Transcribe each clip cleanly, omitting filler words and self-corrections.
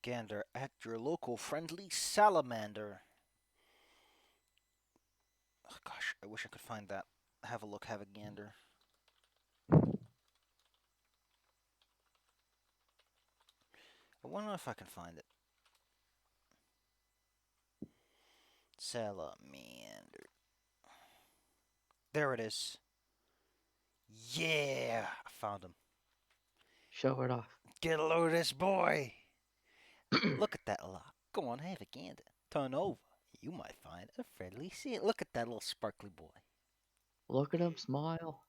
Gander at your local friendly salamander. Oh, gosh, I wish I could find that. Have a look, have a gander. I wonder if I can find it. Salamander. There it is. Yeah, I found him. Show it off. Get a load of this boy. Look at that lock. Go on, have a gander. Turn over. You might find a friendly sea. Look at that little sparkly boy. Look at him smile.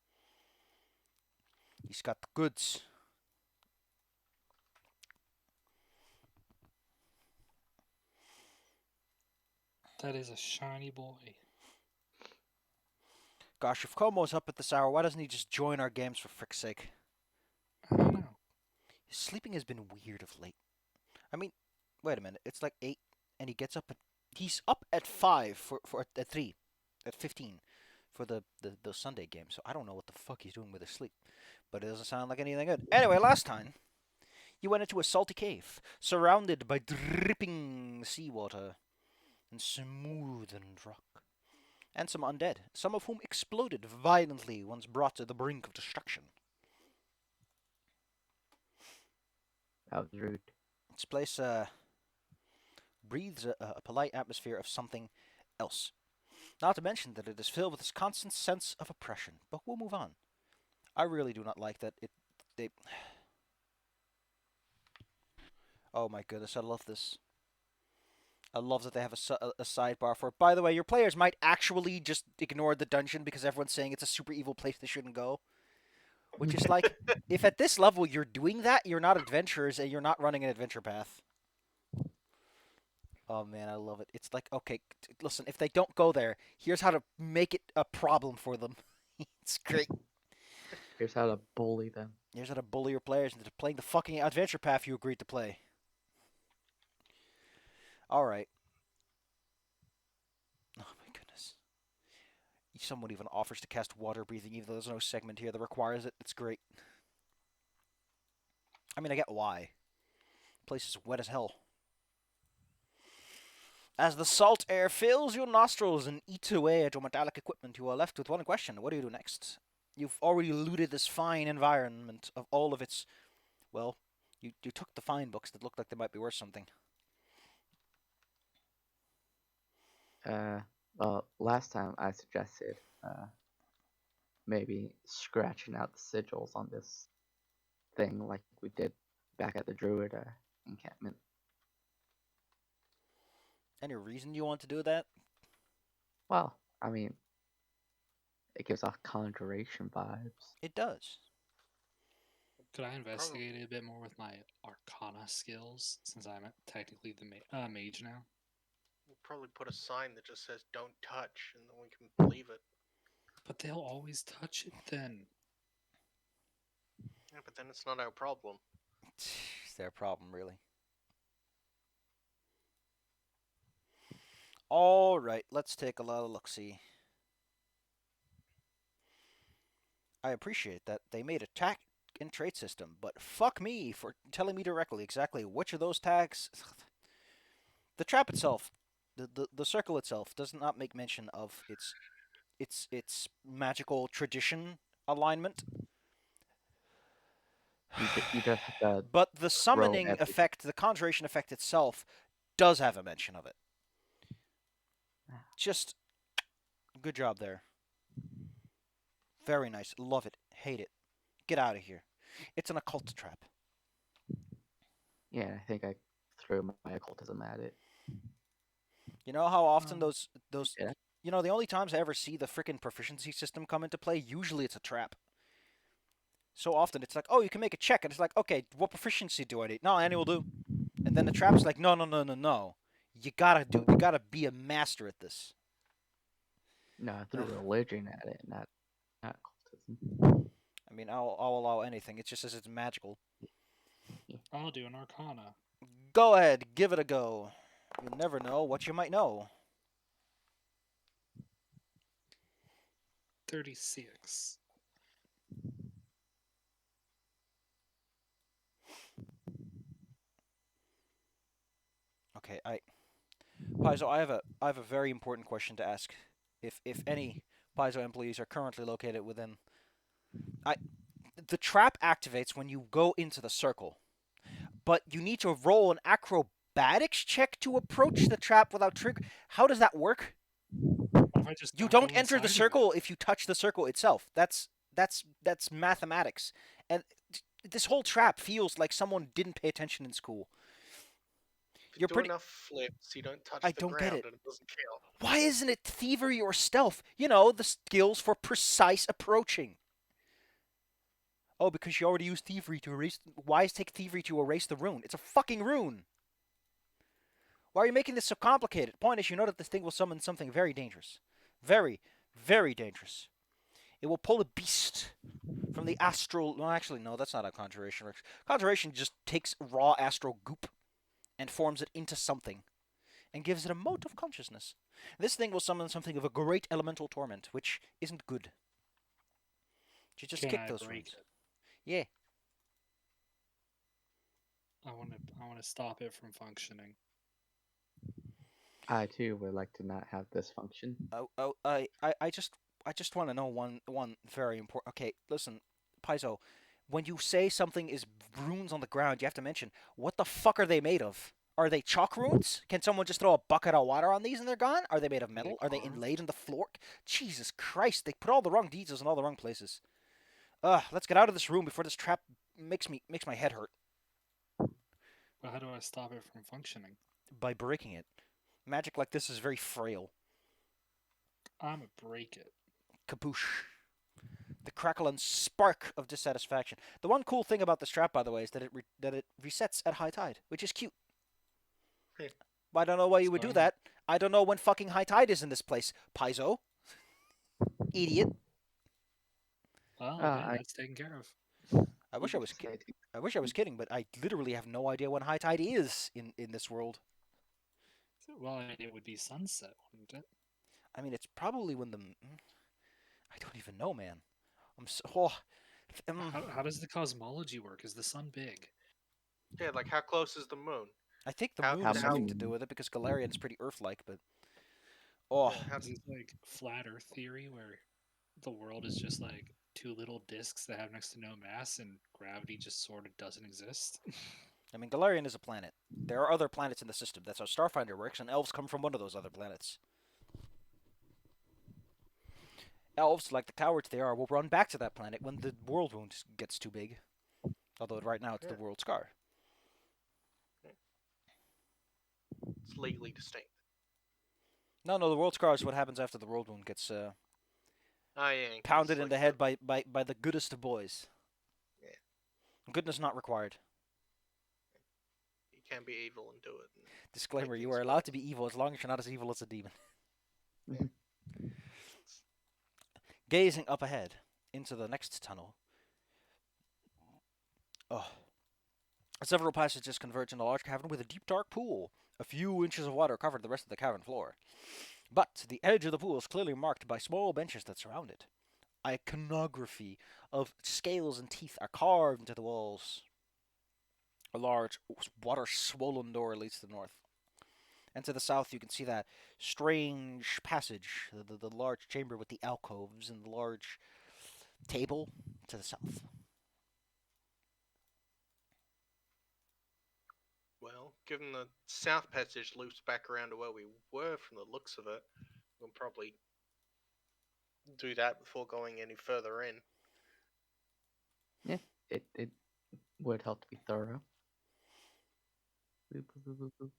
He's got the goods. That is a shiny boy. Gosh, if Como's up at this hour, why doesn't he just join our games for frick's sake? I don't know. His sleeping has been weird of late. I mean, wait a minute. It's like 8, and he gets up at... He's up at 5 for at 3, at 15 for the Sunday game. So I don't know what the fuck he's doing with his sleep. But it doesn't sound like anything good. Anyway, last time, you went into a salty cave, surrounded by dripping seawater and smoothened rock. And some undead, some of whom exploded violently once brought to the brink of destruction. That was rude. This place breathes a polite atmosphere of something else. Not to mention that it is filled with this constant sense of oppression. But we'll move on. I really do not like that they... Oh my goodness, I love this. I love that they have a sidebar for it. By the way, your players might actually just ignore the dungeon because everyone's saying it's a super evil place they shouldn't go. Which is like, if at this level you're doing that, you're not adventurers and you're not running an adventure path. Oh man, I love it. It's like, okay, listen, if they don't go there, here's how to make it a problem for them. It's great. Here's how to bully them. Here's how to bully your players into playing the fucking adventure path you agreed to play. Alright. Oh my goodness. Someone even offers to cast water breathing, even though there's no segment here that requires it. It's great. I mean, I get why. The place is wet as hell. As the salt air fills your nostrils and eats away at your metallic equipment, you are left with one question. What do you do next? You've already looted this fine environment of all of its... Well, you took the fine books that looked like they might be worth something. Well, last time I suggested maybe scratching out the sigils on this thing like we did back at the Druid encampment. Any reason you want to do that? Well, I mean, it gives off conjuration vibes. It does. Could I investigate it a bit more with my Arcana skills, since I'm technically the mage now? We'll probably put a sign that just says "Don't touch," and then we can believe it. But they'll always touch it then. Yeah, but then it's not our problem. It's their problem, really. Alright, let's take a little look-see. I appreciate that they made a tag and trait system, but fuck me for telling me directly exactly which of those tags... The trap itself, the circle itself, does not make mention of its magical tradition alignment. You just have to But the summoning everything. effect, the conjuration effect itself, does have a mention of it. Just good job there. Very nice. Love it. Hate it. Get out of here. It's an occult trap. Yeah, I think I threw my occultism at it. You know how often those Yeah. you know, the only times I ever see the frickin' proficiency system come into play, usually it's a trap. So often it's like, oh, you can make a check, and it's like, okay, what proficiency do I need? No, any will do. And then the trap's like, no, no, no, no, no. You gotta be a master at this. No, I threw religion at it, not occultism. I mean, I'll allow anything. It just says it's magical. I'll do an Arcana. Go ahead, give it a go. You never know what you might know. 36. Okay, Paizo, I have a very important question to ask. If any Paizo employees are currently located within, I the trap activates when you go into the circle, but you need to roll an acrobatics check to approach the trap without trigger. How does that work? What if I just You don't don't go enter the inside of it? circle if you touch the circle itself. That's mathematics. And this whole trap feels like someone didn't pay attention in school. If You're you do pretty. enough flips, you don't touch I the don't get ground it. and it doesn't count. Why isn't it thievery or stealth? You know, the skills for precise approaching. Oh, because you already used thievery to erase. Why is take thievery to erase the rune? It's a fucking rune. Why are you making this so complicated? Point is, you know that this thing will summon something very dangerous. Very, very dangerous. It will pull a beast from the astral. No, actually, no, that's not a conjuration. Conjuration just takes raw astral goop and forms it into something and gives it a mote of consciousness. This thing will summon something of a great elemental torment, which isn't good. You just Can kick I those break runes. it? Yeah. I want to stop it from functioning. I too would like to not have this function. I just want to know one very important. Okay, listen, Paizo, when you say something is runes on the ground, you have to mention what the fuck are they made of? Are they chalk runes? Can someone just throw a bucket of water on these and they're gone? Are they made of Are they metal? Are they carved? inlaid in the floor? Jesus Christ, they put all the wrong details in all the wrong places. Ugh, let's get out of this room before this trap makes my head hurt But how do I stop it from functioning? by breaking it. Magic like this is very frail. I'm gonna break it. Kaboosh. The crackle and spark of dissatisfaction. The one cool thing about this trap, by the way, is that it resets at high tide, which is cute. Hmm. I don't know why you So would I do don't- that. I don't know when fucking high tide is in this place, Paizo. Idiot. Well, Uh, okay, I that's taken care of. I wish I was Exciting. I wish I was kidding, but I literally have no idea when high tide is in this world. Well, it would be sunset, wouldn't it? I mean, it's probably when the I don't even know, man. I'm so How does the cosmology work? Is the sun big? Yeah, like how close is the moon? I think the How- moon how has something to do many- with it because Galarian's pretty Earth-like, but oh, Yeah, how- Is this like flat Earth theory where the world is just like two little disks that have next to no mass and gravity just sort of doesn't exist? I mean, Galarian is a planet. There are other planets in the system. That's how Starfinder works, and elves come from one of those other planets. Elves, like the cowards they are, will run back to that planet when the world wound gets too big. Although right now it's the Yeah. world scar. it's legally distinct. No, the world scar is what happens after the world wound gets Oh yeah, 'cause pounded it's in the like head by the goodest of boys. Yeah. Goodness not required. you can't be evil and do it. Disclaimer: Make you things are allowed worse. to be evil as long as you're not as evil as a demon. Gazing up ahead into the next tunnel. Oh. Several passages converge into a large cavern with a deep, dark pool. A few inches of water covered the rest of the cavern floor. But the edge of the pool is clearly marked by small benches that surround it. Iconography of scales and teeth are carved into the walls. A large, water-swollen door leads to the north. And to the south, you can see that strange passage, the large chamber with the alcoves and the large table to the south. Well, given the south passage loops back around to where we were from the looks of it, we'll probably do that before going any further in. It would help to be thorough. Boop, boop, boop, boop, boop.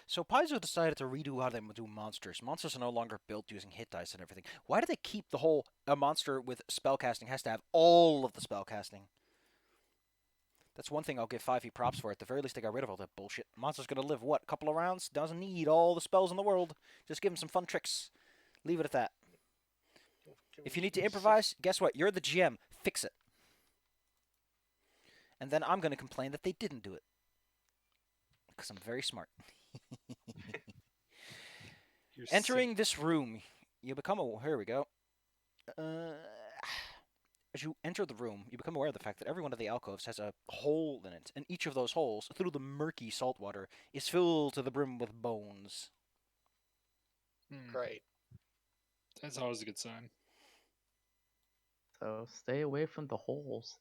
So Paizo decided to redo how they do monsters. Monsters are no longer built using hit dice and everything. Why do they keep the whole a monster with spellcasting has to have all of the spellcasting? That's one thing I'll give 5e props for. At the very least, they got rid of all that bullshit. Monster's gonna live, what, a couple of rounds? Doesn't need all the spells in the world. Just give him some fun tricks. Leave it at that. Give If me you need to some improvise, guess what? You're the GM. Fix it. And then I'm gonna complain that they didn't do it. Because I'm very smart. You're Entering this room, you become a... Here we go. as you enter the room, you become aware of the fact that every one of the alcoves has a hole in it, and each of those holes, through the murky salt water, is filled to the brim with bones. Great. That's always a good sign. So stay away from the holes.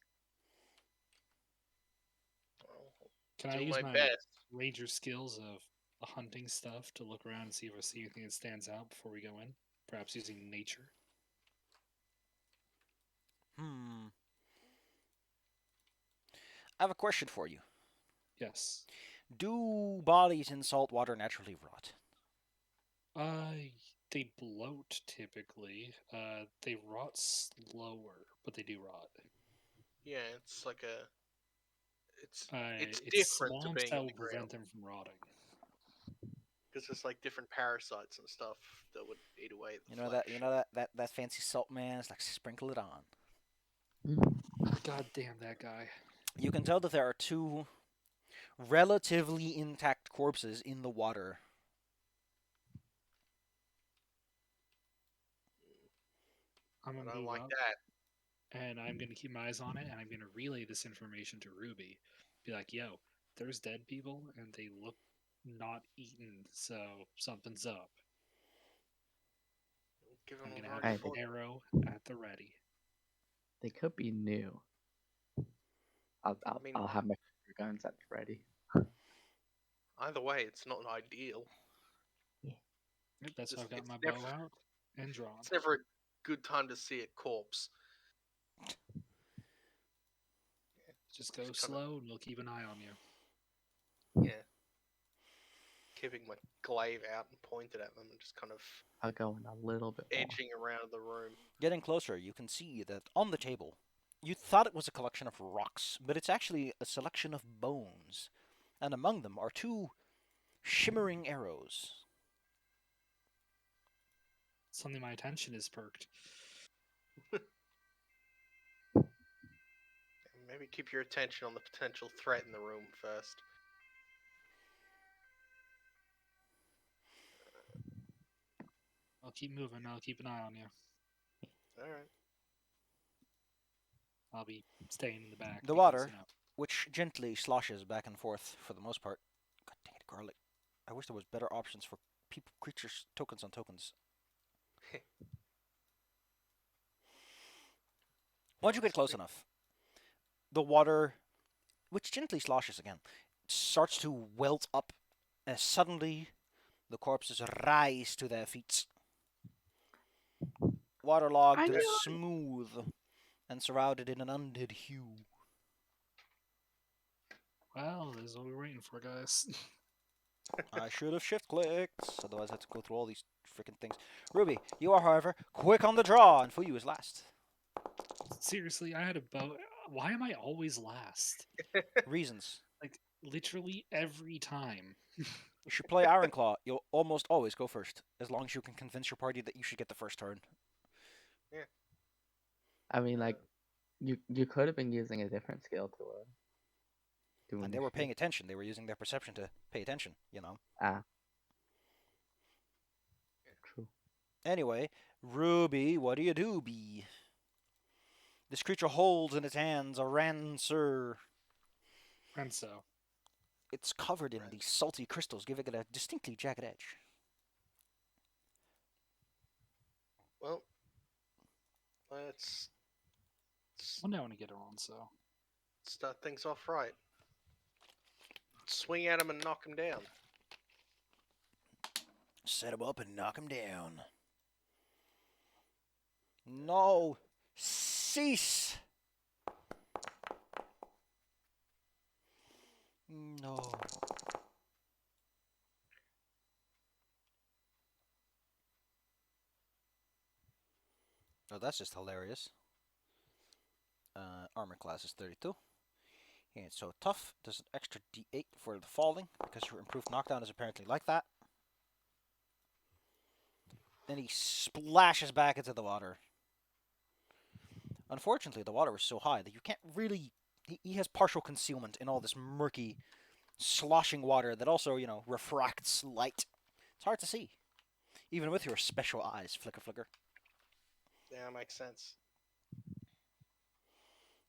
Well, Can I do use my my best. ranger skills of hunting stuff to look around and see if I see anything that stands out before we go in? Perhaps using nature. Hmm. I have a question for you. Yes. Do bodies in salt water naturally rot? They bloat typically. They rot slower, but they do rot. Yeah, it's like a. It's It's different to swamps being that in will the ground prevent them from rotting. because there's like different parasites and stuff that would eat away at the You know flesh. that fancy salt man is like sprinkle it on. God damn that guy. You can tell that there are two relatively intact corpses in the water. I'm I gonna don't move like up that. and I'm gonna keep my eyes on it and I'm gonna relay this information to Ruby. Be like, yo, there's dead people and they look not eaten, so something's up. Give I'm him gonna a have run an for it. arrow at the ready. They could be new. I'll I mean, I'll have my guns at the ready. either way, it's not ideal. Yep, that's why I've got It's my never, bow out and drawn. it's never a good time to see a corpse. Just go Just kinda- slow and we'll keep an eye on you. Yeah. Keeping my glaive out and pointed at them and just kind of I'll go in a little bit more. edging around the room. Getting closer, you can see that on the table, you thought it was a collection of rocks, but it's actually a selection of bones. And among them are two shimmering arrows. Suddenly my attention is perked. Maybe keep your attention on the potential threat in the room first. I'll keep moving, I'll keep an eye on you. Alright. I'll be staying in the back. The because, water, you know, which gently sloshes back and forth for the most part. God dang it, garlic. I wish there was better options for people, creatures, tokens on tokens. Once you get close enough, the water, which gently sloshes again, starts to welt up, and suddenly the corpses rise to their feet. Waterlogged, smooth, and surrounded in an undead hue. well, this is what we're waiting for, guys. I should have shift clicked, otherwise I had to go through all these freaking things. Ruby, you are, however, quick on the draw, and Fuyu is last. Seriously, I had a bow. Why am I always last? Reasons. Like, literally every time. You should play Ironclaw. You'll almost always go first, as long as you can convince your party that you should get the first turn. I mean, like, you could have been using a different skill to do And they were paying initiative. attention. They were using their perception to pay attention, you know. True. Anyway, Ruby, what do, bee? This creature holds in its hands a rancer. And so, It's covered in these salty crystals, giving it a distinctly jagged edge. Well, let's well, now I want to get her on, so. start things off right. Swing at him and knock him down. Set him up and knock him down. No! Cease! No. Oh, that's just hilarious. Armor class is 32. And it's so tough. There's an extra d8 for the falling, because your improved knockdown is apparently like that. Then he splashes back into the water. Unfortunately, the water is so high that you can't really... He has partial concealment in all this murky, sloshing water that also, you know, refracts light. It's hard to see. Even with your special eyes, flicker flicker. Yeah, makes sense.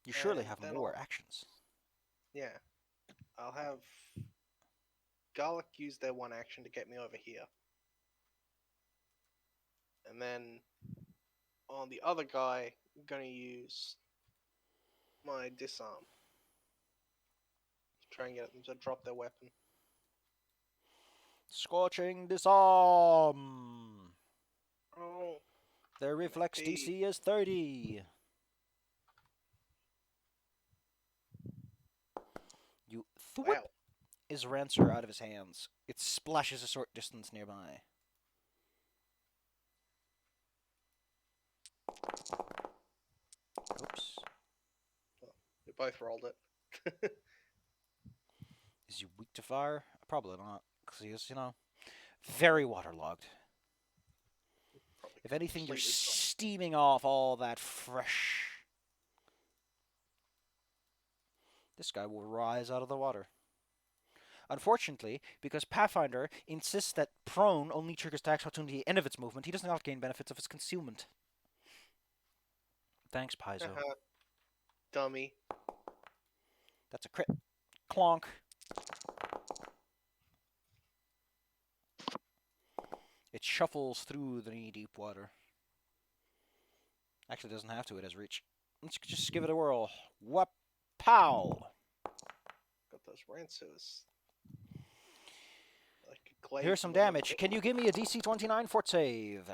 You surely And have then more actions. Yeah. I'll have Garlic use their one action to get me over here. And then on the other guy, I'm gonna use my disarm. Try and get them to drop their weapon. Scorching disarm. Oh, Their reflex AP. DC is 30. You thwip Wow. his rancer out of his hands. It splashes a short distance nearby. Oops. We both rolled it. Is he weak to fire? Probably not, because he is, very waterlogged. Probably If anything, you're completely gone. steaming off all that fresh. This guy will rise out of the water. Unfortunately, because Pathfinder insists that prone only triggers attacks opportunity at the end of its movement, he does not gain benefits of its concealment. Thanks, Paizo. Dummy. That's a crit. Clonk. It shuffles through the knee-deep water. Actually, it doesn't have to. It has reach. Let's just give it a whirl. Whap! Pow! Got those rancers. Like a glaive Here's some from the damage. Can you give me a DC 29 fort save?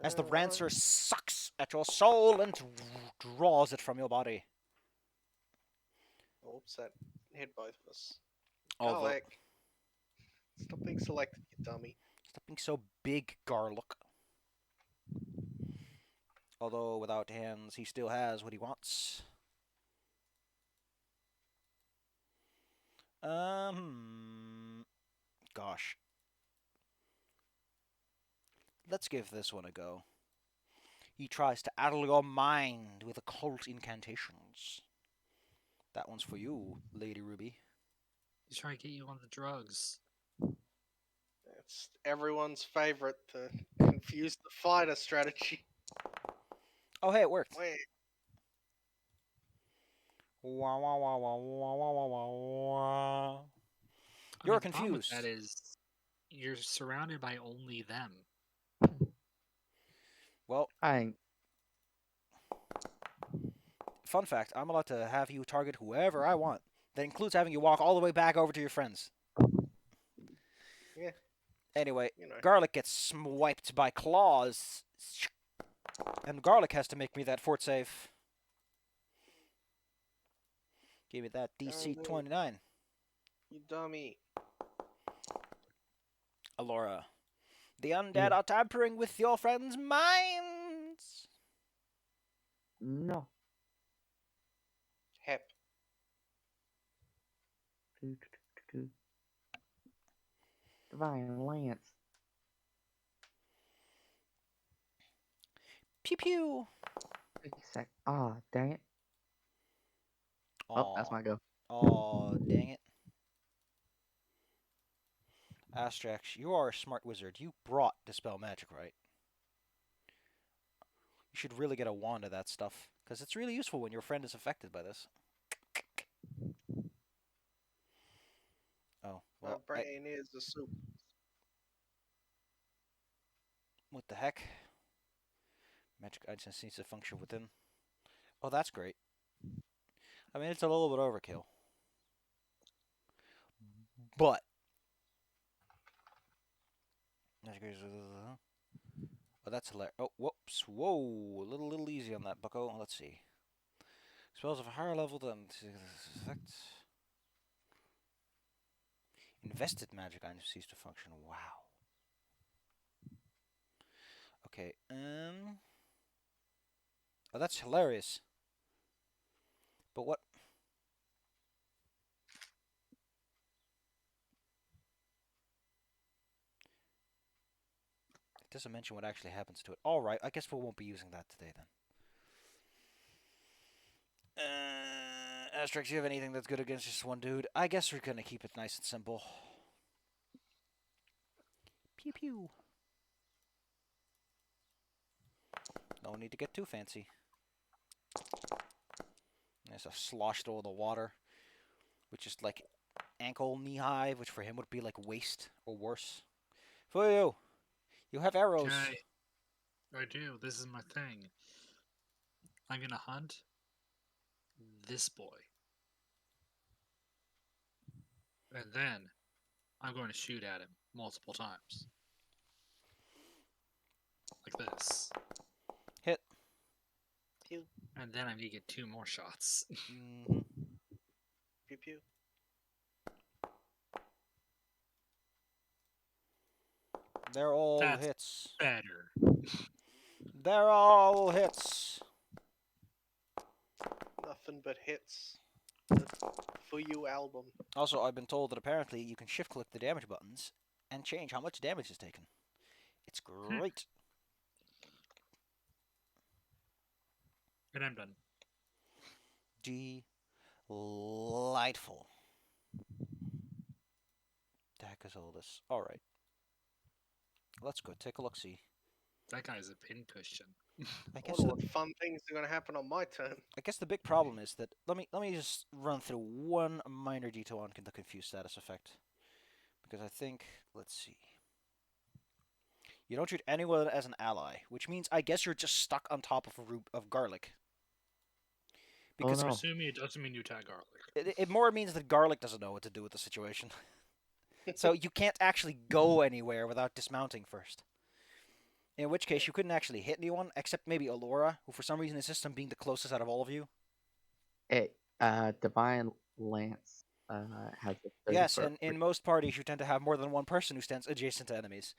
As the rancer sucks at your soul and draws it from your body. Oops, that hit both of us. Although, Garlic. Stop being selected, you dummy. stop being so big, Garlic. Although, without hands, he still has what he wants. Gosh. Let's give this one a go. He tries to addle your mind with occult incantations. That one's for you, Lady Ruby. He's trying to get you on the drugs. It's everyone's favorite, the confuse the fighter strategy. Oh, hey, it worked. Wait, Wah, wah, wah, wah, wah, wah, wah, wah, wah. I You're mean, the problem with confused. that is you're surrounded by only them. Well, I fun fact, I'm allowed to have you target whoever I want. That includes having you walk all the way back over to your friends. Yeah. Anyway, you know. Garlic gets swiped by claws. And Garlic has to make me that fort save. Give me that DC Garlic. 29. You dummy. Alora. The undead are tampering with your friends' minds. no. Hep. Divine Lance. Pew pew. Ah, dang it. Oh, that's my go. Oh, dang it. Astrax, you are a smart wizard. You brought Dispel Magic, right? You should really get a wand of that stuff, because it's really useful when your friend is affected by this. Oh, My well, brain is a soup. what the heck? Magic item needs to function within. Oh, that's great. I mean, it's a little bit overkill. But. Oh, that's hilarious. Oh, whoops. Whoa. A little easy on that, bucko. Let's see. Spells of a higher level than effect. Invested magic item cease to function. Wow. Okay. Oh, that's hilarious. But what? It doesn't mention what actually happens to it. All right. I guess we won't be using that today then. Asterix, you have anything that's good against just one dude? I guess we're gonna keep it nice and simple. Pew pew. No need to get too fancy. There's a slosh through the water, which is like ankle knee high, which for him would be like waist or worse. For you have arrows. Okay, I do. This is my thing. I'm gonna hunt this boy. And then I'm going to shoot at him multiple times. Like this. Hit. Pew, And then I'm gonna get 2 more shots. Mm-hmm. pew, pew. They're all That's hits. better. They're all hits. Nothing but hits. For you album. Also, I've been told that apparently you can shift click the damage buttons and change how much damage is taken. It's great. And I'm done. Delightful. The heck is all this? Alright. Let's go take a look see. That guy's a pincushion. I I guess wonder the, what fun things are going to happen on my turn. I guess the big problem is that let me just run through one minor detail on the confused status effect. Because I think let's see. You don't treat anyone as an ally, which means I guess you're just stuck on top of a root of garlic. Because no. Assuming it doesn't mean you tag garlic. it more means that garlic doesn't know what to do with the situation. So you can't actually go anywhere without dismounting first. In which case, you couldn't actually hit anyone, except maybe Alora, who for some reason insists on being the closest out of all of you. Divine Lance has a 30 Yes, foot and in most parties, you tend to have more than one person who stands adjacent to enemies.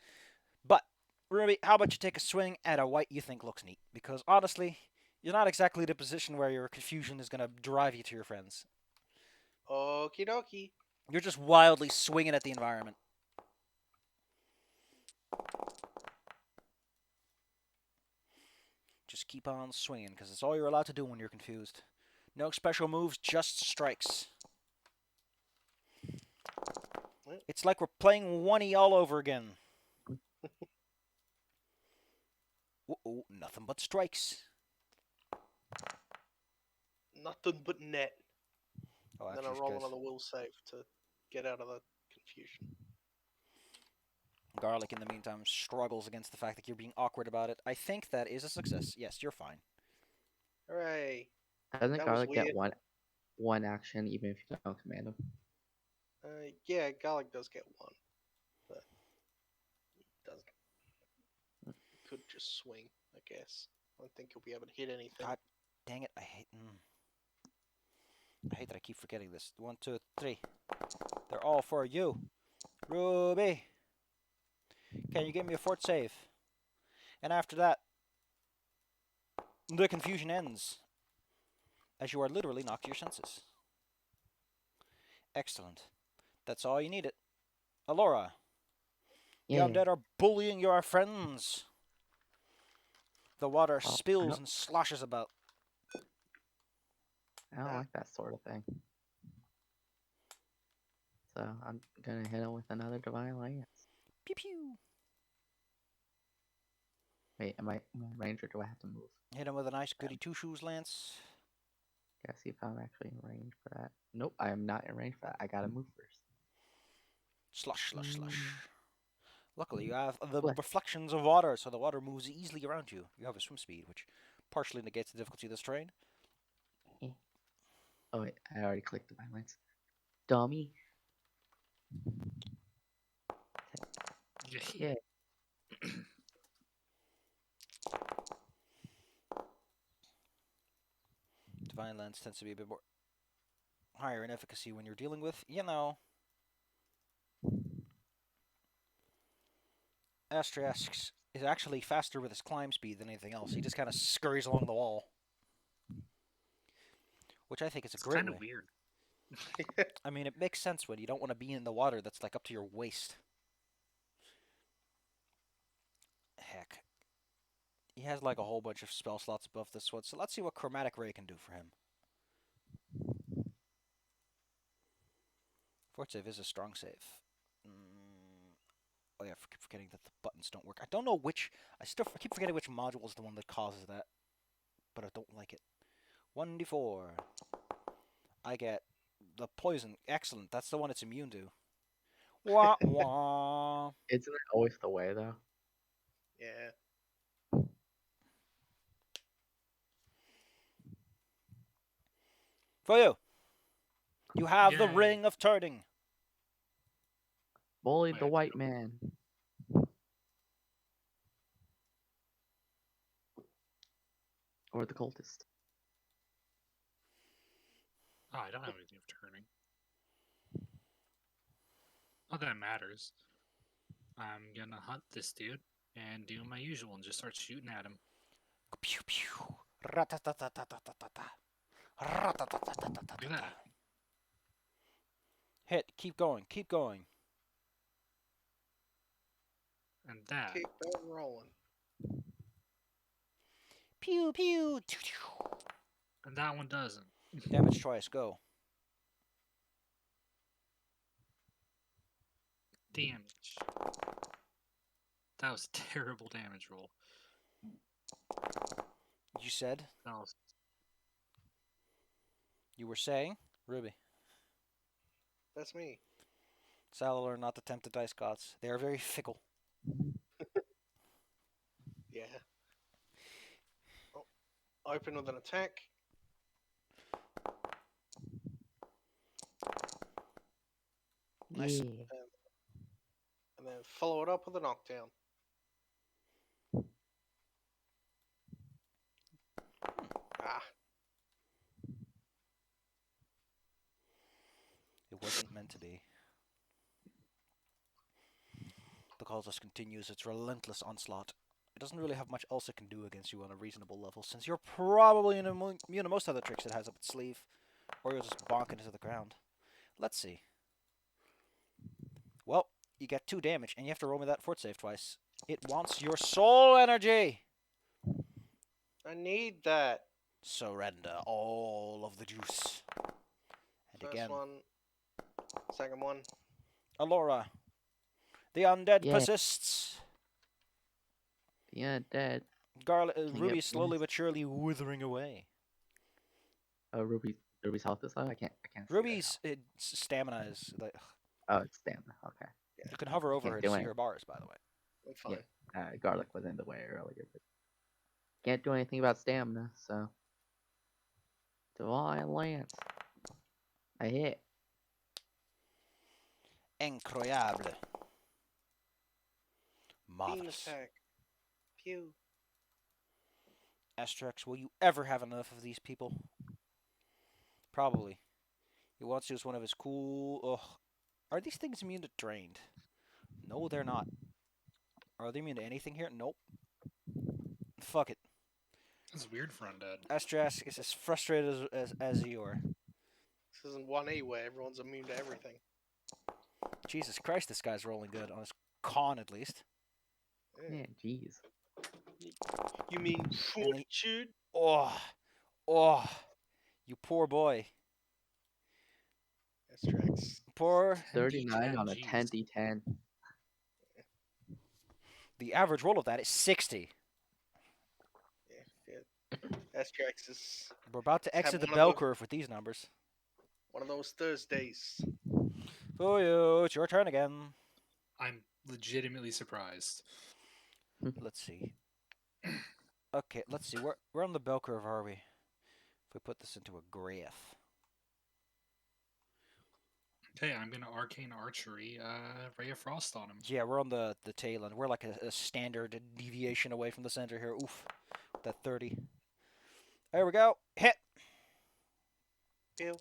But, Ruby, how about you take a swing at a white you think looks neat? Because honestly, you're not exactly the position where your confusion is going to drive you to your friends. Okie dokie. You're just wildly swinging at the environment. Just keep on swinging, because it's all you're allowed to do when you're confused. No special moves, just strikes. It's like we're playing 1E all over again. Uh-oh, nothing but strikes. Nothing but net. Oh, And then actually, I roll guys, another will save to get out of the confusion. Garlic, in the meantime, struggles against the fact that you're being awkward about it. I think that is a success. Yes, you're fine. Hooray. Doesn't That was garlic get weird. one action even if you don't command him? Yeah, garlic does get one. But he doesn't. He could just swing, I guess. I don't think he'll be able to hit anything. God dang it, I hate that I keep forgetting this. 1, 2, 3. They're all for you. Ruby! Can you give me a fort save? And after that, the confusion ends. As you are literally knocked to your senses. Excellent. That's all you needed. Alora, the Yeah. undead are bullying your friends. The water Oh, spills and sloshes about. I don't like that sort of thing. So I'm gonna hit him with another Divine Lance. Pew pew. Wait, am I in range or do I have to move? Hit him with a nice goody two-shoes lance. Gotta see if I'm actually in range for that. Nope, I am not in range for that. I gotta move first. Slush, slush, slush. Luckily, you have the What? reflections of water, so the water moves easily around you. You have a swim speed, which partially negates the difficulty of this terrain. Oh wait, I already clicked Divine Lance. Dummy. Yeah. Divine Lance tends to be a bit more higher in efficacy when you're dealing with, Astrax is actually faster with his climb speed than anything else. He just kind of scurries along the wall. Which I think is a It's great kind way. of weird. I mean, it makes sense when you don't want to be in the water that's like up to your waist. Heck. He has like a whole bunch of spell slots above this one, so let's see what Chromatic Ray can do for him. Fort save is a strong save. Oh yeah, I keep forgetting that the buttons don't work. I don't know which. I keep forgetting which module is the one that causes that, but I don't like it. 1d4. I get the poison. Excellent. That's the one it's immune to. Wah wah. Isn't that always the way though? Yeah. For you. You have the Yay. ring of turning. Bullied Wait, the I white don't- man. Or the cultist. Oh, I don't have anything of turning. Not that it matters. I'm gonna hunt this dude and do my usual and just start shooting at him. Pew pew. Look Ratatatatata. at that. Hit. Keep going. Keep going. And that. Keep that rolling. Pew pew. And that one doesn't. Damage twice. Go. Damage. That was a terrible damage roll. You said. That was You were saying. Ruby. That's me. Saddle are not the tempted dice gods. They are very fickle. Yeah. Oh, open with an attack. Nice. Yeah. And then follow it up with a knockdown. Ah, It wasn't meant to be. The cultist continues its relentless onslaught. It doesn't really have much else it can do against you on a reasonable level, since you're probably immune to most other tricks it has up its sleeve, or you'll just bonk it into the ground. Let's see. Well, you get 2 damage, and you have to roll me that fort save twice. It wants your soul energy! I need that. Surrender all of the juice. And First again, one. Second one. Alora. The undead Yeah. persists. Yeah, dead. Ruby get slowly bonus? but surely withering away. Oh, Ruby's health is low. I can't see that Ruby's stamina is like health. Oh, it's stamina. Okay. you can hover over Can't her to do see it. her bars, by the way. I'm fine. Garlic was in the way earlier, but can't do anything about stamina. So Divine Lance. I hit. Incroyable. Beam Marvelous. attack. Pew. Asterix, will you ever have enough of these people? Probably. He wants to use one of his cool. Ugh. Are these things immune to drained? No, they're not. Are they immune to anything here? Nope. Fuck it. that's weird for undead. Asterix is as frustrated as you are. This isn't 1E where everyone's immune to everything. Jesus Christ, this guy's rolling good on his con at least. Yeah, jeez. You mean And he- fortitude? Oh, you poor boy. Astrax. Poor. 39 on a Jeez. 10d10. The average roll of that is 60. Yeah. Astrax is We're about to Let's have exit the one of bell those- curve with these numbers. one of those Thursdays. For you, it's your turn again. I'm legitimately surprised. Let's see. Okay, let's see. Where on the bell curve are we? If we put this into a graph. Okay, I'm gonna arcane archery, ray of frost on him. Yeah, we're on the tail end. We're like a standard deviation away from the center here. Oof. That 30. There we go. Hit. Pew.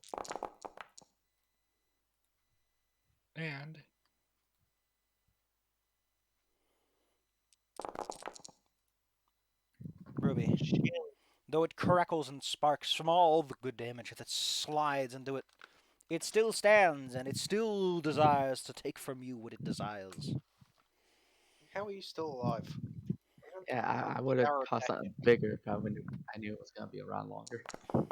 And Ruby. Shield. Though it crackles and sparks from all the good damage that slides into it, it still stands and it still desires to take from you what it desires. How are you still alive? Yeah, I would have caught something bigger if I knew it was gonna be around longer. I'm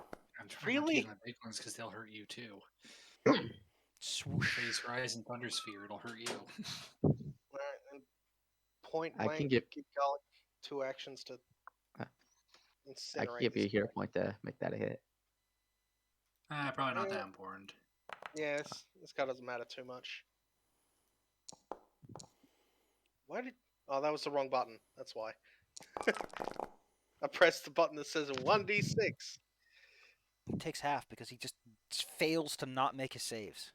trying not to Really? use my big ones because they'll hurt you too. Swoosh. Phase Rise and Thunder Sphere, it'll hurt you. Alright, and point I blank, can give- give Garlic 2 actions to I incinerate can give you a this hero guy. point to make that a hit. Probably not Eh, that important. Yeah, this guy doesn't matter too much. Why did? Oh, that was the wrong button. That's why. I pressed the button that says 1d6. It takes half because he just fails to not make his saves.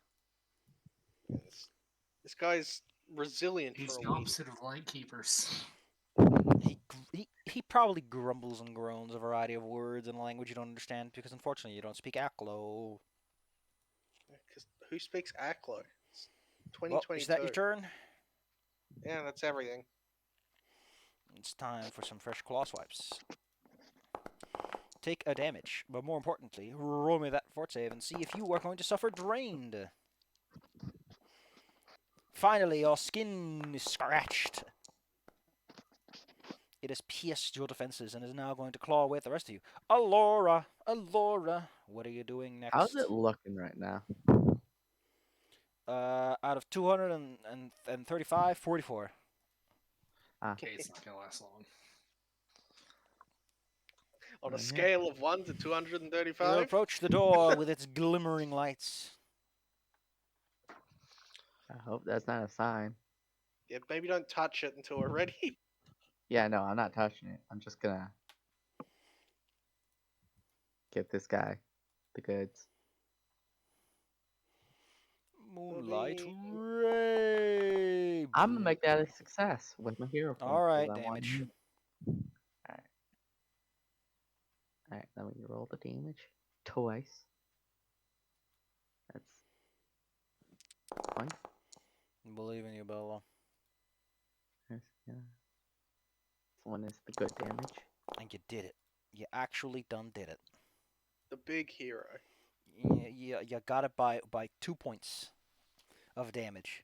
This guy's resilient He's for a the week. opposite of Lightkeepers. He probably grumbles and groans a variety of words in a language you don't understand because unfortunately you don't speak Aklo. Because who speaks Aklo? It's Well, is that 2022. your turn? Yeah, that's everything. It's time for some fresh claw swipes. Take a damage, but more importantly, roll me that fort save and see if you are going to suffer drained. Finally, your skin is scratched. It has pierced your defenses and is now going to claw away at the rest of you. Alora, what are you doing next? How's it looking right now? Out of 235, 44. Okay, it's not gonna last long. On a Right here. scale of 1 to You 235. approach the door with its glimmering lights. I hope that's not a sign. Yeah, maybe don't touch it until we're ready. Yeah, no, I'm not touching it. I'm just gonna get this guy the goods. Moonlight me- ray. I'm gonna make that a success with my hero point. All right, 'cause I want damage. to- Alright, let me roll the damage twice. That's twice. Believe in you, Bella. Yeah. This one is the good damage. And you did it. You actually done did it. The big hero. You got it by 2 points of damage.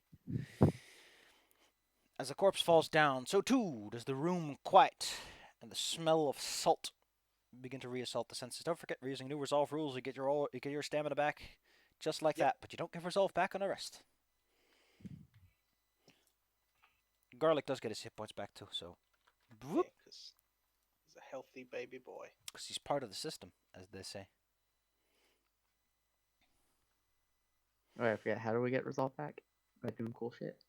As the corpse falls down, so too does the room quiet, and the smell of salt begin to reassault the senses. Don't forget, we're using new resolve rules. You get your stamina back, just like Yep. that. But you don't get resolve back on the rest. Garlic does get his hit points back too, so Yeah, because he's a healthy baby boy. because he's part of the system, as they say. Alright, I forget. How do we get resolve back? By doing cool shit?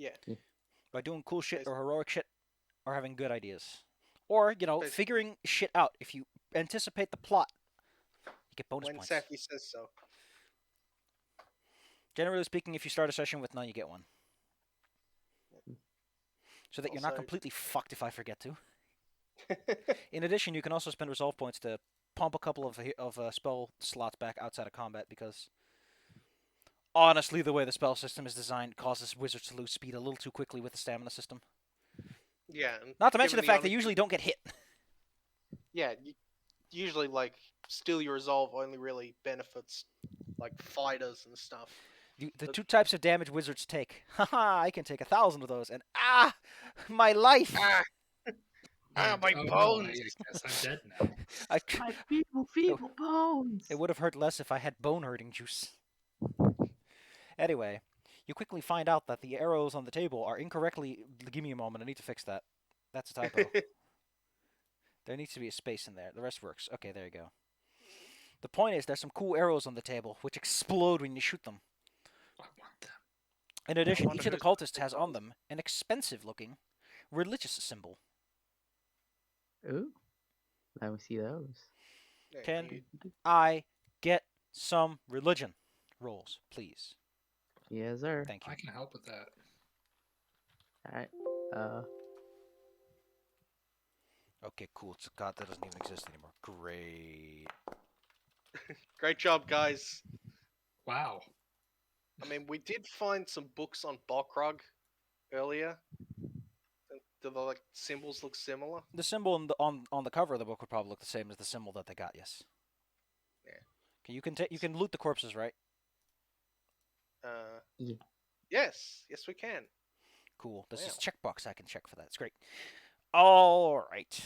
Yeah. By doing cool shit Basi- or heroic shit, or having good ideas, or Basically. figuring shit out. If you anticipate the plot, you get bonus When points. Saki says so. Generally speaking, if you start a session with none, you get one. So that you're not Also- completely fucked if I forget to. In addition, you can also spend resolve points to pump a couple of spell slots back outside of combat because honestly, the way the spell system is designed causes wizards to lose speed a little too quickly with the stamina system. Yeah. And Not to mention the given fact they honest- usually don't get hit. Yeah, usually, like, steal your resolve only really benefits, like, fighters and stuff. The two types of damage wizards take. Haha, I can take 1,000 of those, and my life! My Oh, no, bones! I guess I'm dead now. My feeble bones! It would have hurt less if I had bone hurting juice. Anyway, you quickly find out that the arrows on the table are incorrectly. Give me a moment, I need to fix that. That's a typo. There needs to be a space in there. The rest works. Okay, there you go. The point is, there's some cool arrows on the table, which explode when you shoot them. I want them. In addition, wonder each of the who's got cultists big has on bones. them an expensive-looking religious symbol. Ooh. Let me see those. Yeah, Can you- I get some religion rolls, please? Yes, sir. Thank you. I can help with that. Alright. Okay, cool. It's a god that doesn't even exist anymore. Great. Great job, guys. Wow. I mean, we did find some books on Bokrug earlier. Do the like symbols look similar? The symbol on the cover of the book would probably look the same as the symbol that they got. Yes. Yeah. Okay, you can loot the corpses, right? Yeah. Yes, we can. Cool. There's this Wow. checkbox I can check for that. It's great. All right.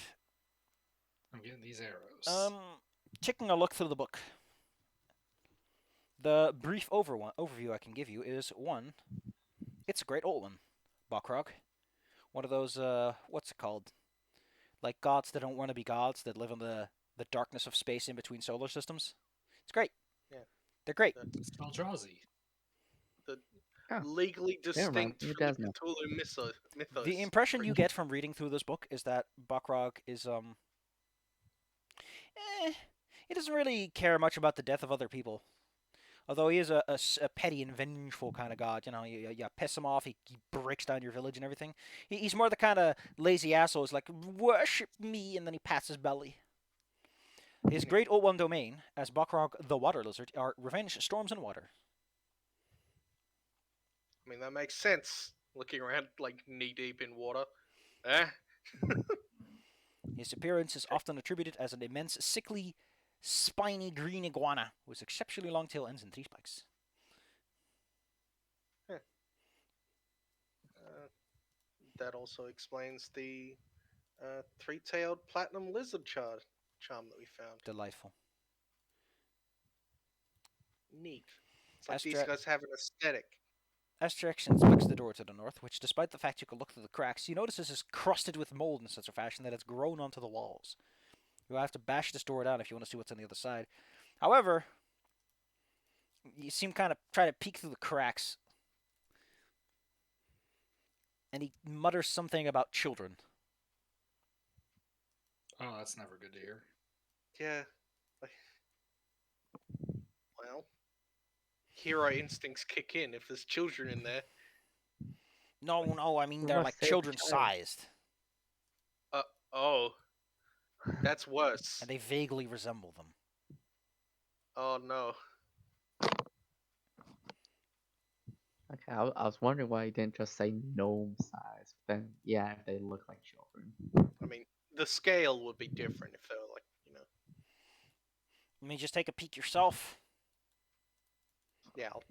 I'm getting these arrows. Taking a look through the book. The brief overview I can give you is one. It's a great old one, Bokrog. One of those what's it called? Like gods that don't want to be gods that live on the the darkness of space in between solar systems. It's great. Yeah. They're great. It's Eldrazi. The Oh, legally never mind. distinct You from the guys know. Cthulhu mythos. The impression you get from reading through this book is that Balrog is he doesn't really care much about the death of other people. Although he is a petty and vengeful kind of god, you piss him off, he breaks down your village and everything. He's more the kind of lazy asshole who's like, worship me, and then he pats his belly. His great Old One domain, as Balrog the Water Lizard, are revenge, storms, and water. I mean, that makes sense. Looking around like knee deep in water. Eh? His appearance is often attributed as an immense, sickly, spiny green iguana with exceptionally long tail ends and 3 spikes. That also explains the three-tailed platinum lizard charm that we found. Delightful. Neat. It's like these guys have an aesthetic. Asterix inspects the door to the north, which, despite the fact you can look through the cracks, he notices is crusted with mold in such a fashion that it's grown onto the walls. You'll have to bash this door down if you want to see what's on the other side. However, you see him kind of try to peek through the cracks, and he mutters something about children. Oh, that's never good to hear. Yeah. Well, hero instincts kick in if there's children in there. No, I mean We they're must like save the children child. sized, Oh. That's worse. and they vaguely resemble them. Oh no. Okay, I was wondering why you didn't just say gnome size. Then, yeah, they look like children. I mean, the scale would be different if they were like, I mean, just take a peek yourself. yeah, I'll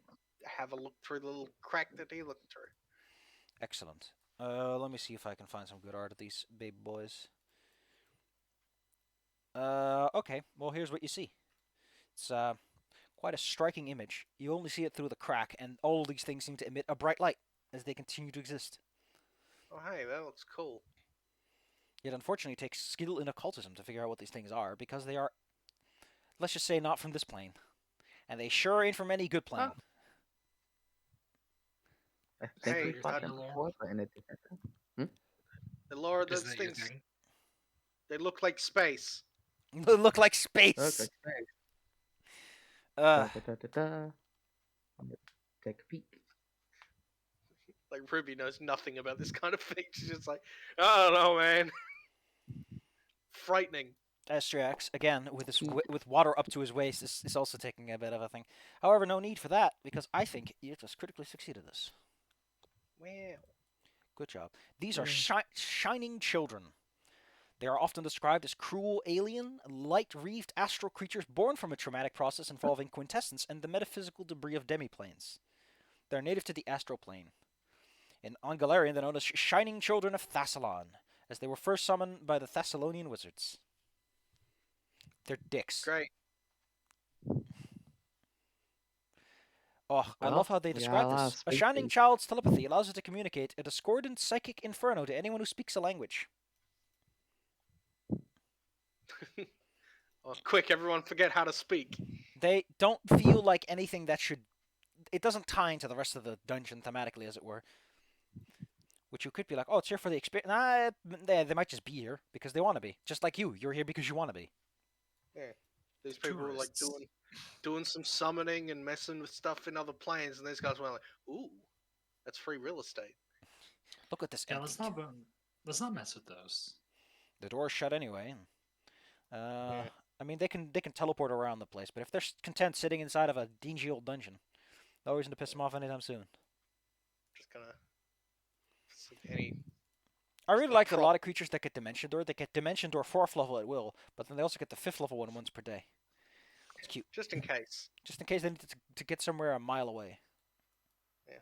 have a look through the little crack that he looked through. Excellent. Let me see if I can find some good art of these baby boys. Okay. Well, here's what you see. It's quite a striking image. You only see it through the crack, and all these things seem to emit a bright light as they continue to exist. Oh, hey, that looks cool. Yet, unfortunately, it takes skill in occultism to figure out what these things are, because they are, let's just say, not from this plane. And they sure ain't from any good plane. Oh. I think Hey, we is fought that them your before, but in a different time. Laura, Is those that your things, thing? they look like space. They look like space. Okay. Uh, I'm gonna take a peek. Like, Ruby knows nothing about this kind of thing. She's just like, I don't know, man. Frightening. Astrax, again, with water up to his waist, is also taking a bit of a thing. However, no need for that, because I think you just critically succeeded this. Well, Good job. These are shining children. They are often described as cruel, alien, light-wreathed astral creatures born from a traumatic process involving quintessence and the metaphysical debris of demiplanes. They are native to the astral plane. In Ongalarian, they're known as Shining Children of Thassalon, as they were first summoned by the Thessalonian wizards. They're dicks. great. Oh, I Well, love how they we got describe a lot this. of A shining species. child's telepathy allows it to communicate a discordant psychic inferno to anyone who speaks a language. Oh, quick, everyone forget how to speak. They don't feel like anything that should... It doesn't tie into the rest of the dungeon thematically, as it were. Which you could be like, oh, it's here for the experience. Nah, they might just be here because they want to be. Just like you. You're here because you want to be. These people were like Tourists. doing some summoning and messing with stuff in other planes, and these guys were like, ooh, that's free real estate. Look at this Yeah, empty... let's not mess with those. The door's shut anyway. Yeah. I mean, they can teleport around the place, but if they're content sitting inside of a dingy old dungeon, no reason to piss them off anytime soon. Just gonna. Any. I really the like that a prop- lot of creatures that get Dimension Door. They get Dimension Door 4th level at will, but then they also get the 5th level one once per day. It's cute. Just in case. Just in case they need to get somewhere a mile away. Yeah,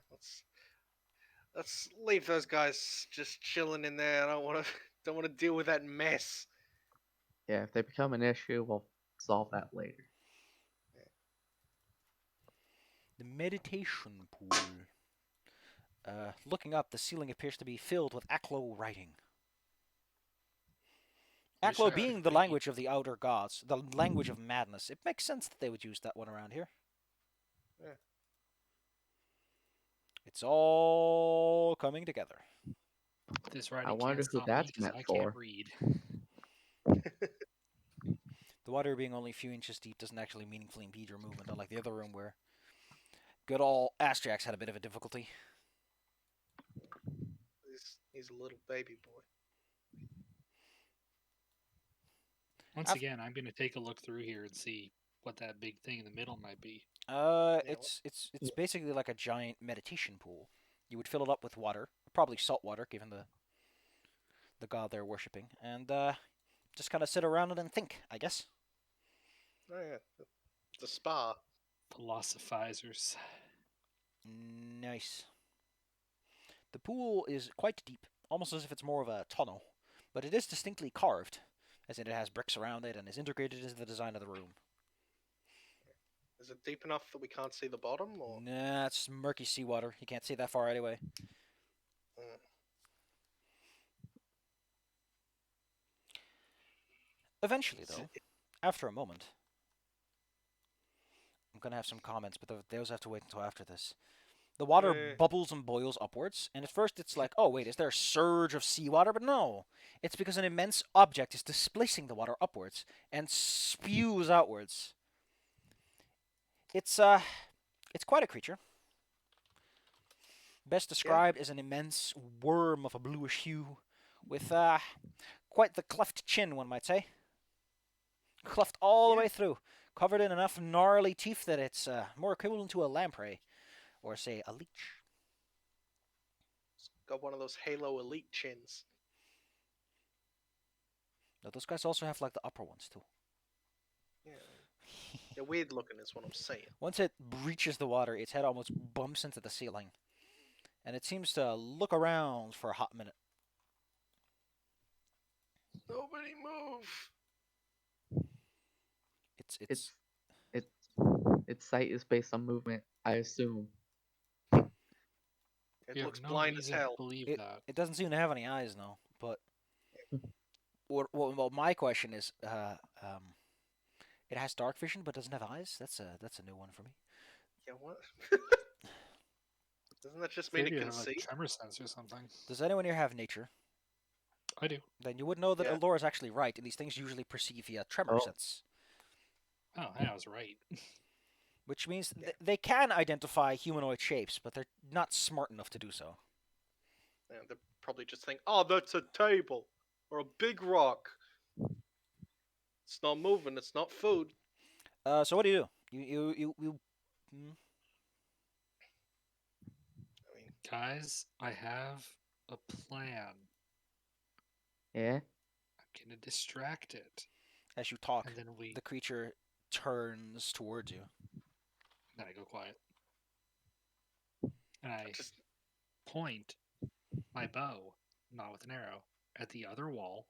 let's leave those guys just chilling in there. I don't want to deal with that mess. Yeah, if they become an issue, we'll solve that later. The meditation pool. Looking up, the ceiling appears to be filled with Aklo writing. Wish Aklo I could being the read. language of the outer gods, the language of madness, it makes sense that they would use that one around here. Yeah. It's all coming together. This I writing wonder can't who stop me that's because meant I for. can't read. The water being only a few inches deep doesn't actually meaningfully impede your movement, unlike the other room where good old Astrax had a bit of a difficulty. He's a little baby boy. Once I've- again, I'm going to take a look through here and see what that big thing in the middle might be. Yeah, It's basically like a giant meditation pool. You would fill it up with water, probably salt water, given the god they're worshipping, and just kind of sit around it and think, I guess. Oh yeah, it's a spa. Philosophizers. Nice. The pool is quite deep, almost as if it's more of a tunnel, but it is distinctly carved, as in it has bricks around it and is integrated into the design of the room. Is it deep enough that we can't see the bottom, or? Nah, it's murky seawater. You can't see that far anyway. Mm. Eventually, Is though, it- after a moment, I'm gonna have some comments, but those have to wait until after this. The water Eh. bubbles and boils upwards, and at first it's like, oh wait, is there a surge of seawater? But no, it's because an immense object is displacing the water upwards and spews outwards. It's quite a creature. Best described as an immense worm of a bluish hue, with quite the cleft chin, one might say. Cleft all the Yeah. way through, covered in enough gnarly teeth that it's more equivalent to a lamprey, or say a leech. It's got one of those Halo Elite chins. Now, those guys also have like the upper ones too. Yeah. They're weird looking, is what I'm saying. Once it breaches the water, its head almost bumps into the ceiling, and it seems to look around for a hot minute. Nobody move. It's Its sight is based on movement, I assume. It You looks have no blind as reason to hell. believe it, that. it doesn't seem to have any eyes, though. But well, my question is, it has dark vision but doesn't have eyes. That's a new one for me. Yeah, what? Doesn't that just mean Figured it you can have like see? tremor sense or something. Does anyone here have nature? I do. Then you would know that Yeah. Alora's actually right, and these things usually perceive via tremor Oh. sense, Oh, yeah, I was right. which means Yeah. they can identify humanoid shapes, but they're not smart enough to do so. Yeah, they're probably just thinking, oh, that's a table or a big rock. It's not moving. It's not food. So what do? Hmm? I mean, Guys, I have a plan. Yeah? I'm gonna distract it. As you talk, And then the creature turns towards you. then I go quiet. And I just point my bow, not with an arrow, at the other wall.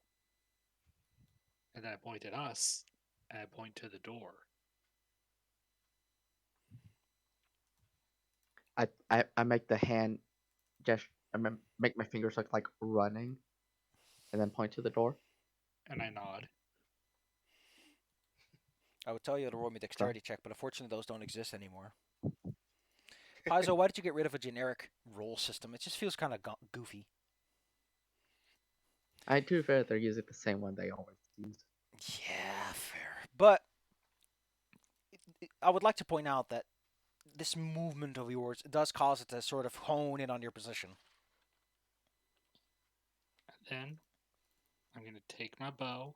And then I point at us, and I point to the door. I make the hand gesture. Make my fingers look like running, and then point to the door. And I nod. I would tell you to roll me a dexterity check, but unfortunately those don't exist anymore. Paizo, why did you get rid of a generic roll system? It just feels kind of goofy. I do fear they're using the same one they always use. Yeah, fair. But I would like to point out that this movement of yours does cause it to sort of hone in on your position. And then I'm gonna take my bow.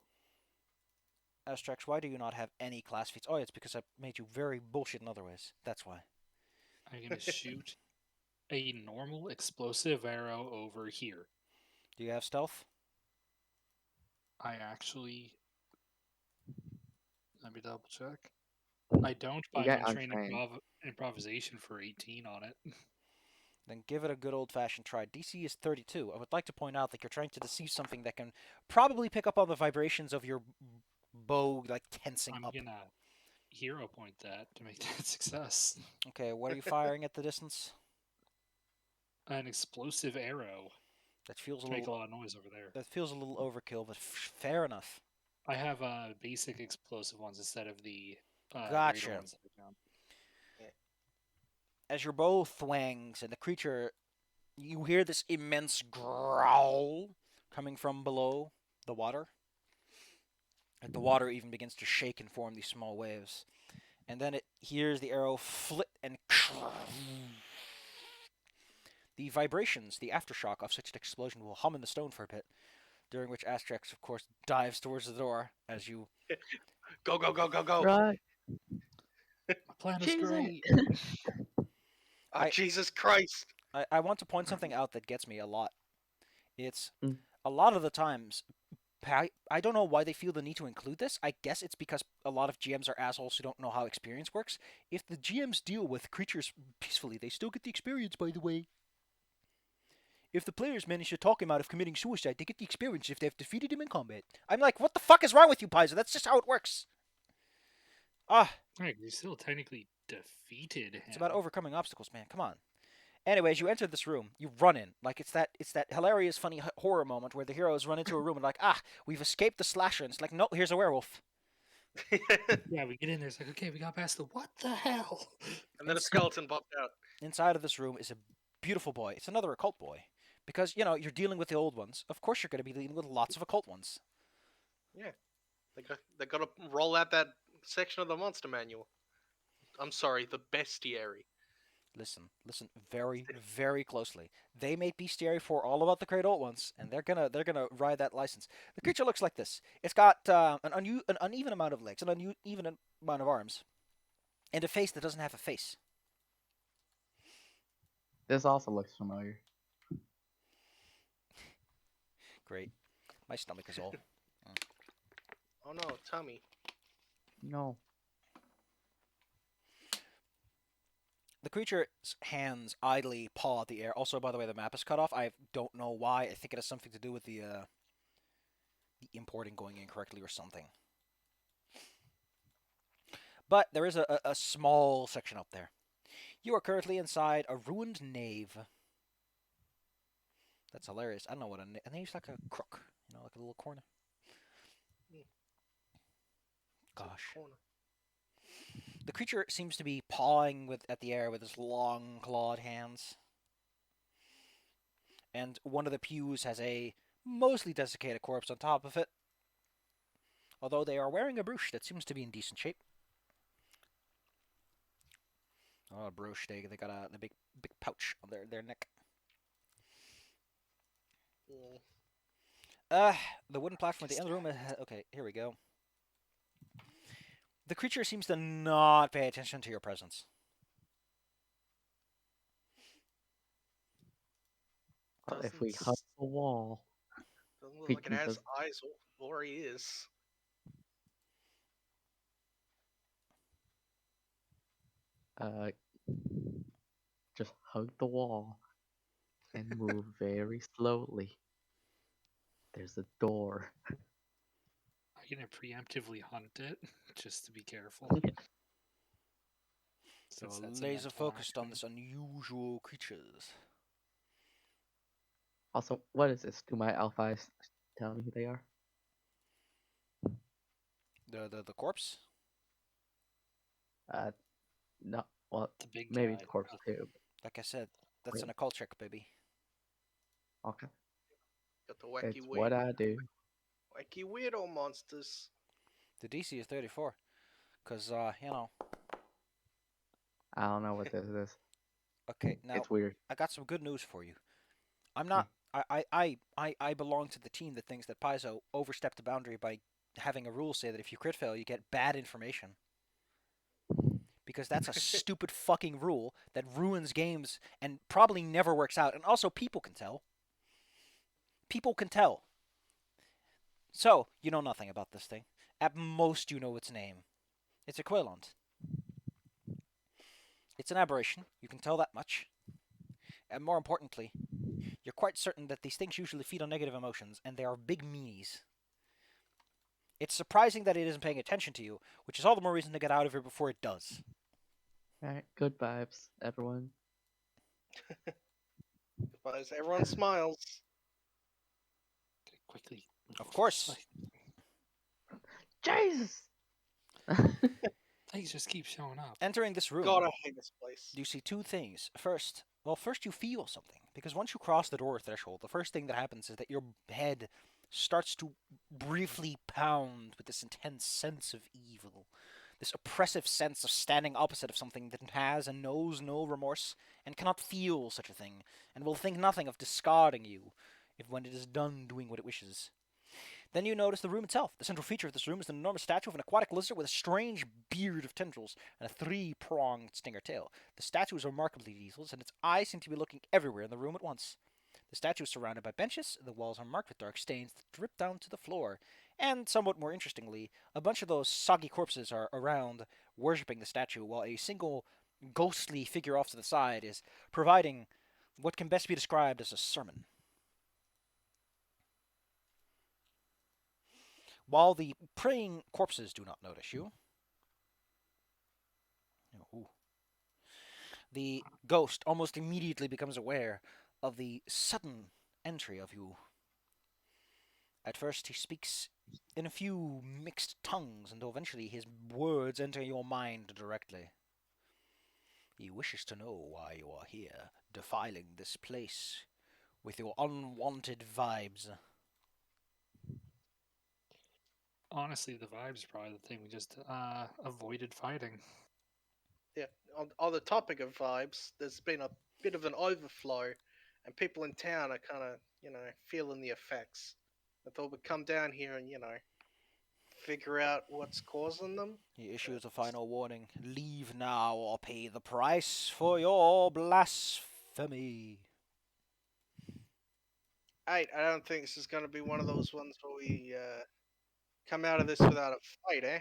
Astrax, why do you not have any class feats? Oh, it's because I made you very bullshit in other ways. That's why. I'm gonna shoot a normal explosive arrow over here. Do you have stealth? I actually. Let me double check. I don't, but You I'm got gonna train untrained. improvisation for 18 on it. Then give it a good old-fashioned try. DC is 32. I would like to point out that you're trying to deceive something that can probably pick up on the vibrations of your bow, like tensing I'm up. gonna hero point that to make that success. Okay, what are you firing at the distance? An explosive arrow. That feels a Make a little. lot of noise over there. That feels a little overkill, but fair enough. I have basic explosive ones instead of the greater Gotcha. ones that I found. As your bow thwangs and the creature, you hear this immense growl coming from below the water. And the water even begins to shake and form these small waves. And then it hears the arrow flit and the vibrations, the aftershock of such an explosion will hum in the stone for a bit, during which Astrax, of course, dives towards the door as you. Go, go, go, go, go. Right. My plan is Jesus. great. Oh, I- Jesus Christ. I want to point something out that gets me a lot. It's Mm. a lot of the times. I don't know why they feel the need to include this. I guess it's because a lot of GMs are assholes who don't know how experience works. If the GMs deal with creatures peacefully, they still get the experience, by the way. If the players manage to talk him out of committing suicide, they get the experience if they've defeated him in combat. I'm like, what the fuck is wrong with you, Paizo? That's just how it works. Ah, Right, you still technically defeated him. it's about overcoming obstacles, man. Come on. Anyways, you enter this room. You run in. Like, it's that hilarious, funny horror moment where the heroes run into a room and like, we've escaped the slasher. And it's like, no, here's a werewolf. Yeah, we get in there. It's like, okay, we got past the what the hell? And then a skeleton popped out. Inside of this room is a beautiful boy. It's another occult boy. Because, you're dealing with the old ones. Of course you're going to be dealing with lots of occult ones. They gotta roll out that section of the monster manual. I'm sorry, the bestiary. Listen very, very closely. They made bestiary for all about the great old ones, and they're gonna ride that license. The creature looks like this. It's got an uneven amount of legs, an uneven amount of arms, and a face that doesn't have a face. This also looks familiar. Great. My stomach is all. Oh no, tummy. No. The creature's hands idly paw at the air. Also, by the way, the map is cut off. I don't know why. I think it has something to do with the importing going incorrectly or something. But there is a small section up there. You are currently inside a ruined nave. That's hilarious. I don't know what a nave's like. A crook, like a little corner. Gosh. Corner. The creature seems to be pawing at the air with his long clawed hands. And one of the pews has a mostly desiccated corpse on top of it. Although they are wearing a brooch that seems to be in decent shape. Oh, a brooch. They got a big pouch on their neck. Mm. The wooden platform at the end of the room. Okay, here we go. The creature seems to not pay attention to your presence. Well, if we hug the wall, Doesn't look we like it can has just- eyes or ears. just hug the wall and move very slowly. There's a door. I'm gonna preemptively hunt it just to be careful. So Since that's a laser mental focused on action. this unusual creatures. Also, what is this? Do my alpha eyes tell me who they are? The corpse? No. Well, The big maybe guy. the corpse too. Like I said, that's Wait. an occult check, baby. Okay. Got the wacky It's what I do. wacky weirdo monsters. The DC is 34. Because, I don't know what this is. Okay, now It's weird. I got some good news for you. I'm not. I belong to the team that thinks that Paizo overstepped the boundary by having a rule say that if you crit fail, you get bad information. Because that's a stupid fucking rule that ruins games and probably never works out. And also, people can tell. People can tell. So, you know nothing about this thing. At most, you know its name. It's a Quillant. It's an aberration. You can tell that much. And more importantly, you're quite certain that these things usually feed on negative emotions, and they are big meanies. It's surprising that it isn't paying attention to you, which is all the more reason to get out of here before it does. Alright, good vibes, everyone. But as everyone smiles. quickly. Of course. Like, Jesus! things just keep showing up. Entering this room, God, I hate this place. you see two things. First you feel something. Because once you cross the door threshold, the first thing that happens is that your head starts to briefly pound with this intense sense of evil. This oppressive sense of standing opposite of something that has and knows no remorse and cannot feel such a thing, and will think nothing of discarding you if when it is done doing what it wishes. Then you notice the room itself. The central feature of this room is an enormous statue of an aquatic lizard with a strange beard of tendrils and a three-pronged stinger tail. The statue is remarkably detailed, and its eyes seem to be looking everywhere in the room at once. The statue is surrounded by benches, the walls are marked with dark stains that drip down to the floor, and, somewhat more interestingly, a bunch of those soggy corpses are around, worshipping the statue, while a single ghostly figure off to the side is providing what can best be described as a sermon. While the praying corpses do not notice you, the ghost almost immediately becomes aware of the sudden entry of you. At first, he speaks in a few mixed tongues until eventually his words enter your mind directly. He wishes to know why you are here, defiling this place with your unwanted vibes. Honestly, the vibes are probably the thing we just avoided fighting. Yeah. On the topic of vibes, there's been a bit of an overflow, and people in town are kind of, feeling the effects. I thought we'd come down here and, figure out what's causing them. He issues a final warning. Leave now or pay the price for your blasphemy. I don't think this is going to be one of those ones where we come out of this without a fight, eh?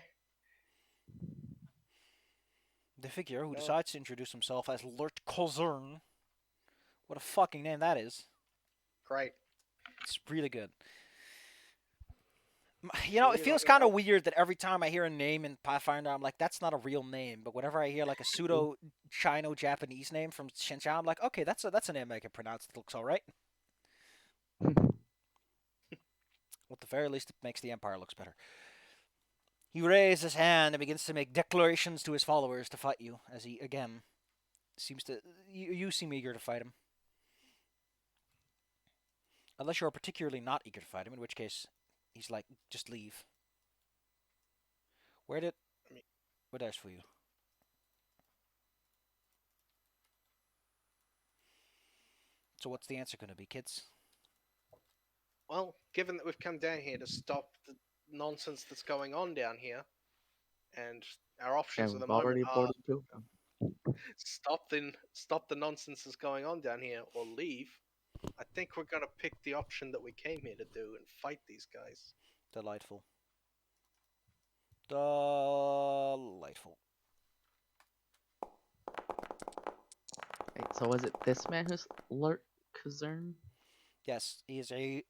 The figure, who No. decides to introduce himself as Lurt Kozern. What a fucking name that is. Great. It's really good. You know, it Really feels not kind of gonna weird that every time I hear a name in Pathfinder, I'm like, that's not a real name. But whenever I hear like a pseudo Chino-Japanese name from Shenzhen, I'm like, okay, that's a name I can pronounce. It looks all right. At the very least, it makes the Empire looks better. He raises his hand and begins to make declarations to his followers to fight you, as he again seems to. You seem eager to fight him, unless you're particularly not eager to fight him, in which case he's like, just leave. Where did? What dice for you? So what's the answer going to be, kids? Well, given that we've come down here to stop the nonsense that's going on down here, and our options And at the we've moment already are boarded two of them. stop the nonsense that's going on down here or leave, I think we're gonna pick the option that we came here to do and fight these guys. Delightful. Delightful. Wait, so was it this man who's Lurt Kazern? Yes, he is a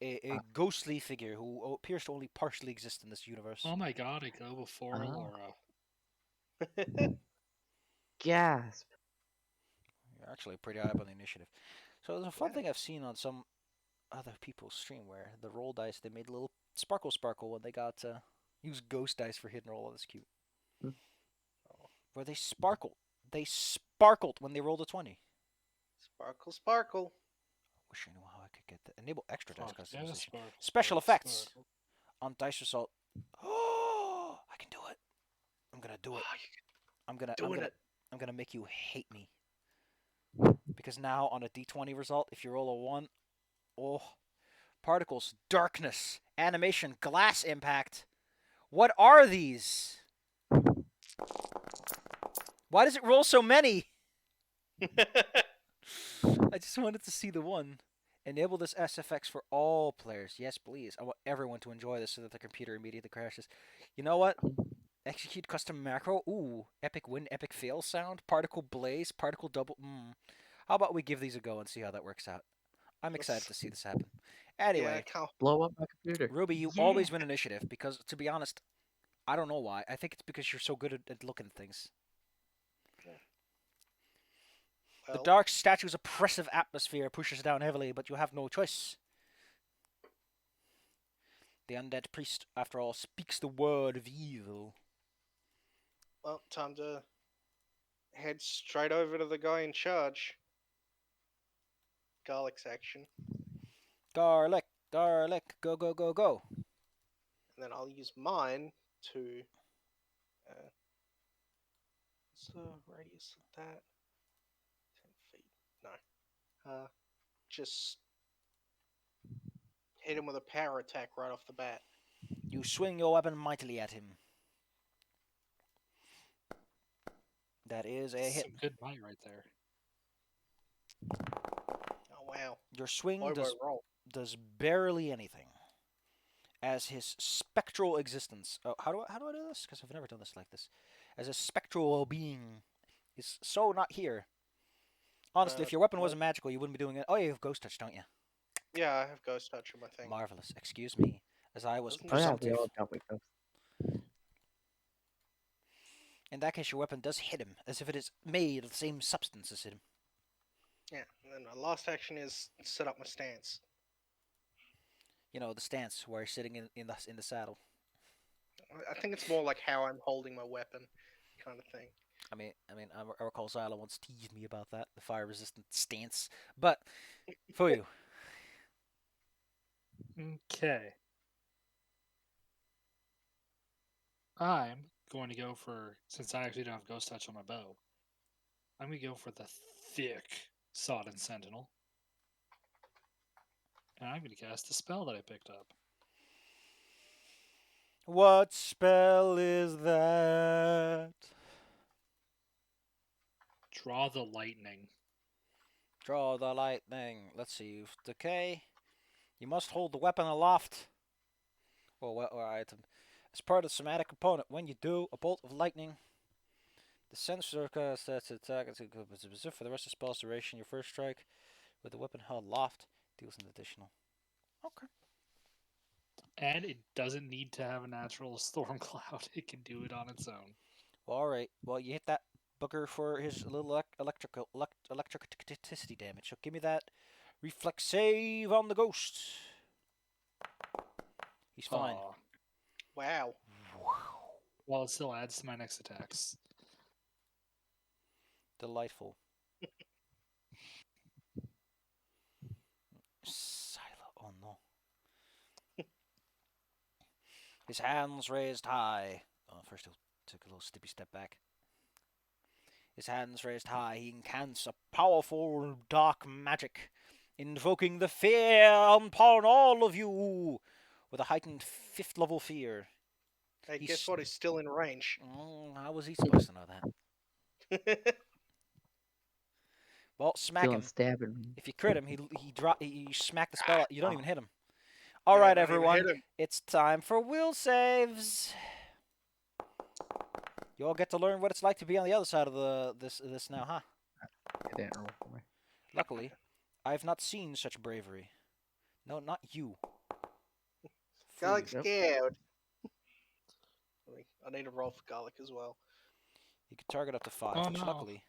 ghostly figure who appears to only partially exist in this universe. Oh my god, I go before Oh. Laura. Gasp! You're actually pretty high up on the initiative. So there's a fun Yeah. thing I've seen on some other people's stream where the roll dice, they made a little sparkle when they got used ghost dice for hidden roll. That's cute. Hmm. Where they sparkled. They sparkled when they rolled a 20. Sparkle, sparkle. Wish I knew how I could get that. Enable extra dice Fuck, yeah, customization. sparkle, Special sparkle, effects sparkle. on dice result. Oh, I can do it. I'm gonna do it. Oh, I'm gonna you're doing it. I'm gonna make you hate me. Because now on a d20 result, if you roll a 1, oh, particles, darkness, animation, glass impact. What are these? Why does it roll so many? I just wanted to see the one. Enable this SFX for all players. Yes, please. I want everyone to enjoy this so that the computer immediately crashes. You know what? Execute custom macro. Ooh, epic win, epic fail sound. Particle blaze, particle double. How about we give these a go and see how that works out? I'm excited to see this happen. Yeah, I Anyway, can't. Blow up my computer. Ruby, you Yeah. always win initiative because, to be honest, I don't know why. I think it's because you're so good at looking at things. The Well, dark statue's oppressive atmosphere pushes down heavily, but you have no choice. The undead priest, after all, speaks the word of evil. Well, time to head straight over to the guy in charge. Garlic's action. Garlic, garlic, go, go, go, go. And then I'll use mine to. What's the radius of that? 10 feet. No. Just hit him with a power attack right off the bat. You swing your weapon mightily at him. That is a hit. Some good might right there. Oh wow. Your swing Bobo roll. does barely anything. As his spectral existence. Oh, how do I do this? Because I've never done this like this. As a spectral being is so not here. Honestly, if your weapon wasn't magical, you wouldn't be doing it. Oh, you have Ghost Touch, don't you? Yeah, I have Ghost Touch on my thing. Marvelous. Excuse me, as I was Doesn't Oh yeah, presumptive. we all dealt with those. In that case, your weapon does hit him, as if it is made of the same substance as him. Yeah, and then my last action is set up my stance. You know, the stance where you're sitting in the saddle. I think it's more like how I'm holding my weapon, kind of thing. I recall Zyla once teased me about that, the fire-resistant stance. But for you, Okay. I'm going to go for, since I actually don't have Ghost Touch on my bow, I'm going to go for the thick Sodden Sentinel. And I'm going to cast a spell that I picked up. what spell is that? Draw the Lightning. Draw the lightning. Let's see. You've decay. You must hold the weapon aloft. Or item. As part of the somatic component, when you do, a bolt of lightning. The sensor sets attack for the rest of the spell's duration. Your first strike with the weapon held aloft deals an additional. Okay. And it doesn't need to have a natural storm cloud. It can do it on its own. Well, alright. Well, you hit that booger for his little electricity damage. So give me that reflex save on the ghost. He's fine. Aw. Wow. Well, it still adds to my next attacks. Delightful. Silo. Oh no. His hands raised high. Oh, first he'll take a little steppy step back. His hands raised high, he incants a powerful dark magic, invoking the fear upon all of you with a heightened 5th level fear. Hey, He's- guess what? He's still in range. Oh, how was he supposed to know that? Well, smack Feeling him. stabbing me. If you crit him, he smack the spell. You don't Oh. even hit him. All right, don't even everyone, hit him. it's time for will saves. You all get to learn what it's like to be on the other side of this now, huh? It didn't roll for me. Luckily, I've not seen such bravery. No, not you. Garlic's Yep. scared. I need to roll for Garlic as well. You can target up to 5, Oh, which no. luckily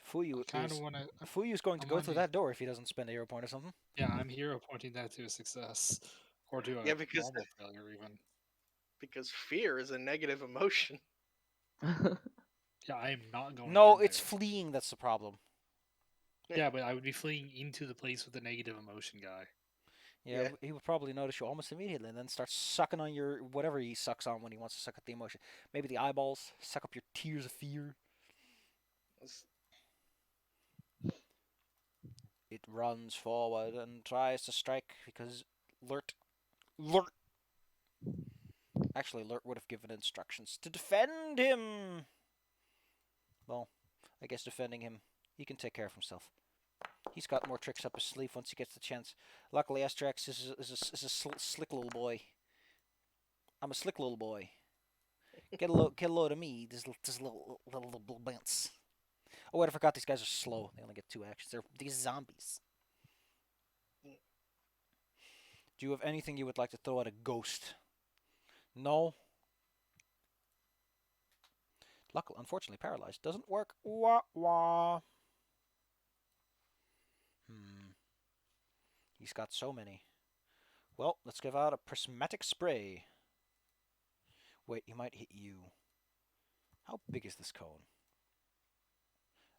Fuyu Kind is of want to. Fuyu's going to I'm go on through the- that door if he doesn't spend a hero point or something. Yeah, I'm hero pointing that to a success. Or to a Yeah, because- normal failure, even. Because fear is a negative emotion. Yeah, I am not going No, in it's there. fleeing that's the problem. Yeah, but I would be fleeing into the place with the negative emotion guy. Yeah, Yeah. he would probably notice you almost immediately and then start sucking on your whatever he sucks on when he wants to suck at the emotion. Maybe the eyeballs, suck up your tears of fear. It's- It runs forward and tries to strike because Lurt. Actually, Lurt would have given instructions to defend him. Well, I guess defending him, he can take care of himself. He's got more tricks up his sleeve once he gets the chance. Luckily, Astrax is a slick little boy. I'm a slick little boy. Get a load of me, this little bounce. Oh wait, I forgot these guys are slow. They only get 2 actions. They're these zombies. Do you have anything you would like to throw at a ghost? No. Luckily, unfortunately, paralyzed doesn't work. Wah wah. He's got so many. Well, let's give out a prismatic spray. Wait, he might hit you. How big is this cone?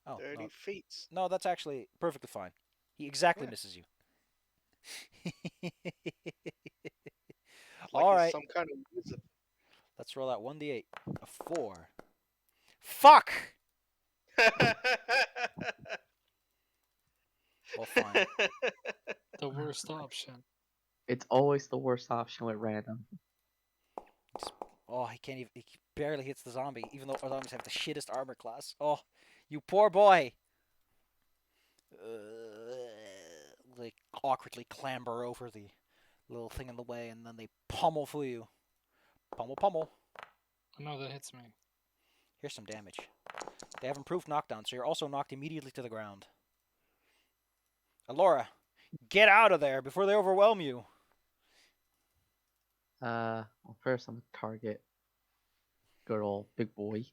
Oh, 30 no. feet. No, that's actually perfectly fine. He exactly Yeah. misses you. Like All he's right, some kind of wizard. let's roll out 1d8. A 4. Fuck! Well, fine. The worst option. It's always the worst option with random. Oh, he can't even. He barely hits the zombie, even though our zombies have the shittest armor class. Oh, you poor boy! They awkwardly clamber over the little thing in the way, and then they pummel for you. Pummel, pummel. Oh, no, that hits me. Here's some damage. They have improved knockdown, so you're also knocked immediately to the ground. Alora, get out of there before they overwhelm you. Well, first I'm gonna target good old big boy.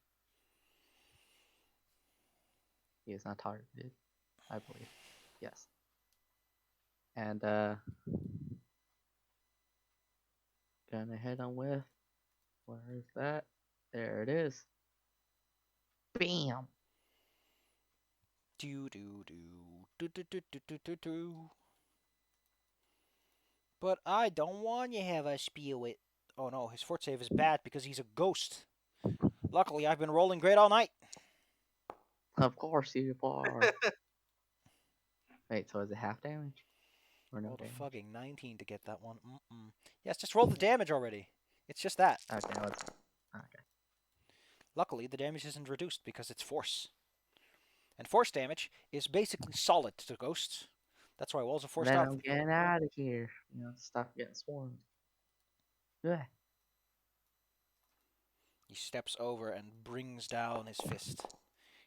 He is not targeted, I believe. Yes. And gonna hit him with. Where is that? There it is. Bam. Do do do do do do do do do do. But I don't want you have a spew it. Oh no, his fort save is bad because he's a ghost. Luckily, I've been rolling great all night. Of course you are. Wait, so is it half damage? Or no Rolled a damage? fucking 19 to get that one. Yes, just roll the damage already. It's just that. Okay, let's. Okay. Luckily, the damage isn't reduced because it's force. And force damage is basically solid to ghosts. That's why walls of force Then stop I'm them. getting out of here. You know, stop getting swarmed. Yeah. He steps over and brings down his fist.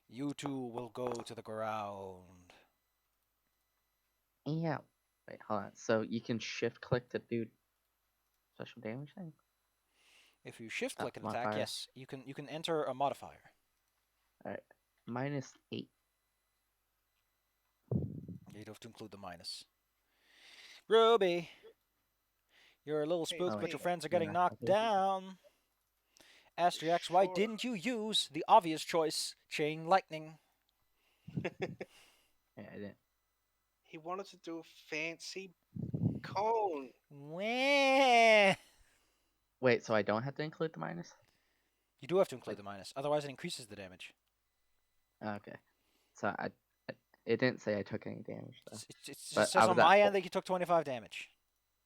You two will go to the ground. Yeah. Wait, hold on. So you can shift click to do special damage thing? If you shift click an attack, Modifier. yes, you can enter a modifier. Alright. -8. You'd have to include the minus. Ruby, you're a little Hey, spooked, Oh, but wait. your friends are Yeah, getting that's knocked not it. down. Asterix, why Sure. didn't you use the obvious choice, chain lightning? Yeah, I didn't. He wanted to do a fancy cone. Wah. Wait, so I don't have to include the minus? You do have to include Like- the minus, otherwise it increases the damage. Okay. So it didn't say I took any damage though. It just But says I on was at my full. end that you took 25 damage.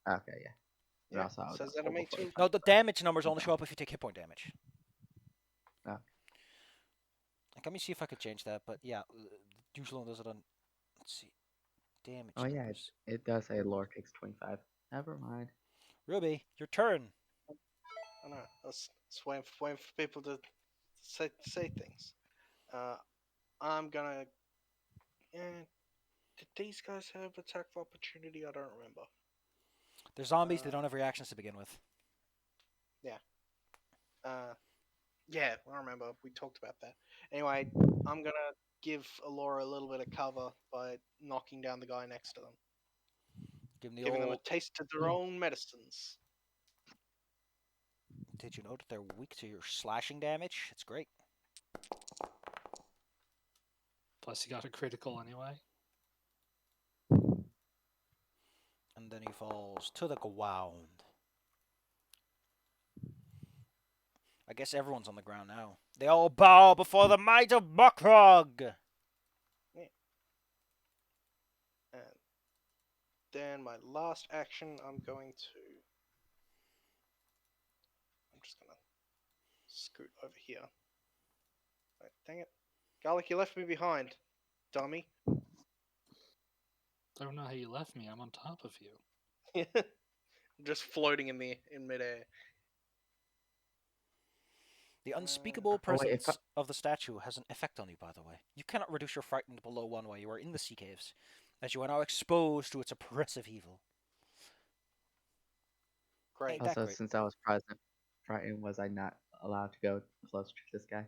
Okay, yeah. And Yeah, also I was says at that full on me before too. the No, fight the started. damage numbers only Okay. show up if you take hit point damage. Oh. Like, let me see if I could change that, but yeah, usually does it on. Let's see, damage Oh yeah, numbers. it does say lore takes 25. Never mind. Ruby, your turn. I know. I was waiting for people to say things. I'm gonna. Did these guys have attack of opportunity? I don't remember. They're zombies. They don't have reactions to begin with. Yeah, I remember. We talked about that. Anyway, I'm gonna give Alora a little bit of cover by knocking down the guy next to them, Give them the giving them a old. taste of their own medicines. Did you know that they're weak to your slashing damage? It's great. Plus, you got a critical anyway. And then he falls to the ground. I guess everyone's on the ground now. They all bow before the might of Buckrog. And then my last action, I'm just gonna scoot over here. Right, dang it. Garlic, you left me behind, dummy. I don't know how you left me. I'm on top of you. Just floating in midair. The unspeakable Oh, wait, if presence of the statue has an effect on you, by the way. You cannot reduce your frightened below 1 while you are in the sea caves, as you are now exposed to its oppressive evil. Great. Ain't that Also, great? since I was present, frightened, was I not allowed to go closer to this guy?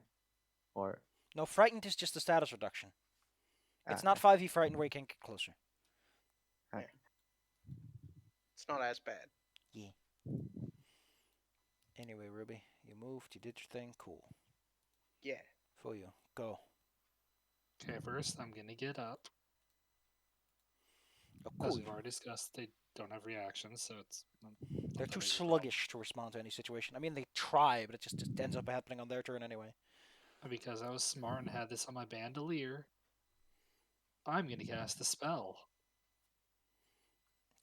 Or No, frightened is just a status reduction. It's not okay. 5e frightened where you can't get closer. Okay. It's not as bad. Yeah. Anyway, Ruby, you moved, you did your thing, cool. Yeah. For you. Go. Okay, first I'm gonna get up. Oh, As cool. we've already discussed, they don't have reactions, so it's not They're that too big of a problem. sluggish to respond to any situation. I mean, they try, but it just ends up happening on their turn anyway. Because I was smart and had this on my bandolier, I'm gonna cast a spell.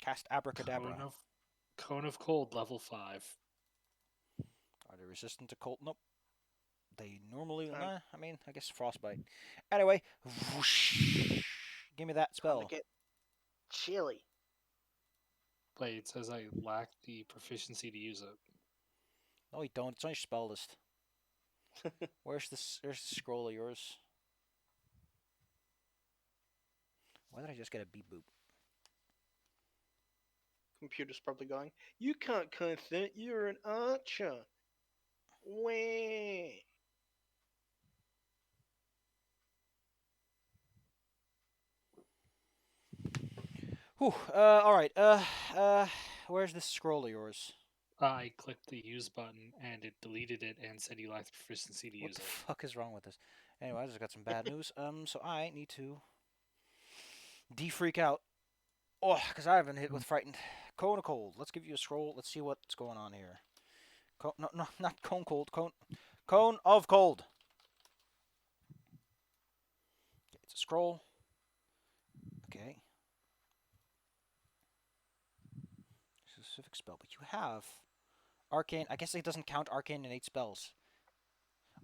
Cast Abracadabra. Cone of Cold, level 5. Are they resistant to cold? Nope. They normally, Time- nah, I mean, I guess frostbite. Anyway, whoosh. Give me that Time to spell. get chilly. Wait, it says I lack the proficiency to use it. No, you don't. It's on your spell list. Where's the scroll of yours? Why did I just get a beep boop? Computer's probably going, you can't consent, you're an archer. Wah. Whew. All right. Where's this scroll of yours? I clicked the use button and it deleted it and said you lacked proficiency to What use the it. fuck is wrong with this? Anyway, I just got some bad news. So I need to de-freak out. Oh, because I haven't hit with frightened. Cone of cold. Let's give you a scroll. Let's see what's going on here. No, not cone cold. Cone of cold. Okay, it's a scroll. Okay. Specific spell, but you have arcane. I guess it doesn't count arcane innate spells.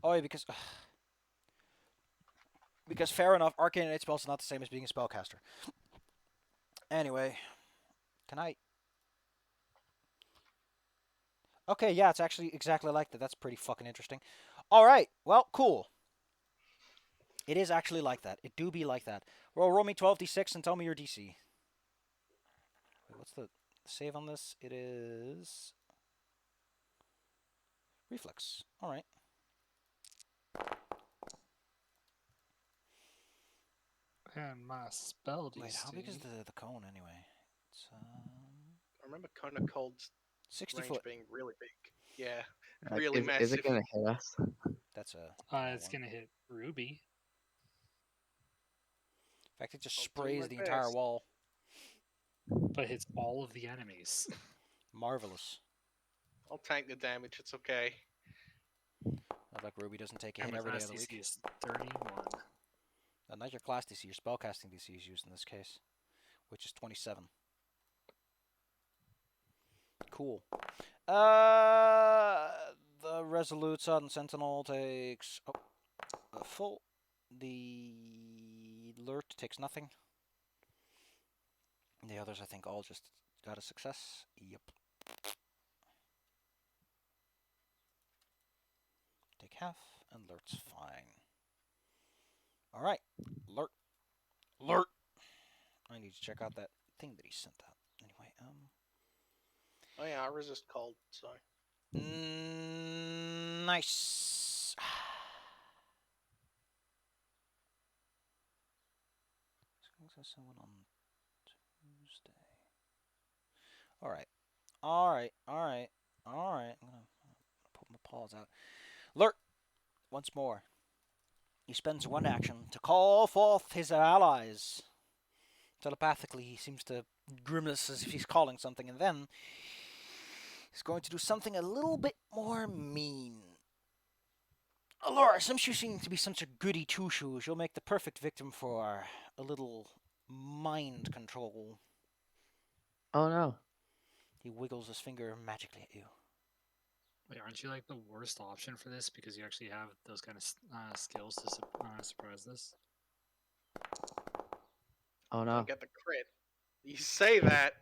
Oh, yeah, because fair enough, arcane innate spells is not the same as being a spellcaster. Anyway, can I? Okay, yeah, it's actually exactly like that. That's pretty fucking interesting. All right, well, cool. It is actually like that. It do be like that. Roll me 12d6 and tell me your DC. Wait, what's the save on this? It is reflex. All right. And my spell DC. Wait, how big is the cone anyway? It's I remember Cone of Cold's 60 range foot. being really big. Yeah, Like, really is massive. it gonna hit us? That's a. It's gonna hit Ruby. In fact, it just I'll do sprays my the entire best. wall. But hits all of the enemies. Marvelous. I'll tank the damage, it's okay. Not like Ruby doesn't take a And hit my every day class of the DC week. is 31. Not your class DC, your spellcasting DC is used in this case, which is 27. Cool. The Resolute Sudden Sentinel takes a full. The Alert takes nothing. The others, I think, all just got a success. Yep. Take half, and Alert's fine. All right, Alert. I need to check out that thing that he sent out. Anyway, Oh yeah, I resist cold, so. Nice. Someone on Tuesday. All right. I'm gonna put my paws out. Alert! Once more. He spends one action to call forth his allies. Telepathically, he seems to grimace as if he's calling something, and then he's going to do something a little bit more mean. Allura, since you seem to be such a goody two-shoes, you'll make the perfect victim for a little mind control. Oh no. He wiggles his finger magically at you. Wait, aren't you like the worst option for this because you actually have those kind of skills to surprise this? Oh no. Don't get the crit. You say that.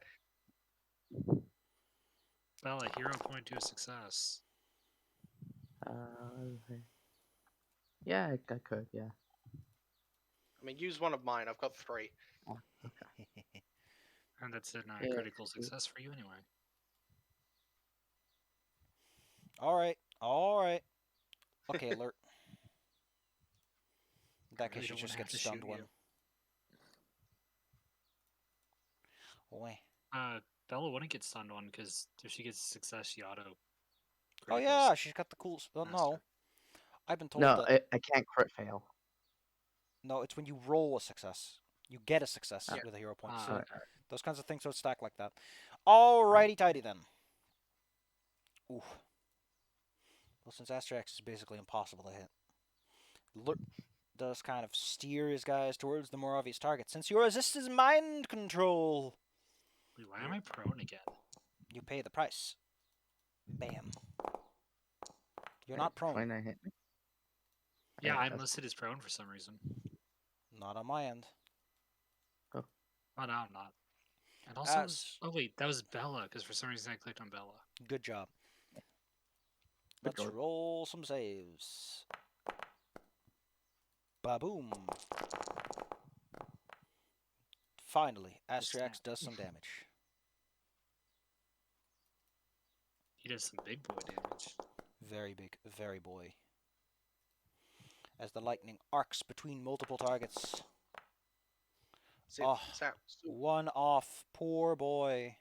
Well, a hero point to a success. Yeah, I could. Yeah. I mean, use one of mine. I've got 3. Oh, okay. And that's a Yeah, critical see. success for you anyway. All right. Okay, Alert. In that really case, you don't just wanna get have to stunned shoot one. you. Oi. Bella wouldn't get stunned one because if she gets a success, she auto. Oh criticals yeah, she's got the cool. Oh faster. no, I've been told No, that. I can't crit fail. No, it's when you roll a success. You get a success Ah, with a hero point. Ah, So alright, those kinds of things don't stack like that. Alrighty, tighty then. Ooh. Well, since Astrax is basically impossible to hit, Lurk does kind of steer his guys towards the more obvious target. Since your resist is mind control, wait, why am I prone again? you pay the price. Bam. You're wait, not prone. 29 hit me. Yeah, Alright, I'm that's listed as prone for some reason. Not on my end. Oh, no, I'm not. And also, As oh wait, that was Bella because for some reason I clicked on Bella. good job. good Let's lord. roll some saves. Ba-boom. Finally, Just snap. Astrax does some damage. He does some big boy damage. Very big, very boy. As the lightning arcs between multiple targets. Zip, Oh, zap, zoop. one off. Poor boy.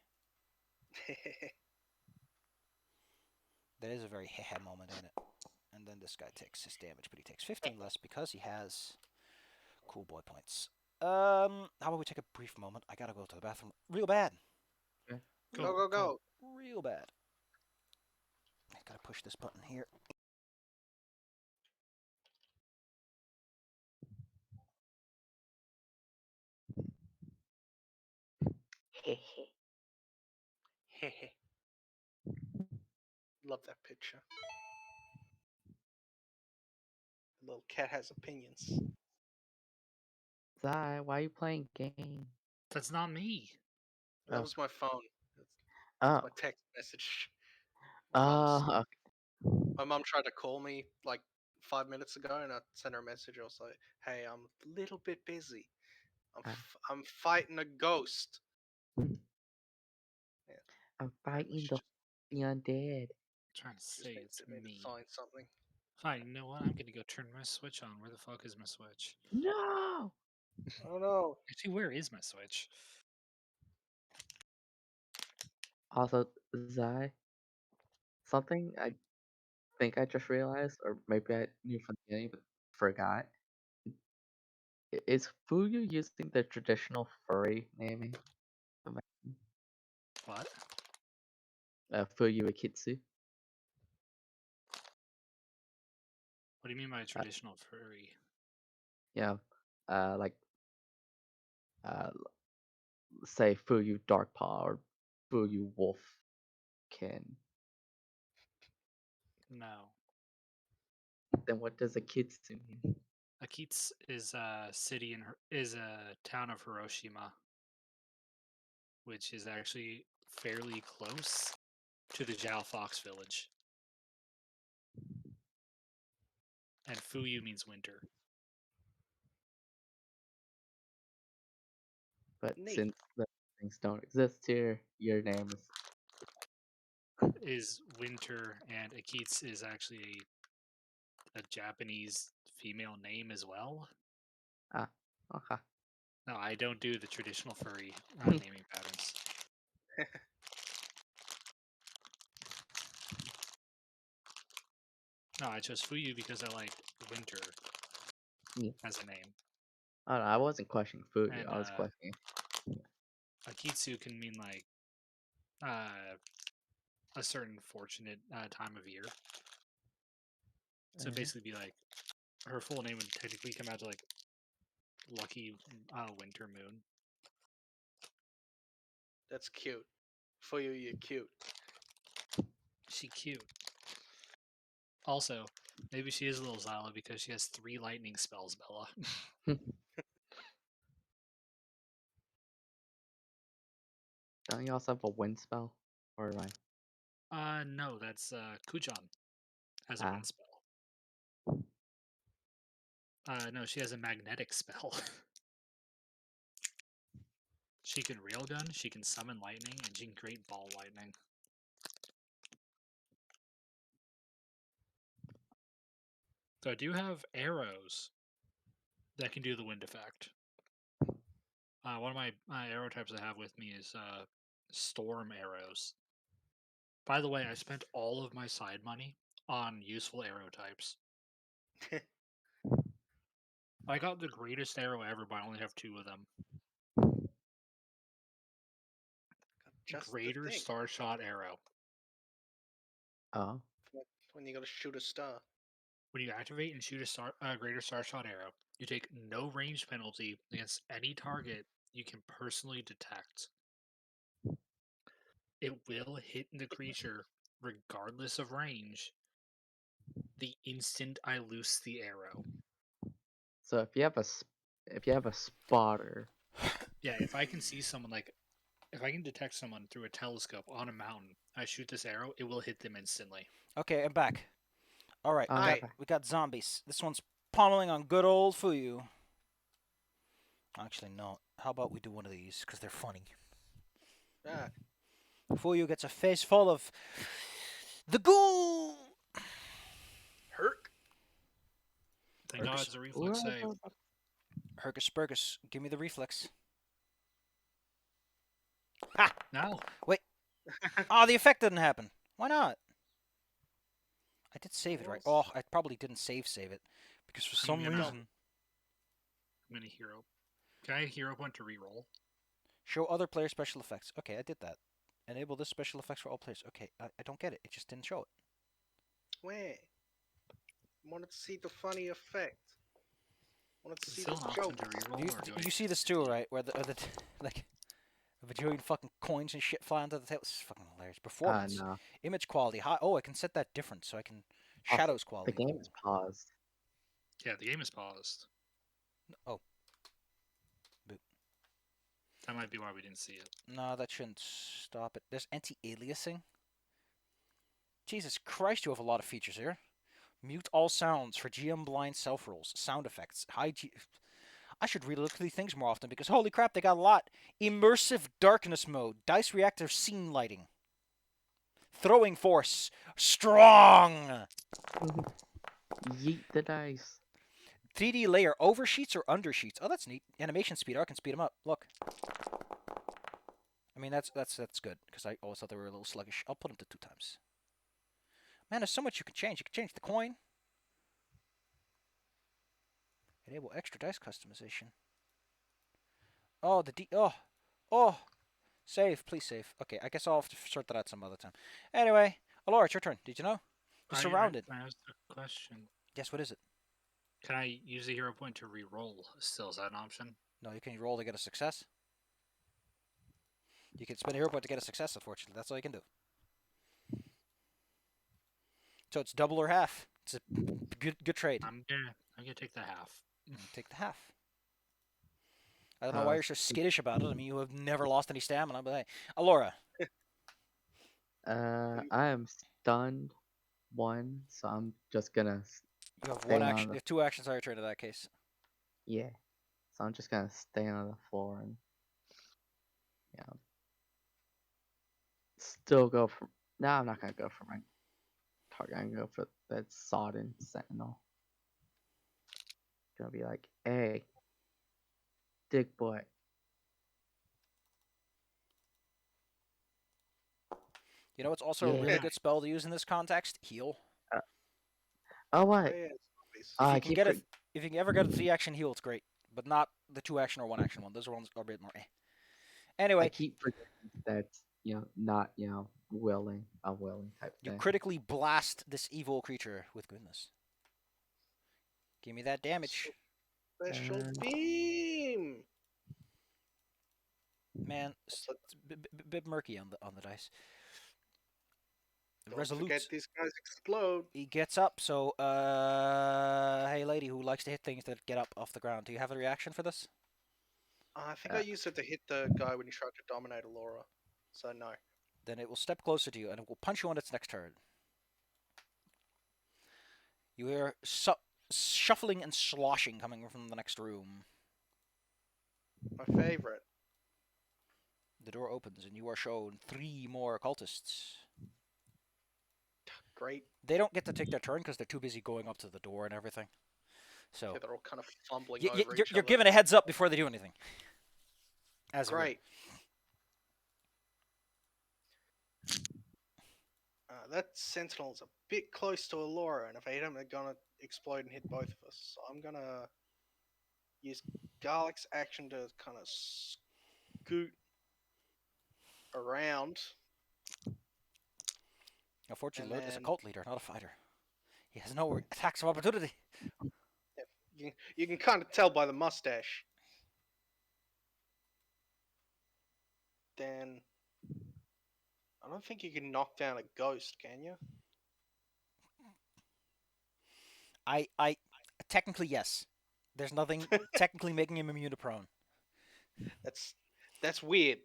That is a very heh moment, ain't it? And then this guy takes his damage, but he takes 15 less because he has cool boy points. How about we take a brief moment? I gotta go to the bathroom real bad. Go, go, go. Real bad. I gotta push this button here. Love that picture. The little cat has opinions. Zai, why are you playing game? That's not me. That Oh. was my phone. Oh. That's my text message. My Oh, my mom tried to call me like 5 minutes ago, and I sent her a message. I was like, "Hey, I'm a little bit busy. I'm fighting a ghost." Yeah, I'm she fighting just, the undead. Trying to she say just it's needed me to me. sign something. Fine, you know what? I'm gonna go turn my Switch on. Where the fuck is my Switch? No! Oh no! Actually, where is my Switch? Also, Zai, something I think I just realized, or maybe I knew from the beginning but forgot. Is Fuyu using the traditional furry naming? What? Fuyu Akitsu? What do you mean by traditional furry? Yeah, like, uh, say Fuyu Darkpaw or Fuyu Wolfkin. No. Then what does Akitsu mean? Akits is a city is a town of Hiroshima, which is actually fairly close to the Zhao Fox village. And Fuyu means winter. But Neat. since the things don't exist here, your name Is winter, and Akits is actually a Japanese female name as well. okay. No, I don't do the traditional furry naming patterns. No, I chose Fuyu because I like winter Yeah. as a name. Oh no, I wasn't questioning Fuyu. And I was questioning. Akitsu can mean like a certain fortunate time of year. So basically, be like her full name would technically come out to like lucky winter moon. That's cute. For you, you're cute. She cute. Also, maybe she is a little Zyla because she has 3 lightning spells, Bella. Don't you also have a wind spell? Or am I? No, that's Kujan has a Ah. wind spell. No, she has a magnetic spell. She can railgun, she can summon lightning, and she can create ball lightning. So I do have arrows that can do the wind effect. One of my arrow types I have with me is storm arrows. By the way, I spent all of my side money on useful arrow types. I got the greatest arrow ever, but I only have 2 of them. Just the Greater thing. Star Shot Arrow. Oh. When you gotta shoot a star. When you activate and shoot a Greater Star Shot Arrow, you take no range penalty against any target you can personally detect. It will hit the creature regardless of range the instant I loose the arrow. So if you have a spotter, Yeah, if I can see someone, like, if I can detect someone through a telescope on a mountain, I shoot this arrow, it will hit them instantly. Okay, I'm back. All right, I'm Aye. back. we got zombies. This one's pummeling on good old Fuyu. Actually, no. How about we do one of these because they're funny. Ah, Fuyu gets a face full of the ghoul. Herc. Thank God it's a reflex save. Hercus Spurgus, give me the reflex. Ha! No. Oh, the effect didn't happen. Why not? I did save it right. Oh, Yes. I probably didn't save it because for some gonna- reason. I'm gonna hero. Can I hero point to reroll? Show other player special effects. Okay, I did that. Enable this special effects for all players. Okay, I don't get it. It just didn't show it. Where? Wanted to see the funny effect. Wanted to Is it see still the an option joke. to reroll? You, or do I you see this too, right? Where the like a bajillion fucking coins and shit fly onto the table. This is fucking hilarious. Performance, No. image quality, high. Oh, I can set that different, so I can Also, shadows The quality. game is paused. Yeah, the game is paused. Oh, That might be why we didn't see it. no, that shouldn't stop it. There's anti-aliasing. Jesus Christ, you have a lot of features here. Mute all sounds for GM blind self rolls, sound effects, I should really look at these things more often because holy crap, they got a lot. Immersive darkness mode, dice reactor scene lighting, throwing force, strong. Yeet the dice. 3D layer, oversheets or undersheets. Oh, that's neat. Animation speed. I can speed them up. Look. I mean, that's good because I always thought they were a little sluggish. I'll put them to 2 times. Man, there's so much you can change. You can change the coin. Enable extra dice customization. Oh, oh. Save, please save. Okay, I guess I'll have to sort that out some other time. Anyway, Alora, it's your turn. Did you know? You're surrounded. I asked a question. Yes, what is it? Can I use a hero point to reroll still? Is that an option? No, you can roll to get a success. You can spend a hero point to get a success, unfortunately. That's all you can do. So it's double or half. It's a good trade. I'm gonna take the half. Take the half. I don't know why you're so skittish about it. I mean, you have never lost any stamina, but hey. Alora. I am stunned 1, so I'm just gonna You have stay one on action. the- You have 2 actions on your turn in that case. yeah. So I'm just gonna stay on the floor and still go for. No, I'm not gonna go for my target. I'm gonna go for that sodden sentinel. Gonna be like, hey, dick boy. You know what's also a really Yeah. good spell to use in this context? Heal. Oh Oh, what? yeah, zombies. If you I can keep get if you can ever get a 3 action heal, it's great. But not the 2 action or 1 action one. Those ones are a bit more. I Anyway, keep forgetting that's not willing, unwilling type you thing. critically blast this evil creature with goodness. Give me that damage. Special Uh, beam. Man, What's it's a bit murky on the dice. Don't Resolute. forget these guys explode. He gets up, so hey lady who likes to hit things that get up off the ground. Do you have a reaction for this? I think I used it to hit the guy when he tried to dominate Alora. So no. Then it will step closer to you and it will punch you on its next turn. You hear shuffling and sloshing coming from the next room. My favorite. The door opens and you are shown 3 more cultists. Great. They don't get to take their turn because they're too busy going up to the door and everything. So Yeah, they're all kind of fumbling y- over y- each you're, other. you're given a heads up before they do anything. As it were. Great. That Sentinel's a bit close to Allura, and if I hit him, they're gonna explode and hit both of us. So I'm gonna use Garlic's action to kind of scoot around, Unfortunately, and Lurk is a then cult leader, not a fighter. He has no attacks of opportunity. you can kind of tell by the mustache. Then I don't think you can knock down a ghost, can you? I technically yes. There's nothing technically making him immune to prone. That's weird.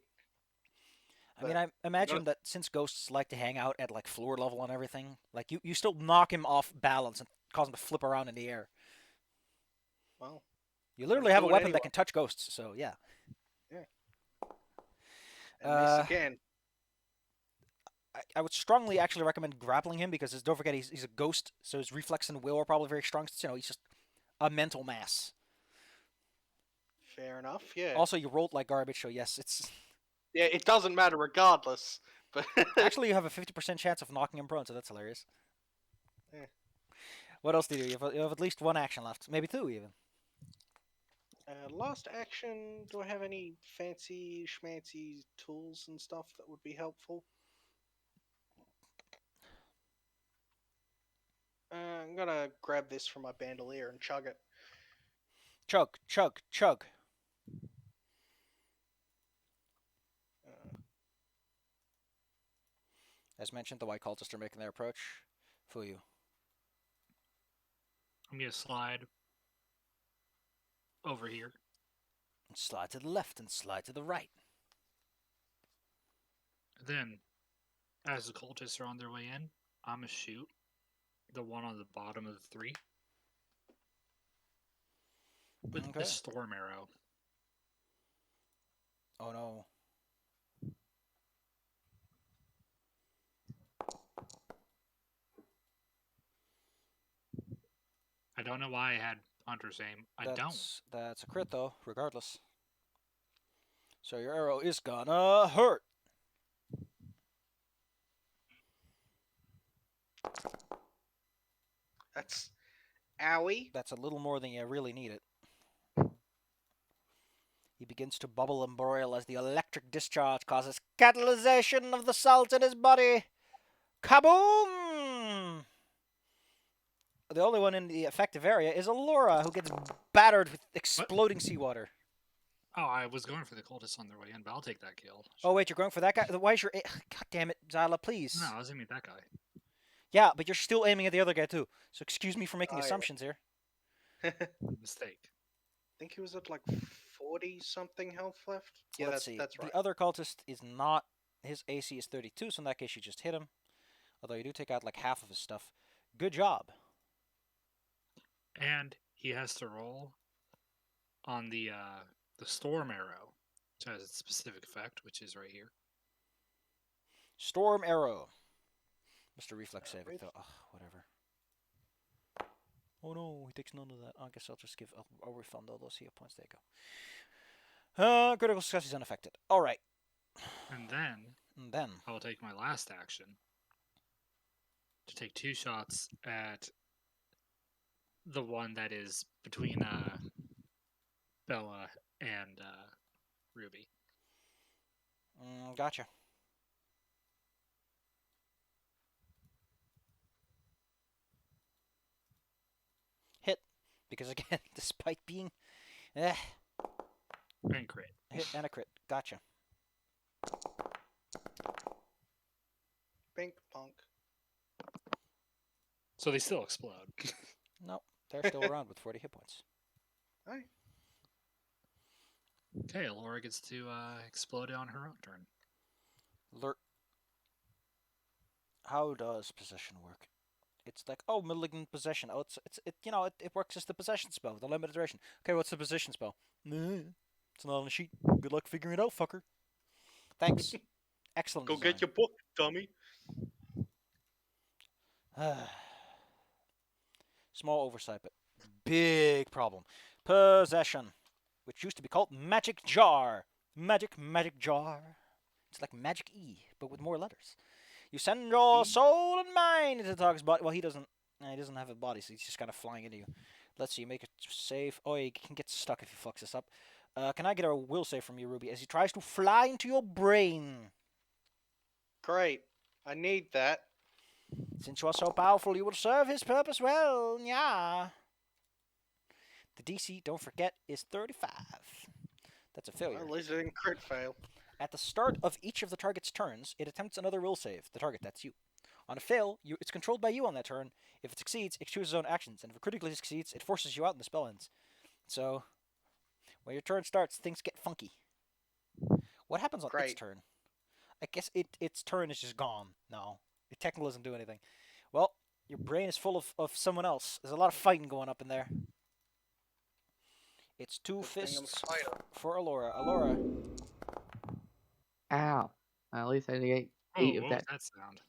I mean, But I imagine that since ghosts like to hang out at like floor level and everything, like you still knock him off balance and cause him to flip around in the air. well, You I'm literally gonna have a do it weapon anyway. that can touch ghosts, so yeah. And miss again. I would strongly actually recommend grappling him because don't forget he's a ghost, so his reflex and will are probably very strong. You know, he's just a mental mass. Fair enough. Yeah. Also, you rolled like garbage, so yes, it's Yeah, it doesn't matter regardless. But actually you have a 50% chance of knocking him prone, so that's hilarious. Yeah. What else do you do? You have at least one action left, maybe two even. Last action. Do I have any fancy schmancy tools and stuff that would be helpful? I'm gonna grab this from my bandolier and chug it. Chug, chug, chug. Uh, As mentioned, the white cultists are making their approach. Fuyu. I'm gonna slide over here. And slide to the left and slide to the right. Then, as the cultists are on their way in, I'm gonna shoot the one on the bottom of the three with Okay. the storm arrow. Oh no. I don't know why I had Hunter's aim. I don't. That's a crit though, regardless. So your arrow is gonna hurt. that's owie. That's a little more than you really need it. He begins to bubble and boil as the electric discharge causes catalyzation of the salt in his body. Kaboom! The only one in the effective area is Allura, who gets battered with exploding seawater. Oh, I was going for the cultists on their way in, but I'll take that kill. Oh wait, you're going for that guy? Why is your... God damn it, Zyla, please. No, I was aiming at that guy. Yeah, but you're still aiming at the other guy too. So excuse me for making Oh, yeah. assumptions here. Mistake. I think he was at like 40 something health left. Yeah, Let's see. that's right. The other cultist is not... His AC is 32, so in that case you just hit him. Although you do take out like half of his stuff. Good job. And he has to roll on the storm arrow, which has a specific effect, which is right here. Storm arrow. Mr. Reflex saving though. Ugh, whatever. Oh no, he takes none of that. I guess I'll just give. I'll refund all those hit points. There you go. Critical success is unaffected. All right. And then I will take my last action to take 2 shots at the one that is between Bella and Ruby. Gotcha. Hit, because again, despite being, And crit. hit and a crit. Gotcha. Bink punk. So they still explode. Nope, they're still around with 40 hit points. Aye. Okay, Laura gets to explode on her own turn. How does possession work? It's like, oh, malignant possession. Oh, it works as the possession spell, the limited duration. Okay, what's the possession spell? It's not on the sheet. Good luck figuring it out, fucker. Thanks. Excellent. Go design. get your book, dummy. Small oversight, but big problem. Possession, which used to be called Magic Jar. Magic Jar. It's like Magic E, but with more letters. You send your He- soul and mind into the target's body. Well, he doesn't. He doesn't have a body, so he's just kind of flying into you. Let's see. Make it safe. Oh, he can get stuck if he fucks this up. Can I get a will save from you, Ruby, as he tries to fly into your brain? Great. I need that. Since you are so powerful, you will serve his purpose well. Yeah. The DC, don't forget, is 35. That's a Well, failure. at least I didn't crit fail. At the start of each of the target's turns, it attempts another will save. The target, that's you. On a fail, it's controlled by you on that turn. If it succeeds, it chooses its own actions, and if it critically succeeds, it forces you out and the spell ends. So, when your turn starts, things get funky. What happens on its Great. turn? I guess its turn is just gone. No, it technically doesn't do anything. Well, your brain is full of someone else. There's a lot of fighting going up in there. It's two Good thing I'm a fists fighter. for Alora. Alora, Ow. At least I get Oh, 8 of what was that. that sound?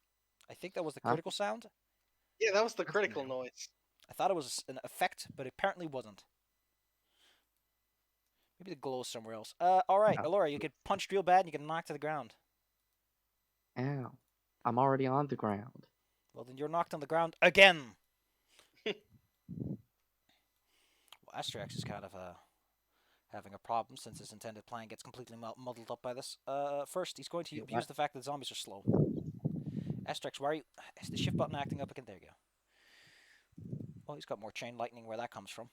I think that was the Huh? critical sound. Yeah, that was the That's critical new. noise. I thought it was an effect, but it apparently wasn't. Maybe the glow is somewhere else. Alright, Oh. Alora, you get punched real bad and you get knocked to the ground. Ow. I'm already on the ground. Well, then you're knocked on the ground again. Well, Astrax is kind of having a problem since his intended plan gets completely muddled up by this. First, he's going to Wait, abuse what? the fact that zombies are slow. Astrax, why are you... Is the shift button acting up again? There you go. Well, he's got more chain lightning where that comes from.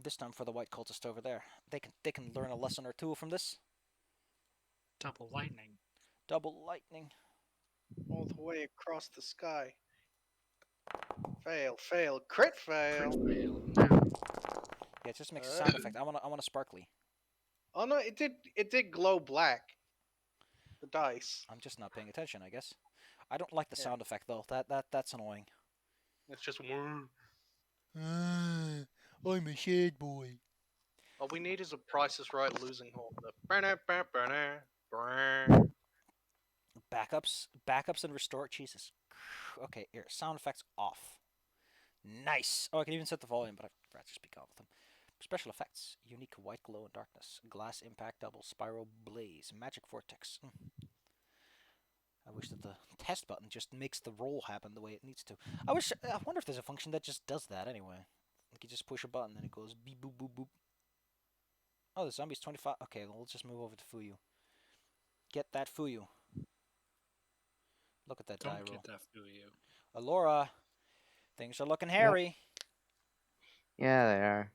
This time for the white cultist over there. They can learn a lesson or two from this. Double lightning. Double lightning. All the way across the sky. Fail, fail, crit fail. Crit fail. Yeah, it just makes a sound effect. I want a sparkly. Oh no, it did glow black. The dice. I'm just not paying attention, I guess. I don't like the Yeah. sound effect though. That's annoying. It's just I'm a shade boy. all we need is a Price is Right losing horn. Backups and restore. Jesus. Okay, here. Sound effects off. Nice. Oh, I can even set the volume, but I forgot to speak on with them. Special effects: unique white glow and darkness, glass impact, double spiral blaze, magic vortex. I wish that the test button just makes the roll happen the way it needs to. I wonder if there's a function that just does that anyway. Like you just push a button and it goes beep boop boop boop. Oh, the zombie's 25. Okay, well, let's just move over to Fuyu. Get that Fuyu. Look at that die Don't roll. get that foo you. Alora, things are looking hairy. Yeah, they are.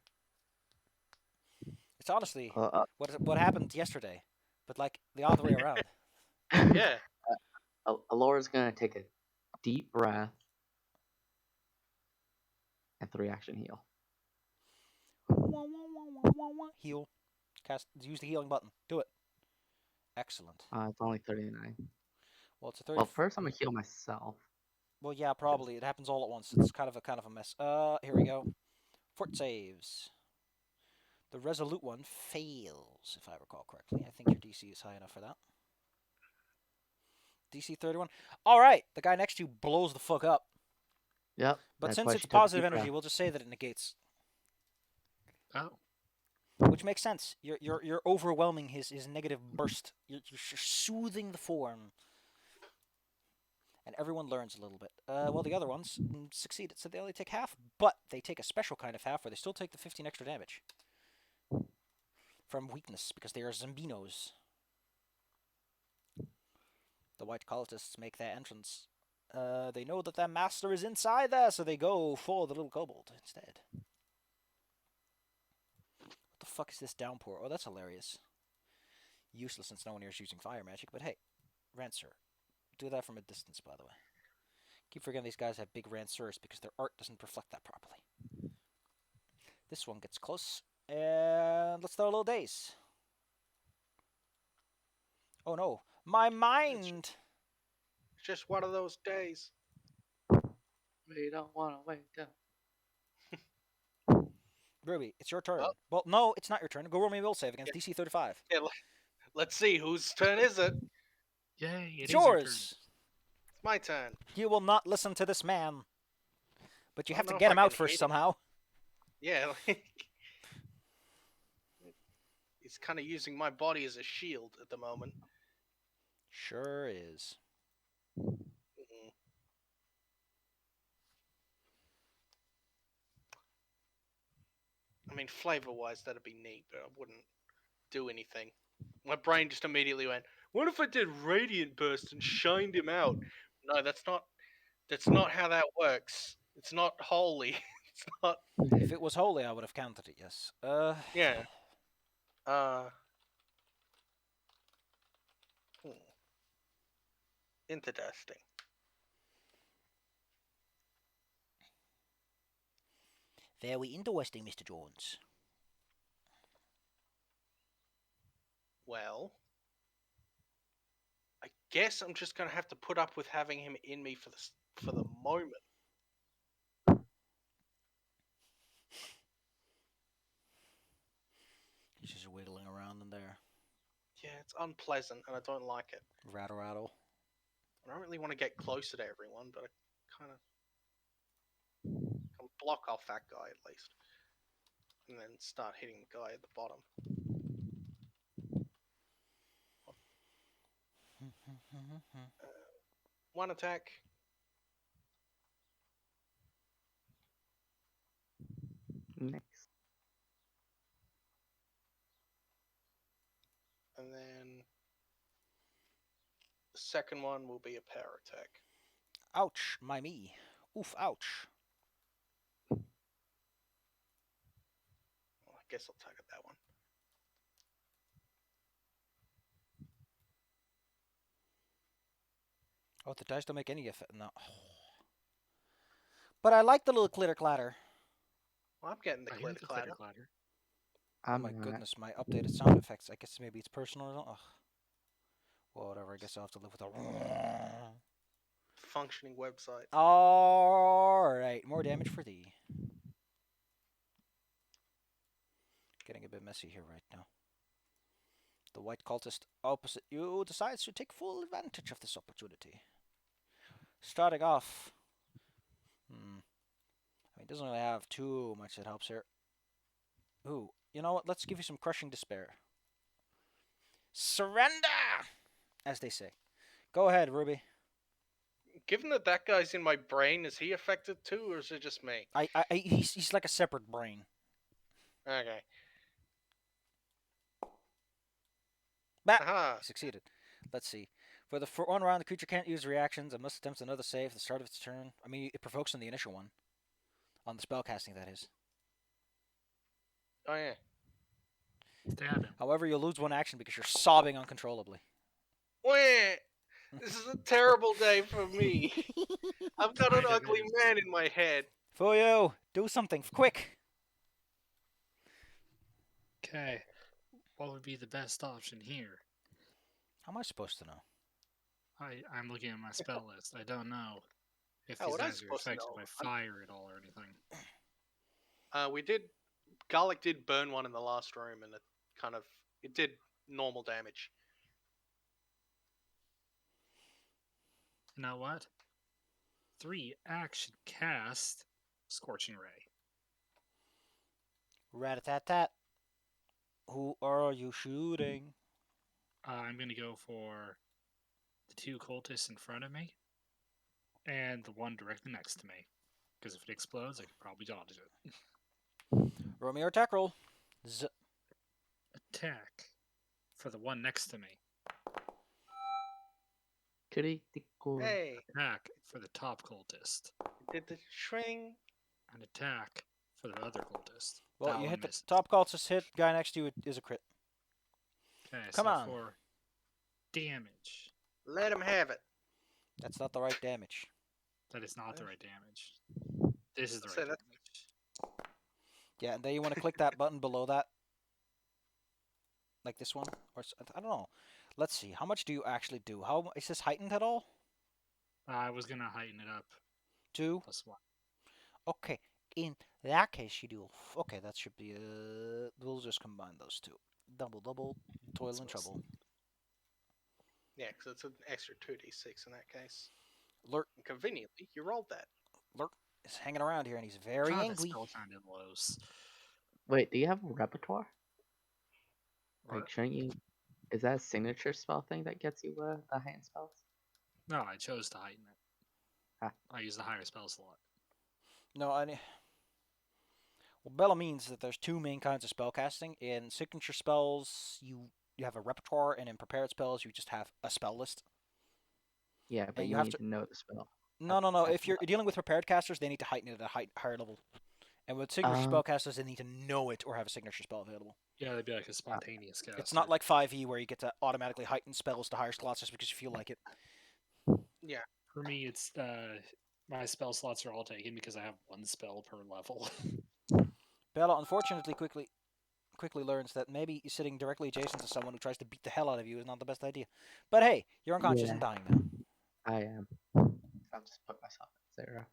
It's honestly Uh, what happened yesterday, but like the other way around. Yeah. Alora's gonna take a deep breath and 3-action heal. Heal. Use the healing button. Do it. Excellent. It's only 39. Well, it's a 30. Well, first I'm gonna heal myself. Well, yeah, probably. It happens all at once. It's kind of a mess. Here we go. Fort saves. The resolute one fails, if I recall correctly. I think your DC is high enough for that. DC 31. All right, the guy next to you blows the fuck up. Yep. But that's since why it's she took a positive deep energy, breath. we'll just say that it negates, Oh. which makes sense. You're overwhelming his negative burst. You're soothing the form, and everyone learns a little bit. Well, the other ones succeeded, so they only take half, but they take a special kind of half where they still take the 15 extra damage from weakness because they are zombinos. The white cultists make their entrance. They know that their master is inside there, so they go for the little kobold instead. What the fuck is this downpour? Oh, that's hilarious. Useless since no one here is using fire magic, but hey, Rancer. Do that from a distance, by the way. Keep forgetting these guys have big Rancers because their art doesn't reflect that properly. This one gets close, and let's throw a little daze. Oh no, my mind! It's just one of those days. We don't want to wait up. Ruby, it's your turn. Oh. Well, no, it's not your turn. Go roll me a will save against DC 35. Yeah, let's see whose turn is it. Yay, it It's is your turn. yours! It's my turn. You will not listen to this man. But you I have don't to know get if him I out can first hit him. somehow. Yeah, he's kind of using my body as a shield at the moment. Sure is. I mean, flavor-wise, that'd be neat, but I wouldn't do anything. My brain just immediately went, "What if I did Radiant Burst and shined him out?" No, that's not. That's not how that works. It's not holy. It's not. If it was holy, I would have counted it. Yes. Yeah. Uh. Hmm. Interesting. Very interesting, Mr. Jones. Well, I guess I'm just gonna have to put up with having him in me for the moment. He's just wiggling around in there. Yeah, it's unpleasant, and I don't like it. Rattle, rattle. I don't really want to get closer to everyone, but I kind of can block off that guy at least, and then start hitting the guy at the bottom. One attack. Nice. And then the second one will be a power attack. Ouch, my me. Oof, ouch. Well, I guess I'll target that one. Oh, the dice don't make any effect. No. But I like the little clitter clatter. Well, I'm getting the I hate clitter the clatter. clitter clatter. Oh I'm my not. goodness, my updated sound effects. I guess maybe it's personal or something. Ugh. Well, whatever. I guess I'll have to live with a. Functioning website. Alright, more damage for thee. Getting a bit messy here right now. The white cultist opposite you decides to take full advantage of this opportunity. Starting off. I mean, he doesn't really have too much that helps here. Ooh, you know what? Let's give you some crushing despair. Surrender! As they say. Go ahead, Ruby. Given that that guy's in my brain, is he affected too, or is it just me? He's like a separate brain. Okay. Bah! Aha. He succeeded. Let's see. For one round, the creature can't use reactions and must attempt another save at the start of its turn. I mean, it provokes on the initial one. On the spellcasting, that is. Oh yeah. Stab him. However, you'll lose one action because you're sobbing uncontrollably. Wah! This is a terrible day for me. I've got an Kind of ugly is. man in my head. Fuyo, do something quick. Okay. What would be the best option here? How am I supposed to know? I'm looking at my spell list. I don't know if How these would I guys are supposed to affected know? by fire at all or anything. We did. Garlic did burn one in the last room, and it did normal damage. You know what? 3 action cast Scorching Ray. Rat-a-tat-tat. Who are you shooting? I'm going to go for the 2 cultists in front of me and the one directly next to me. Because if it explodes, I can probably dodge it. Roll me your attack roll. Attack for the one next to me. Critical. Hey, Attack for the top cultist. did the string? An attack for the other cultist. Well, That you one hit the misses. top cultist hit. Guy next to you is a crit. Okay, Come so on. for damage, Let him have it. That's not the right damage. that is not the right damage. This is the So right that's- damage. Yeah, and then you want to click that button below that. Like this one? Or I don't know. Let's see. How much do you actually do? How is this heightened at all? I was going to heighten it up 2? +1. Okay. In that case, you do. Okay, that should be. We'll just combine those two. Double, toil and So trouble. Yeah, because it's an extra 2d6 in that case. Lurk And conveniently, you rolled that. is hanging around here, and he's very God, that angry. spell sounded lows. Wait, do you have a repertoire? What? Like, shouldn't you? Is that a signature spell thing that gets you the heightened spells? No, I chose to heighten it. Ah. I use the higher spell slot. No, Well, Bella means that there's two main kinds of spell casting. In signature spells, you have a repertoire, and in prepared spells, you just have a spell list. Yeah, but And you you have need to. to know the spell. No. At If the you're dealing with prepared casters, they need to heighten it at a higher level. And with signature Um, spellcasters, they need to know it or have a signature spell available. Yeah, they'd be like a spontaneous caster. It's not like 5e where you get to automatically heighten spells to higher slots just because you feel like it. Yeah. For me, it's my spell slots are all taken because I have one spell per level. Bella, unfortunately, quickly learns that maybe sitting directly adjacent to someone who tries to beat the hell out of you is not the best idea. But hey, you're unconscious and yeah, dying now. I am. I'll just put myself at 0.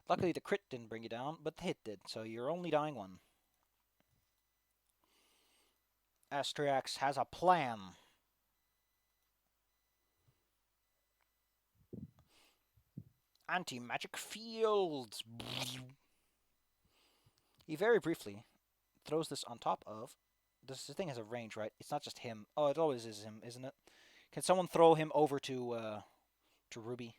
Luckily, the crit didn't bring you down, but the hit did, so you're only dying one. Astriax has a plan. Anti-magic fields. He very briefly throws this on top of. This thing has a range, right? It's not just him. Oh, it always is him, isn't it? Can someone throw him over to Ruby?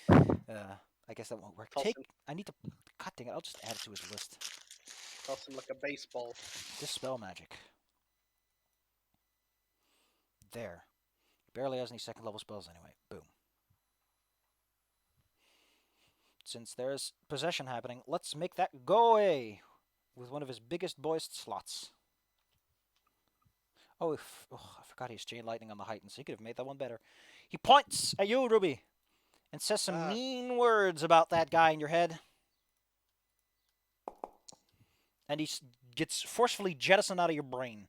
I guess that won't work. Toss him, I need to. God dang it! I'll just add it to his list. toss him like a baseball. Dispel magic. There. Barely has any second level spells anyway. Boom. Since there's possession happening, let's make that go away with one of his biggest boist slots. Oh, I forgot he's chain lightning on the heighten, so he could have made that one better. He points at you, Ruby, and says some mean words about that guy in your head. And he gets forcefully jettisoned out of your brain.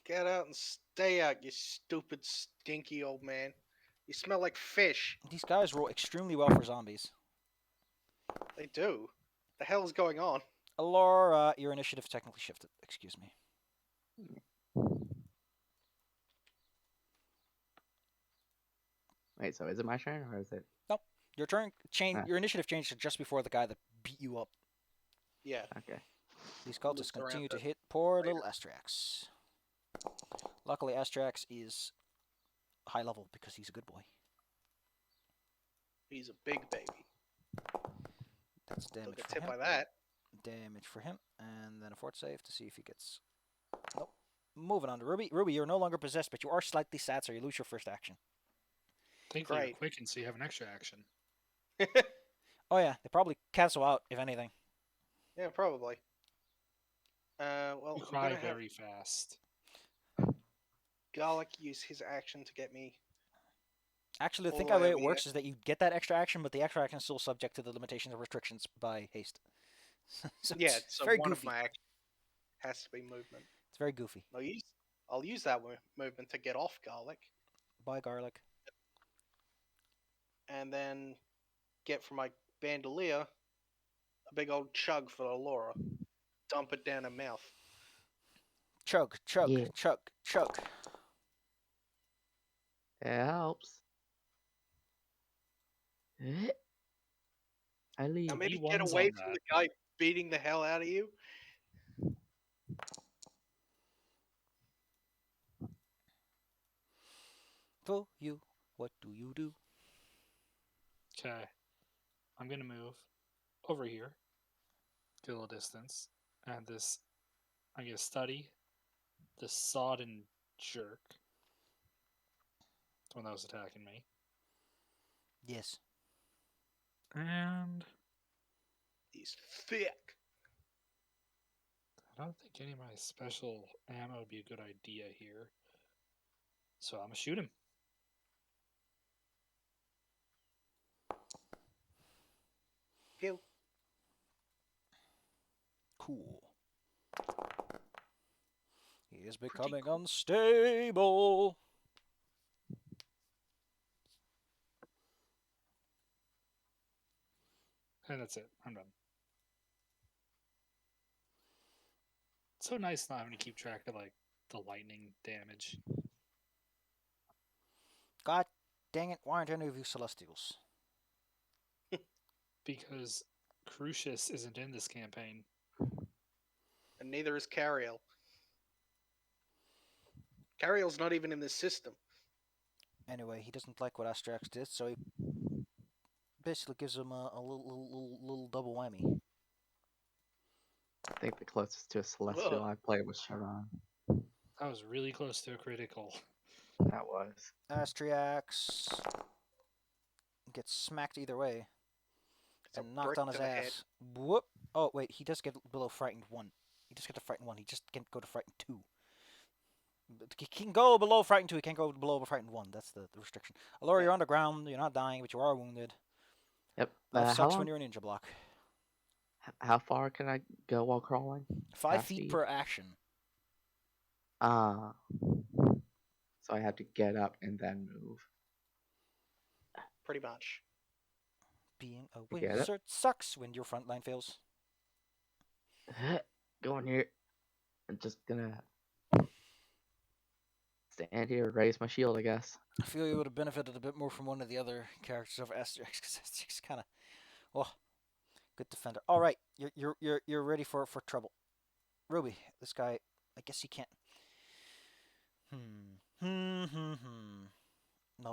Get out and stay out, you stupid, stinky old man. You smell like fish. These guys roll extremely well for zombies. They do. The hell is going on? Alora, your initiative technically shifted. Excuse me. Wait, so is it my turn or is it? Nope. Your turn Ah. Your initiative changed just before the guy that beat you up. Yeah. Okay. These cultists Looked around continue to it hit poor later. little Astrax. Luckily, Astrax is high level because he's a good boy. He's a big baby. That's Don't damage get for hit him. by that. Damage for him, and then a fort save to see if he gets. Nope. Moving on to Ruby. Ruby, you're no longer possessed, but you are slightly sad, so you lose your first action. Thankfully, you're Great. quick, so you have an extra action. Oh yeah, they probably cancel out if anything. Yeah, probably. Well, You I'm cry gonna have very fast. Garlic use his action to get me. Actually, the All thing the the way way over it works is that you get that extra action, but the extra action is still subject to the limitations and restrictions by haste. So Yeah, it's so very one goofy. of my actions has to be movement. It's very goofy. I'll use that movement to get off Garlic, Bye, garlic. and then get from my bandolier a big old chug for Laura. Dump it down her mouth. Chug, chug, Yeah. chug, chug. It helps. I leave. Now maybe V1's get away on from that. the guy beating the hell out of you. For you, what do you do? Okay. I'm going to move over here, get a little distance, and this, I'm going to study the sodden jerk. The one that was attacking me. Yes. And He's thick. I don't think any of my special ammo would be a good idea here. So I'm going to shoot him. Pew. Cool. He is becoming unstable. And that's it. I'm done. It's so nice not having to keep track of like the lightning damage. God dang it, why aren't any of you Celestials? Because Crucius isn't in this campaign. And neither is Cariel. Cariel's not even in this system. Anyway, he doesn't like what Astrax did, so he basically gives him a little double whammy. I think the closest to a celestial I played was Sharon. I was really close to a critical. That was. Astriax gets smacked either way It's a and knocked brick on his to the head. ass. Whoop! Oh wait, he does get below frightened 1. He just gets to frightened 1. He just can't go to frightened 2. But he can go below frightened 2. He can't go below frightened 1. That's the restriction. Allura, Yeah. you're on the ground. You're not dying, but you are wounded. Yep. Life How sucks when long? you're a ninja block. How far can I go while crawling? 5 Half feet speed? per action. Ah. So I have to get up and then move. Pretty much. Being a I get it. wizard sucks when your front line fails. Go in here. I'm just gonna stand here, raise my shield, I guess. I feel you would have benefited a bit more from one of the other characters of Asterix because Asterix kind of, oh, good defender. All right, you're ready for trouble, Ruby. This guy, I guess he can't. No,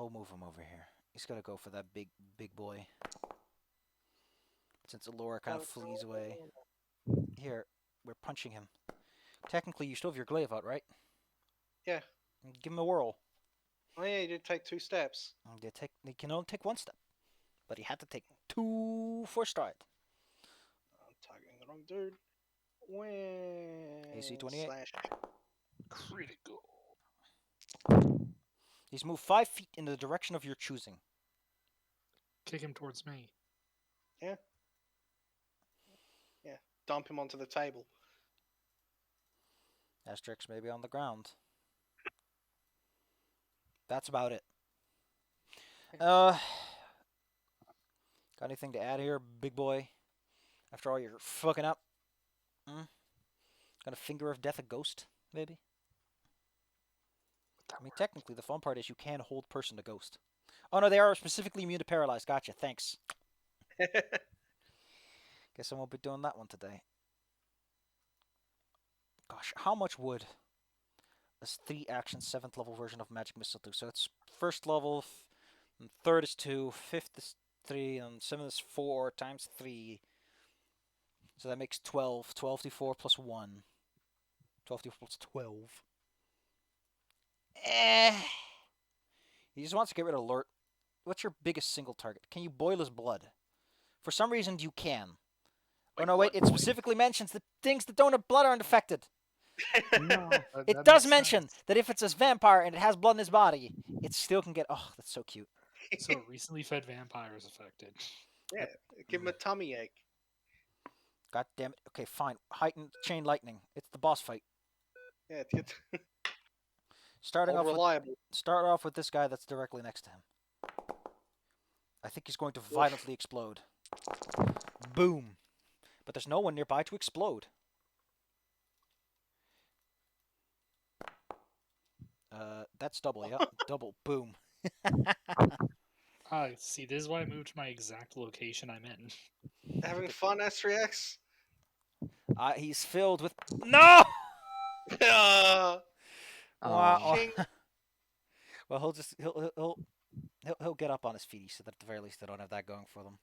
move him over here. He's gonna go for that big boy. Since Allura kind of flees away. Here, we're punching him. Technically, you still have your glaive out, right? Yeah. Give him a whirl. Oh yeah, you did take 2 steps. They can only take 1 step, but he had to take 2 for stride. I'm targeting the wrong dude. When AC 28. slash. Critical. He's moved 5 feet in the direction of your choosing. Kick him towards me. Yeah. Dump him onto the table. Asterix may be on the ground. That's about it. Got anything to add here, big boy? After all, you're fucking up. Got a finger of death, a ghost, maybe? I mean, technically, the fun part is you can hold person to ghost. Oh no, they are specifically immune to paralyzed. Gotcha. Thanks. Guess I won't be doing that one today. Gosh, how much would this 3 action 7th level version of Magic Missile do? So it's first level, and 3rd is 2, 5th is 3, and 7th is 4 times 3. So that makes 12. 12d4 plus 1. 12d4 plus 12. He just wants to get rid of alert. What's your biggest single target? Can you boil his blood? For some reason, you can. Oh no, wait, it specifically mentions that things that don't have blood aren't affected. No. It does mention that if it's a vampire and it has blood in his body, it still can get. Oh, that's so cute. So a recently fed vampire is affected. Yeah, give him a tummy ache. God damn it. Okay, fine. Heightened chain lightning. It's the boss fight. Yeah, it's Starting all off with, reliable. start off with this guy that's directly next to him. I think he's going to violently explode. Boom. But there's no one nearby to explode. That's double, yeah. Double. Boom. See, this is why I moved to my exact location I'm in. Having fun, Astriax? He's filled with. No! Ah, Wow. Ching. Well, he'll get up on his feet, so that at the very least they don't have that going for them.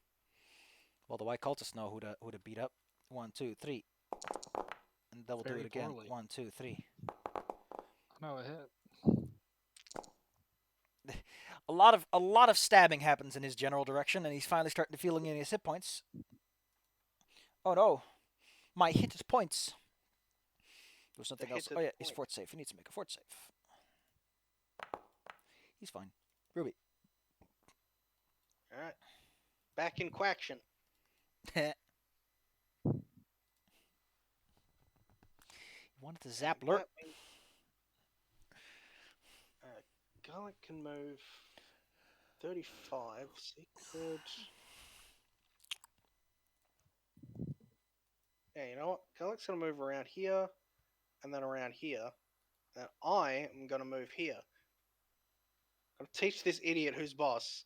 Well, the white cultists know who to beat up. 1, 2, 3, and they'll do Very it again. poorly. 1, 2, 3. No, it hit. A lot of stabbing happens in his general direction, and he's finally starting to feel any of his hit points. Oh no, my hit points. There was something else. Oh yeah, he's fort safe. He needs to make a fort save. He's fine. Ruby. Alright. Back in Quaction. He wanted to zap Lurk. Garlic can move 35, so he could. Yeah, you know what? Garlic's gonna move around here, and then around here. And I am gonna move here. I'm gonna teach this idiot who's boss.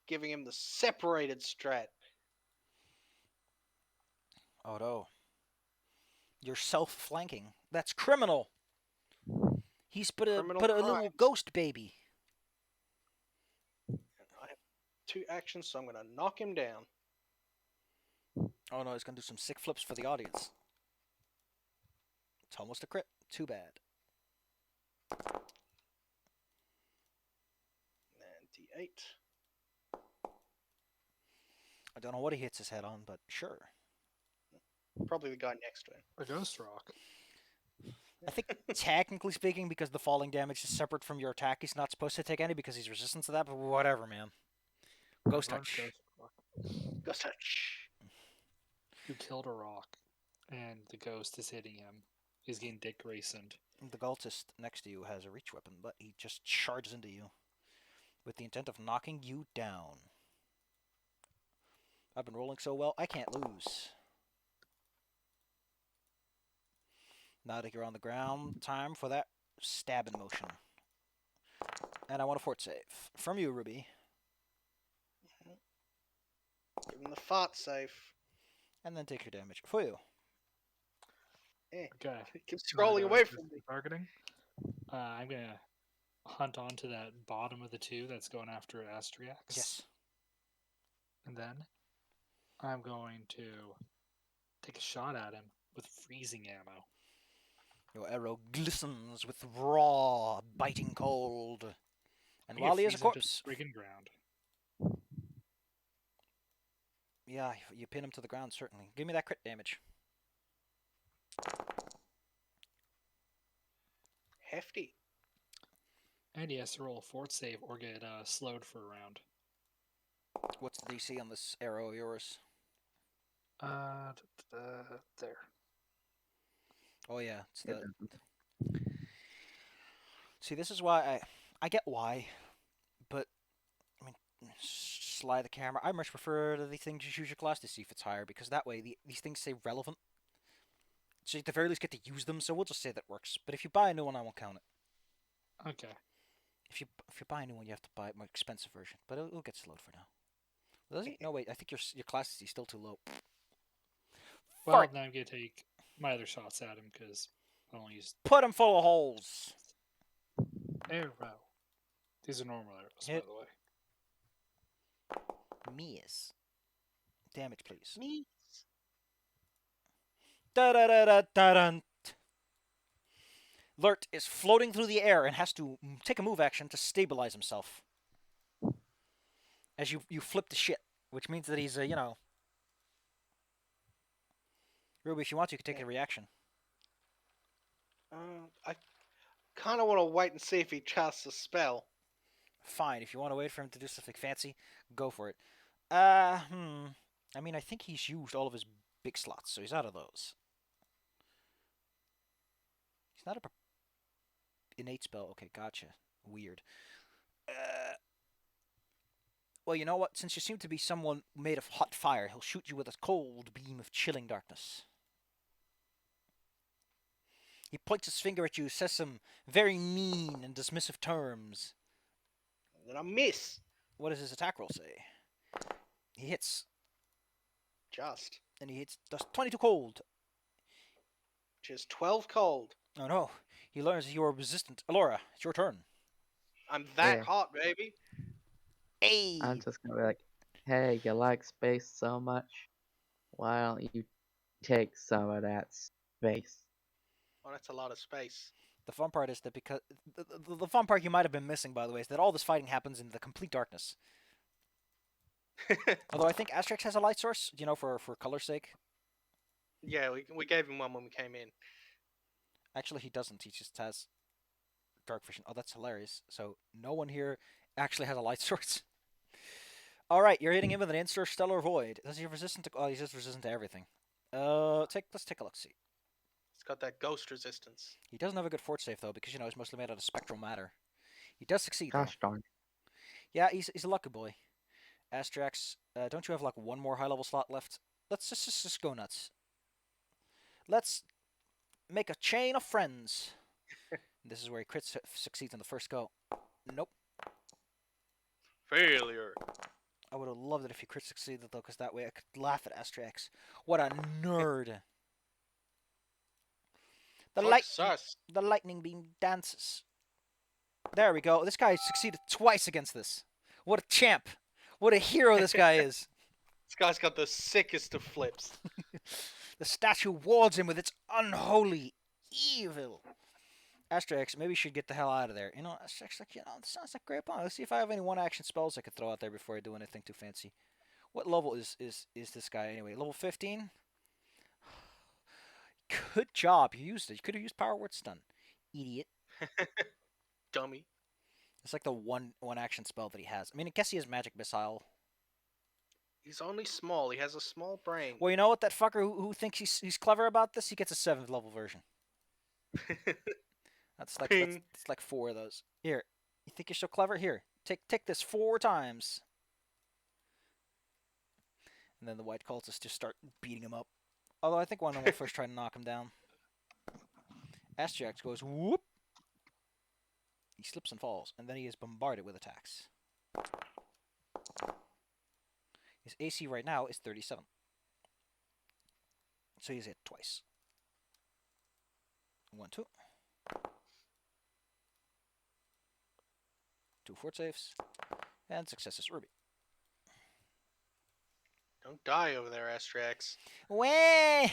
Giving him the separated strat. Oh no. You're self-flanking. That's criminal. He's put a Criminal little crimes. ghost baby. And I have 2 actions, so I'm gonna knock him down. Oh no, he's gonna do some sick flips for the audience. It's almost a crit. Too bad. And D8. I don't know what he hits his head on, but sure. Probably the guy next to him. A ghost rock. I think technically speaking, because the falling damage is separate from your attack, he's not supposed to take any because he's resistant to that. But whatever, man. Ghost Large touch. ghost rock. Ghost touch. You killed a rock, and the ghost is hitting him. He's getting Dick Graysoned. The cultist next to you has a reach weapon, but he just charges into you with the intent of knocking you down. I've been rolling so well, I can't lose. Now that you're on the ground, time for that stabbing motion. And I want a fort save. From you, Ruby. Give him the fart save. And then take your damage. For you. Okay. Keep scrolling away from me. Targeting. I'm gonna hunt onto that bottom of the two that's going after Astriax. Yes. And then I'm going to take a shot at him with freezing ammo. Your arrow glistens with raw, biting cold. And You while he is a freeze him to corpse, the friggin' ground. yeah, you pin him to the ground, certainly. Give me that crit damage. Hefty. And he has to roll a fort save or get slowed for a round. What's the DC on this arrow of yours? There. Oh yeah, it's It the... doesn't. See, this is why I get why, but I mean, slide the camera. I much prefer the thing to use your class to see if it's higher, because that way these things stay relevant. So you at the very least get to use them. So we'll just say that works. But if you buy a new one, I won't count it. Okay. If you buy a new one, you have to buy a more expensive version. But it'll get slowed for now. Does it? No, wait. I think your class is still too low. Well, Fart. now I'm gonna take my other shots at him because I only used Put him full of holes. arrow. These are normal arrows, Hit. by the way. Miss. Damage, please. Me. Da da da da da dun. Lurt is floating through the air and has to take a move action to stabilize himself. As you flip the shit, which means that he's you know. Ruby, if you want to, you can take a reaction. I kind of want to wait and see if he casts a spell. Fine, if you want to wait for him to do something fancy, go for it. I mean, I think he's used all of his big slots, so he's out of those. He's not a innate spell. Okay, gotcha. Weird. Well, you know what? Since you seem to be someone made of hot fire, he'll shoot you with a cold beam of chilling darkness. He points his finger at you, says some very mean and dismissive terms. Then I miss. What does his attack roll say? He hits, Just. and he hits. Does 22 cold. Which is 12 cold. Oh no, he learns you are resistant. Alora, it's your turn. I'm that Yeah. hot, baby. Hey! I'm just gonna be like, hey, you like space so much? Why don't you take some of that space? Oh, that's a lot of space. The fun part is that because the fun part you might have been missing, by the way, is that all this fighting happens in the complete darkness. Although I think Asterix has a light source, you know, for color's sake. Yeah, we gave him one when we came in. Actually, he doesn't. He just has dark vision. Oh, that's hilarious. So no one here actually has a light source. All right, you're hitting him with an interstellar void. Does he have resistant to? Oh, he's just resistant to everything. Let's take a look. See, It's got that ghost resistance. he doesn't have a good fort save though, because you know he's mostly made out of spectral matter. He does succeed though. Gosh darn. Yeah, he's a lucky boy. Astrax, don't you have like one more high level slot left? Let's just go nuts. Let's make a chain of friends. This is where he succeeds in the first go. Nope. Failure. I would have loved it if he crit succeeded though, because that way I could laugh at Astrax. What a nerd. The lightning beam dances. There we go. This guy succeeded twice against this. What a champ. What a hero this guy is. This guy's got the sickest of flips. The statue wards him with its unholy evil. Asterix, maybe you should get the hell out of there. You know, Asterix, like, it sounds like a great plan. Let's see if I have any one-action spells I could throw out there before I do anything too fancy. What level is this guy anyway? Level 15? Good job. You used it. You could have used Power Word Stun. Idiot. Dummy. It's like the one action spell that he has. I mean, I guess he has Magic Missile. He's only small. He has a small brain. Well, you know what? That fucker who thinks he's clever about this, he gets a 7th level version. That's like 4 of those. Here, you think you're so clever? Here, take this 4 times. And then the white cultists just start beating him up. Although I think one of them will first try to knock him down. Asterix goes whoop. He slips and falls, and then he is bombarded with attacks. His AC right now is 37. So he's hit twice. 1, 2. 2 fort saves. And successes Ruby. Don't die over there, Astrax. Wah!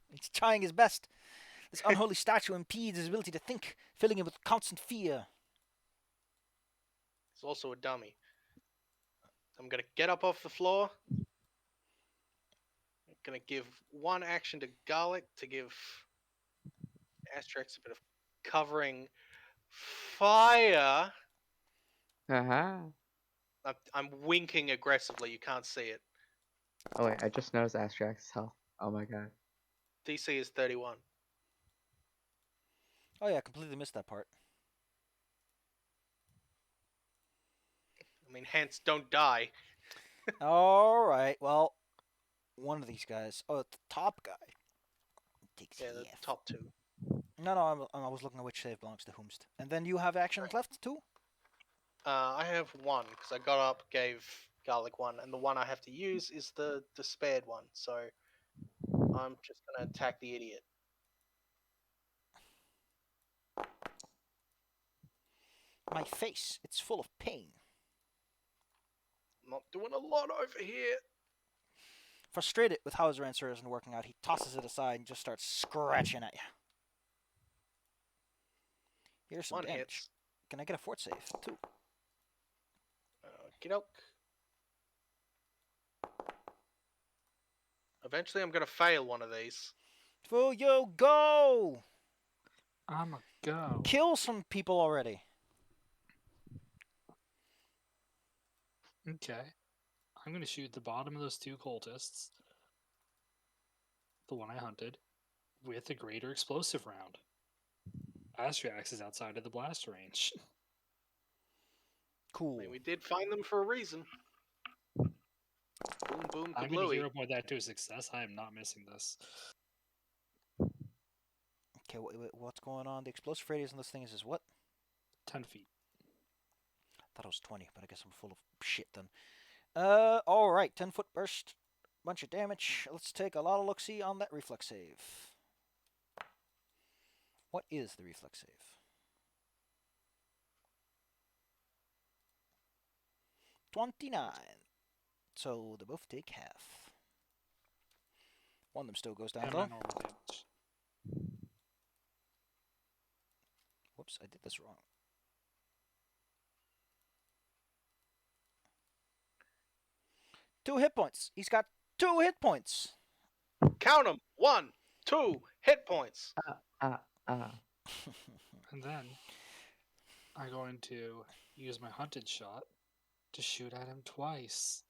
He's trying his best. This unholy statue impedes his ability to think, filling him with constant fear. He's also a dummy. I'm gonna get up off the floor. I'm gonna give one action to Garlic to give Asterix a bit of covering fire. Haha. I'm winking aggressively. You can't see it. Oh wait, I just noticed Astrax's health. Oh my god. DC is 31. Oh yeah, I completely missed that part. I mean, hence, don't die. Alright, well, one of these guys. Oh, the top guy. Takes Yeah, the half. top 2. No, I was looking at which save belongs to whomst. And then you have action left too? I have one because I got up, gave Garlic one, and the one I have to use is the spared one. So I'm just gonna attack the idiot. My face, it's full of pain. I'm not doing a lot over here. Frustrated with how his answer isn't working out, he tosses it aside and just starts scratching at you. Here's some One damage. hits. Can I get a fort save too? Okey-doke. Eventually, I'm gonna fail one of these. For you go! I'm a go. Kill some people already. Okay. I'm gonna shoot the bottom of those 2 cultists, the one I hunted, with a greater explosive round. Astrax is outside of the blast range. Cool. I mean, we did find them for a reason. Boom, boom, I'm gonna kablooey. hero point that to a success. I am not missing this. Okay, what's going on? The explosive radius on this thing is what? 10 feet. I thought it was 20, but I guess I'm full of shit then. Alright, 10-foot burst. Bunch of damage. Let's take a lot of look-see on that reflex save. What is the reflex save? 29. So they both take half. One of them still goes down And though. my normal damage. Whoops, I did this wrong. Two hit points. He's got 2 hit points. Count them. 1, 2 hit points. And then I'm going to use my hunted shot to shoot at him twice.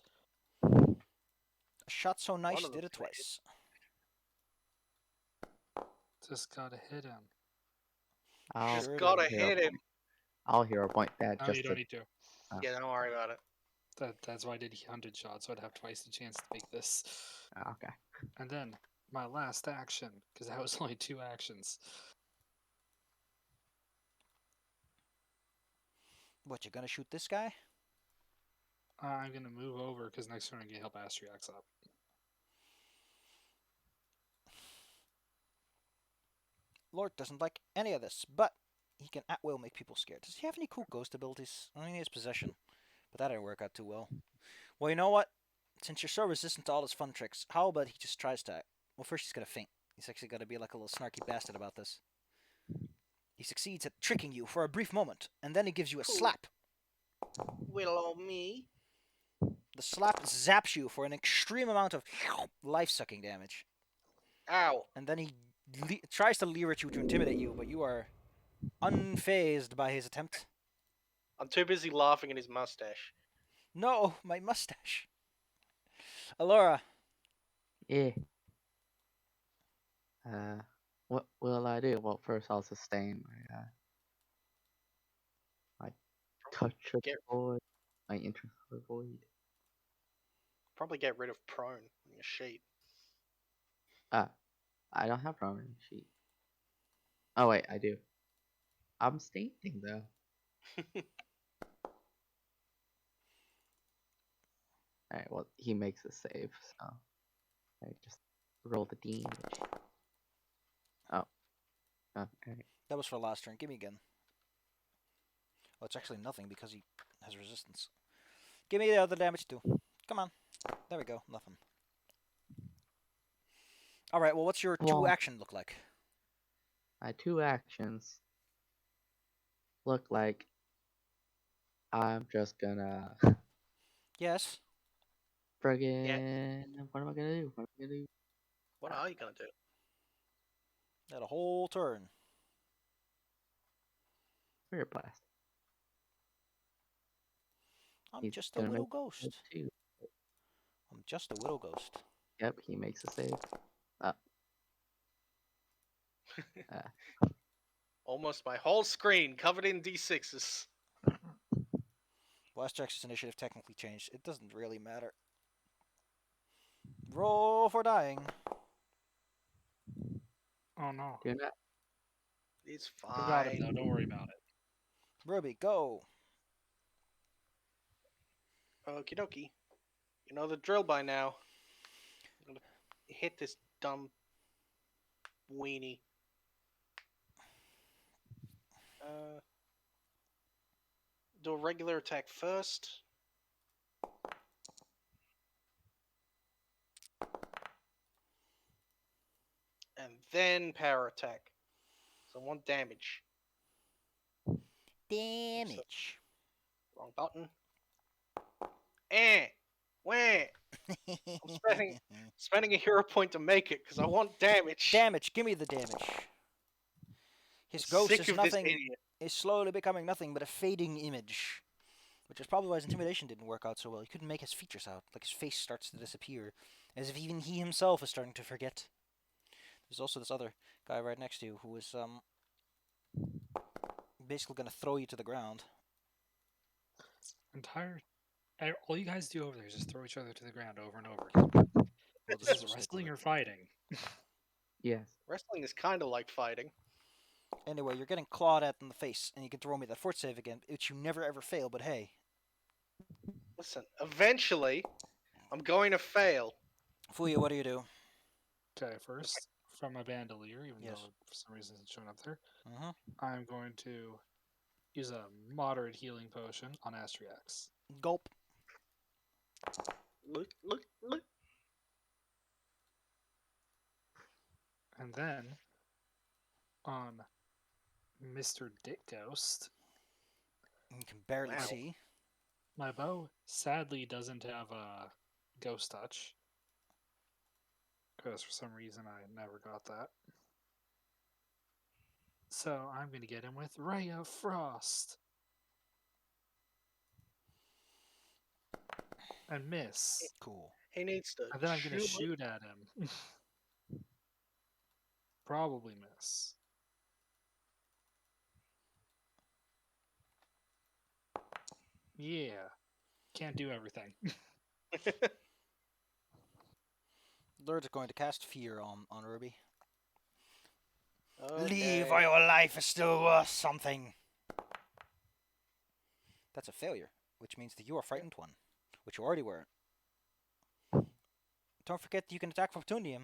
A shot so nice, One of did them it twice. Just gotta hit him. I'll Just Sure gotta do. hit him. I'll hero point that No, just you to don't need to. Yeah, don't worry about it. That's why I did hunted shot, so I'd have twice the chance to make this. okay. And then my last action, because that was only 2 actions. What, you're gonna shoot this guy? I'm gonna move over because next turn I'm gonna help Astriax up. Lord doesn't like any of this, but he can at will make people scared. Does he have any cool ghost abilities? I mean, he has possession, But that didn't work out too well. Well, you know what? Since you're so resistant to all his fun tricks, how about he just tries to... Well, first he's gonna faint. He's actually gonna be like a little snarky bastard about this. He succeeds at tricking you for a brief moment, and then he gives you a Cool. slap. Willow me. The slap zaps you for an extreme amount of life-sucking damage. Ow. And then he tries to leer at you to intimidate you, but you are unfazed by his attempt. I'm too busy laughing at his mustache. No, my mustache. Alora, Yeah. What will I do? Well, first I'll sustain my touch of the Get- void, my interest of the void. Probably get rid of prone on your sheet. Ah, I don't have prominent sheet. Oh wait, I do. I'm stating though. Alright, well he makes a save, so I just roll the damage. Oh. Oh, alright. that was for last turn. Give me again. Oh, it's actually nothing because he has resistance. Give me the other damage too. Come on. There we go. Nothing. All right. Well, what's your two Well- action look like? My two actions look like I'm just gonna Yes. friggin' what am I gonna do? What am I gonna do? What are you gonna do? That a whole turn. Spirit blast. I'm He's just a gonna widow make ghost. Two. I'm just a widow ghost. Yep, he makes a save. Almost my whole screen covered in D6s. Well, Asterix's initiative technically changed. It doesn't really matter. Roll for dying. Oh no. Do not. It's I got him fine. though. Don't worry about it. Ruby, go. Okie dokie. You know the drill by now. I'm gonna hit this dumb weenie. Do a regular attack first. And then power attack. So 1 damage. Damage. Wrong button. Wah! I'm spending a hero point to make it because I want damage. Damage. Give me the damage. His I'm ghost sick is of nothing. this idiot. Is slowly becoming nothing but a fading image. Which is probably why his intimidation didn't work out so well. He couldn't make his features out. Like his face starts to disappear. As if even he himself is starting to forget. There's also this other guy right next to you who is basically gonna throw you to the ground. All you guys do over there is just throw each other to the ground over and over again. We'll This just is stick with wrestling it. or fighting. Yes. Wrestling is kind of like fighting. Anyway, you're getting clawed at in the face, and you can throw me that fort save again, which you never ever fail, but hey. Listen, eventually, I'm going to fail. Fuya, what do you do? Okay, first from my bandolier, even Yes. though for some reason it's showing up there, Mm-hmm. I'm going to use a moderate healing potion on Astrix. Gulp. Look. And then on Mr. Dick Ghost, You can barely Wow. see. my bow sadly doesn't have a ghost touch. Because for some reason I never got that. So I'm going to get him with Ray of Frost. And miss. Cool. He needs to And then I'm going to shoot. shoot at him. Probably miss. Yeah. Can't do everything. Lord's going to cast Fear on Ruby. Okay. Leave or your life is still worth something. That's a failure, which means that you are frightened one, which you already were. Don't forget that you can attack for Opportunium.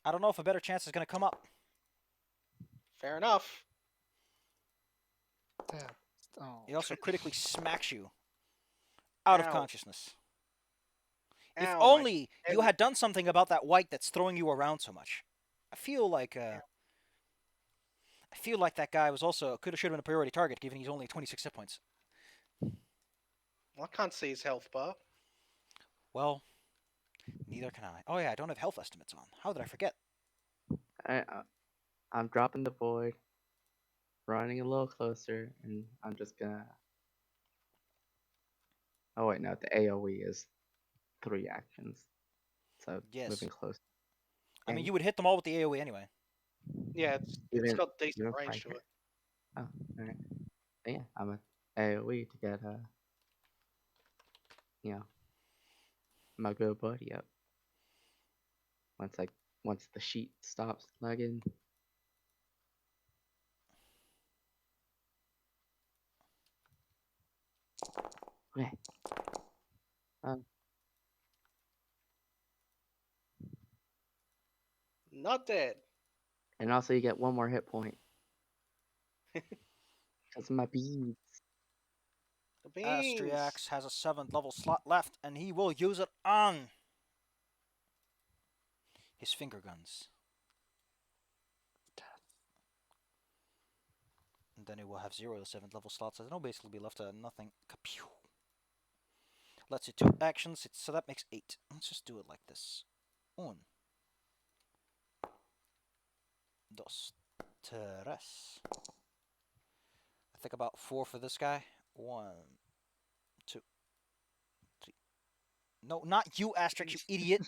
I don't know if a better chance is going to come up. Fair enough. Yeah. Oh. He also critically smacks you out of Ow. consciousness. If Ow, my only head. you had done something about that white that's throwing you around so much. I feel like that guy was also should have been a priority target, given he's only 26 hit points. I can't see his health bar. Well, neither can I. Oh yeah, I don't have health estimates on. How did I forget? I'm dropping the void, running a little closer, and I'm just gonna. Oh wait, no, the AOE is 3 actions, so Yes. moving close. I mean, And you would hit them all with the AoE anyway. Yeah, it's even got decent even range to Frank. it. Oh, alright. Yeah, I'm a AOE to get you know, my good buddy up. Once I once the sheet stops lagging. Okay. Um, Not dead. and also you get 1 more hit point because of my beads. The beans. Astriax has a 7th level slot left, and he will use it on his finger guns. And then he will have 0 7th level slots, so there'll basically be left nothing. Kapew. Let's do 2 actions, so that makes 8. Let's just do it like this. 1, 2, 3. I think about 4 for this guy. 1, 2, 3. No, not you, Asterix, you idiot.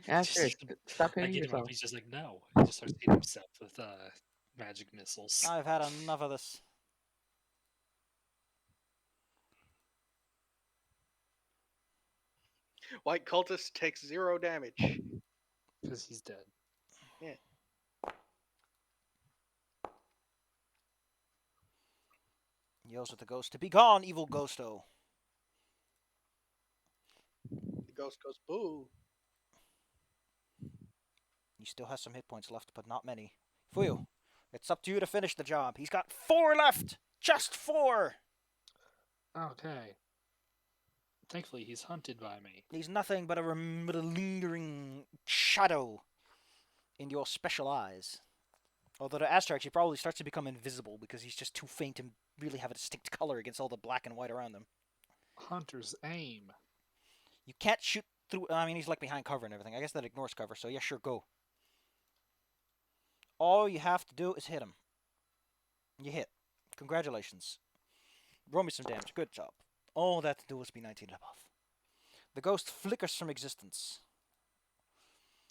Asterisk, stop I hitting get him up. yourself. He's just like, no. He just starts hitting himself with magic missiles. I've had enough of this. White cultist takes 0 damage. Because he's dead. Yeah. Yells at the ghost to be gone, evil ghosto. The ghost goes boo. He still has some hit points left, but not many. Fuyu, it's up to you to finish the job. He's got 4 left! Just 4! Okay. Thankfully, he's hunted by me. He's nothing but a lingering shadow in your special eyes. Although to Asterix, he probably starts to become invisible because he's just too faint to really have a distinct color against all the black and white around him. Hunter's aim. You can't shoot through. I mean, he's like behind cover and everything. I guess that ignores cover, so yeah, sure, go. All you have to do is hit him. You hit. Congratulations. Roll me some damage. Good job. All that to do is be 19 and above. The ghost flickers from existence.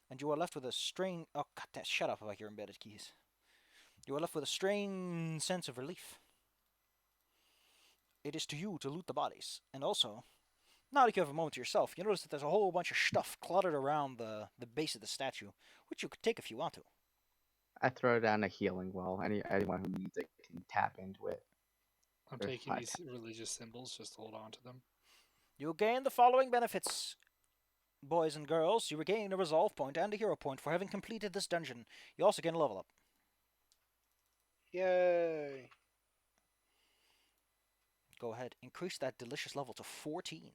And you are left with a strange. Oh, God, shut up about your embedded keys. You are left with a strange sense of relief. It is to you to loot the bodies. And also, now that you have a moment to yourself, you notice that there's a whole bunch of stuff cluttered around the base of the statue, which you could take if you want to. I throw down a healing well. Anyone who needs it can tap into it. I'm There's taking 5 these religious symbols just to hold on to them. You gain the following benefits. Boys and girls, you regain a resolve point and a hero point for having completed this dungeon. You also gain a level up. Yay. Go ahead, increase that delicious level to 14.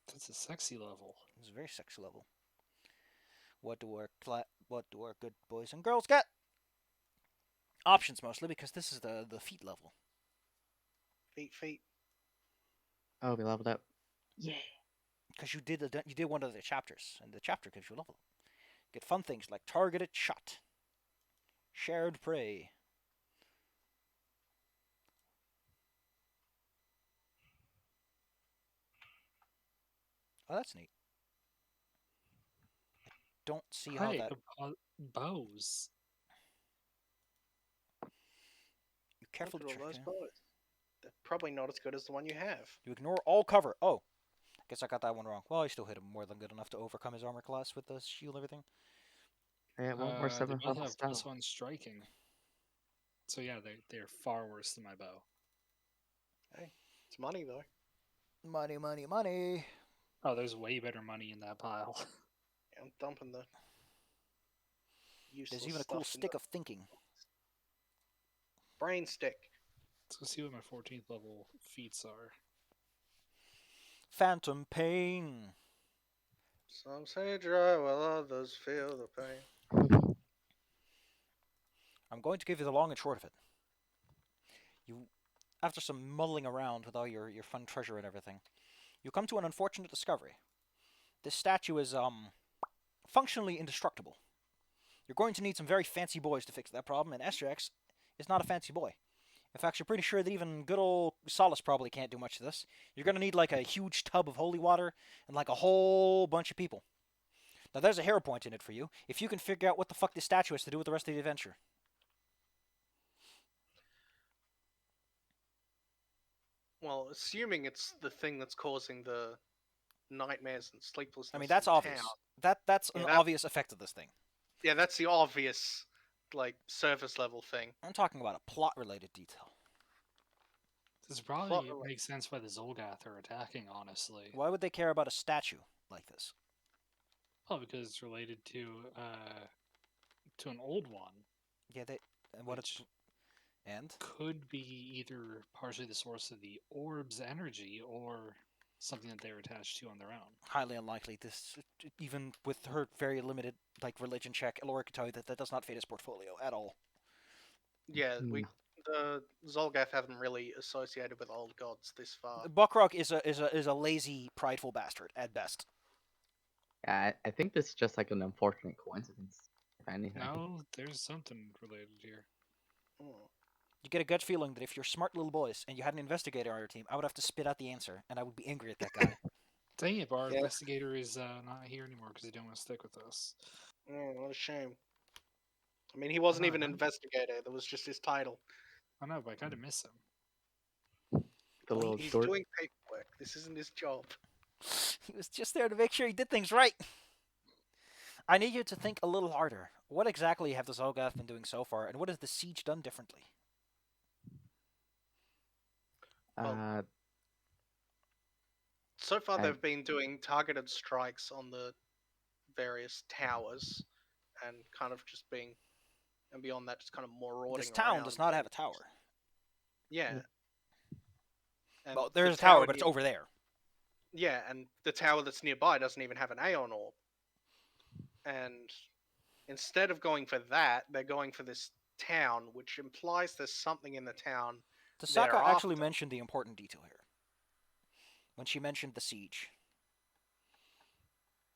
That's a sexy level. It's a very sexy level. What do our good boys and girls get? Options mostly, because this is the feat level. Feet. Oh, we leveled up. Yeah. Because you did one of the chapters, and the chapter gives you a level. Get fun things like targeted shot, shared prey. Oh, that's neat. I don't see how Hey, that. bows. You carefully Look at check. all those bullets. They're probably not as good as the one you have. You ignore all cover. Oh, I guess I got that one wrong. Well, I still hit him more than good enough to overcome his armor class with the shield and everything. I got 1 more They 7th both level have spell. +1 striking. So yeah, they're far worse than my bow. Hey, it's money though. Money, money, money. Oh, there's way better money in that pile. Yeah, I'm dumping the useless There's even a cool stuff in stick the of thinking. brain stick. Let's go see what my 14th level feats are. Phantom pain. Some say dry while others feel the pain. I'm going to give you the long and short of it. You, after some muddling around with all your fun treasure and everything, you come to an unfortunate discovery. This statue is functionally indestructible. You're going to need some very fancy boys to fix that problem, and SJX is not a fancy boy. In fact, you're pretty sure that even good old Solace probably can't do much to this. You're going to need like a huge tub of holy water and like a whole bunch of people. Now, there's a hero point in it for you if you can figure out what the fuck this statue has to do with the rest of the adventure. Well, assuming it's the thing that's causing the nightmares and sleeplessness I mean, that's in obvious. town. That's Yeah, an that- obvious effect of this thing. Yeah, that's the obvious, like, surface level thing. I'm talking about a plot-related detail. This probably makes sense why the Zolgath are attacking, honestly. Why would they care about a statue like this? Oh, because it's related to an old one. Yeah, they and what it's Which and could be either partially the source of the orb's energy or something that they're attached to on their own. highly unlikely. This even with her very limited like religion check, Elora could tell you that does not fit his portfolio at all. Yeah, No. the Zolgath haven't really associated with old gods this far. Buckrock is a lazy, prideful bastard at best. Yeah, I think this is just like an unfortunate coincidence, if anything. No, there's something related here. Hmm. You get a gut feeling that if you're smart little boys and you had an investigator on your team, I would have to spit out the answer, and I would be angry at that guy. Dang it, our Yeah. investigator is not here anymore because he didn't want to stick with us. Oh, what a shame. I mean, he wasn't No, even an no. investigator. That was just his title. I know, but I kind of miss him. The Well, little He's short. doing paperwork. This isn't his job. He was just there to make sure he did things right. I need you to think a little harder. What exactly have the Zolgath been doing so far, and what has the siege done differently? So far, I- they've been doing targeted strikes on the various towers, and kind of just being, and beyond that, just kind of marauding This town around. does not have a tower. Yeah. And Well, the there's a tower, but near- it's over there. Yeah, and the tower that's nearby doesn't even have an Aeon orb. And instead of going for that, they're going for this town, which implies there's something in the town. Tasaka actually Thereafter. mentioned the important detail here. When she mentioned the siege.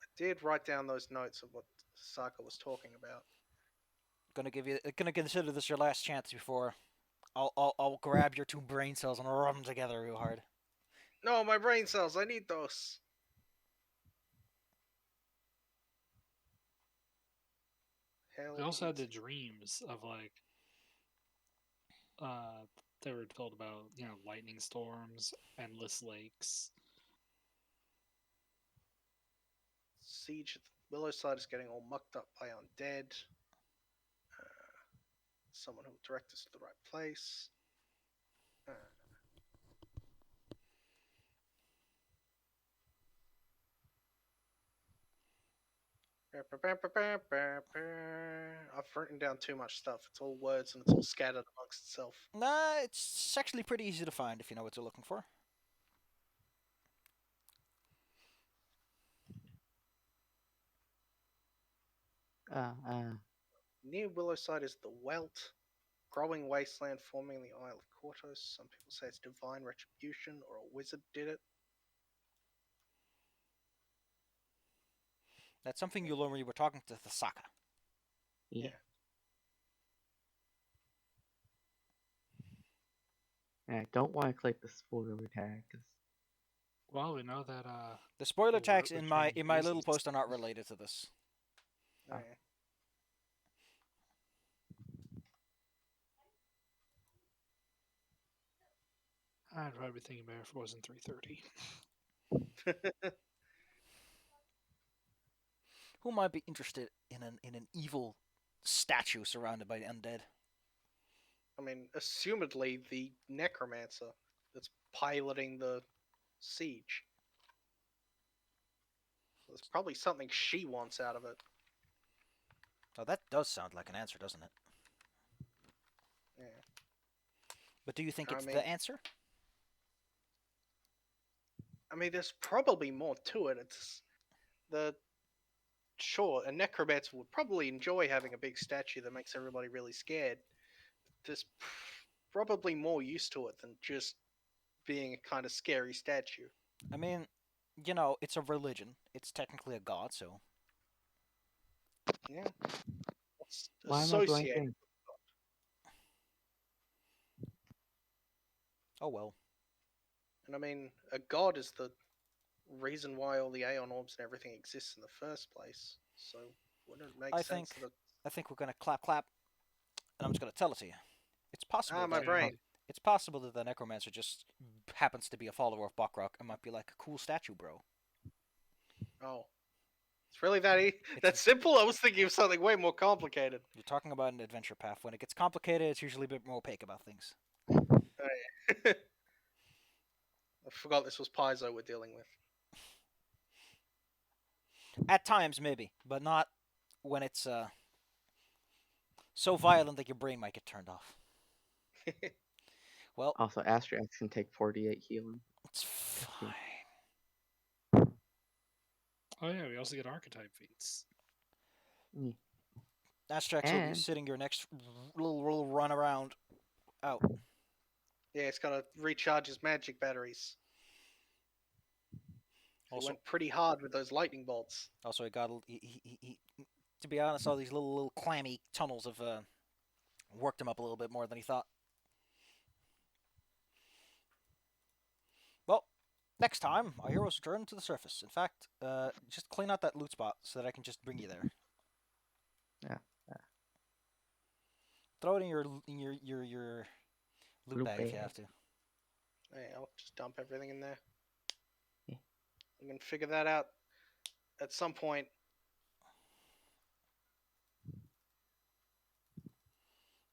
I did write down those notes of what Saka was talking about. Gonna consider this your last chance before I'll grab your two brain cells and rub them together real hard. No, my brain cells, I need those. Hell They also had the needs- dreams of like, they were told about lightning storms, endless lakes. Siege at the Willowside is getting all mucked up by undead. Someone who will direct us to the right place. I've written down too much stuff. It's all words and it's all scattered amongst itself. Nah, it's actually pretty easy to find if you know what you're looking for. Near Willowside is the Welt, growing wasteland forming the Isle of Kortos. Some people say it's divine retribution or a wizard did it. That's something you learn when you were talking to Tasaka. Yeah. And I don't want to click the spoiler tag because Well, we know that The spoiler Well, tags which in my one little is- post are not related to this. Oh. Yeah. I'd probably be thinking about it if it wasn't 3:30. Who might be interested in an evil statue surrounded by undead? I mean, assumedly the necromancer that's piloting the siege. So there's probably something she wants out of it. Oh, that does sound like an answer, doesn't it? Yeah. But do you think I it's mean- the answer? I mean, there's probably more to it. It's the sure, a necromancer would probably enjoy having a big statue that makes everybody really scared. There's probably more use to it than just being a kind of scary statue. I mean, it's a religion. It's technically a god, so Yeah, it's Why am I associated. blanking? oh well. And I mean, a god is the reason why all the Aeon orbs and everything exists in the first place. So wouldn't it make I sense think that I think we're gonna clap clap, and I'm just gonna tell it to you. It's possible my that Okay. brain. it's possible that the necromancer just happens to be a follower of Buckrock and might be like a cool statue, bro. Oh, it's really that It's that simple. I was thinking of something way more complicated. You're talking about an adventure path. When it gets complicated, it's usually a bit more opaque about things. I forgot this was Paizo we're dealing with. At times, maybe, but not when it's so violent that your brain might get turned off. Well, Also, Astrax can take 48 healing. it's fine. Oh yeah, we also get archetype feats. Mm. Astrax will be And sitting your next little run around out. Yeah, it's got to recharge his magic batteries. He Also, went pretty hard with those lightning bolts. also, he got he to be honest, all these little clammy tunnels have worked him up a little bit more than he thought. Well, next time our heroes return to the surface. In fact, just clean out that loot spot so that I can just bring you there. yeah, Throw it in your loot Loot bag if you bag. have to. Hey, I'll just dump everything in there. Yeah. I'm gonna figure that out at some point.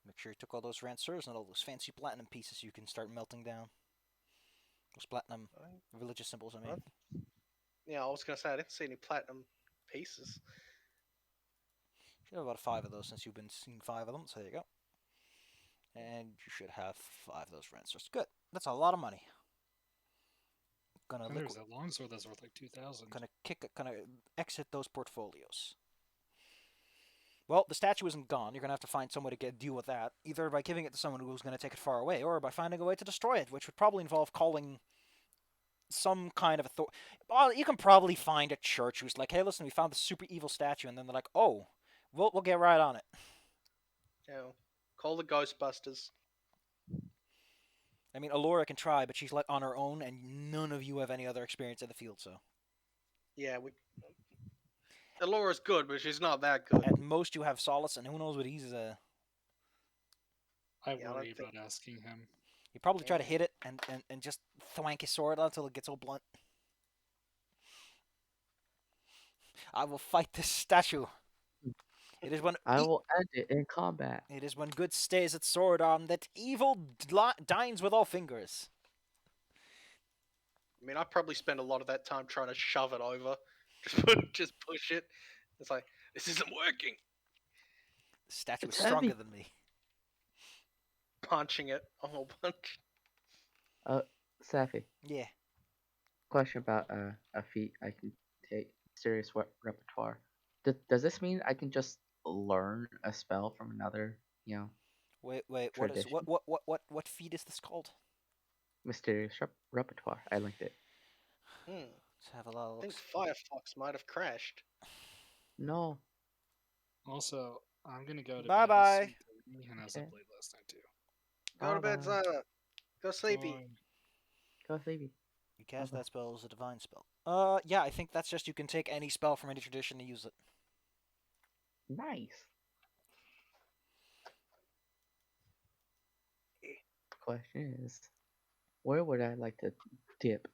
Make sure you took all those rancers and all those fancy platinum pieces you can start melting down. Those platinum religious symbols, I mean. What? Yeah, I was gonna say I didn't see any platinum pieces. You should have about 5 of those since you've been seeing 5 of them, so there you go. And you should have 5 of those rancers. Good. That's a lot of money. And there's that longsword that's worth like 2,000. Gonna exit those portfolios. Well, the statue isn't gone. You're gonna have to find some way to deal with that, either by giving it to someone who's gonna take it far away, or by finding a way to destroy it, which would probably involve calling some kind of authority. Well, you can probably find a church who's like, "Hey, listen, we found this super evil statue," and then they're like, "Oh, we'll get right on it." You know, call the Ghostbusters. I mean, Alora can try, but she's like on her own, and none of you have any other experience in the field, so Yeah, Alora's good, but she's not that good. at most you have Solace, and who knows what he's I Yeah, I worry don't think- about asking him. You probably try to Yeah. hit it and just thwank his sword until it gets all blunt. I will fight this statue. It is when I will end it in combat. it is when good stays its sword on that evil dines with all fingers. I mean, I probably spend a lot of that time trying to shove it over, just push it. It's like this isn't working. The statue It's is stronger heavy. than me. Punching it a whole bunch. Safi, Yeah. question about a feat I can take. Serious repertoire. Does this mean I can just learn a spell from another, Wait. What is tradition? what feat is this called? Mysterious repertoire. I linked it. Let's have a lot of I think looks. Firefox might have crashed. No. Also, I'm gonna go to Bye-bye. bed. And I was up Okay. late last night too. Go to bed, Bye-bye. Zyla. Go sleepy. Bye. Go sleepy. You cast Bye-bye. that spell as a divine spell. Yeah, I think that's just you can take any spell from any tradition and use it. Nice. Question is, where would I like to dip?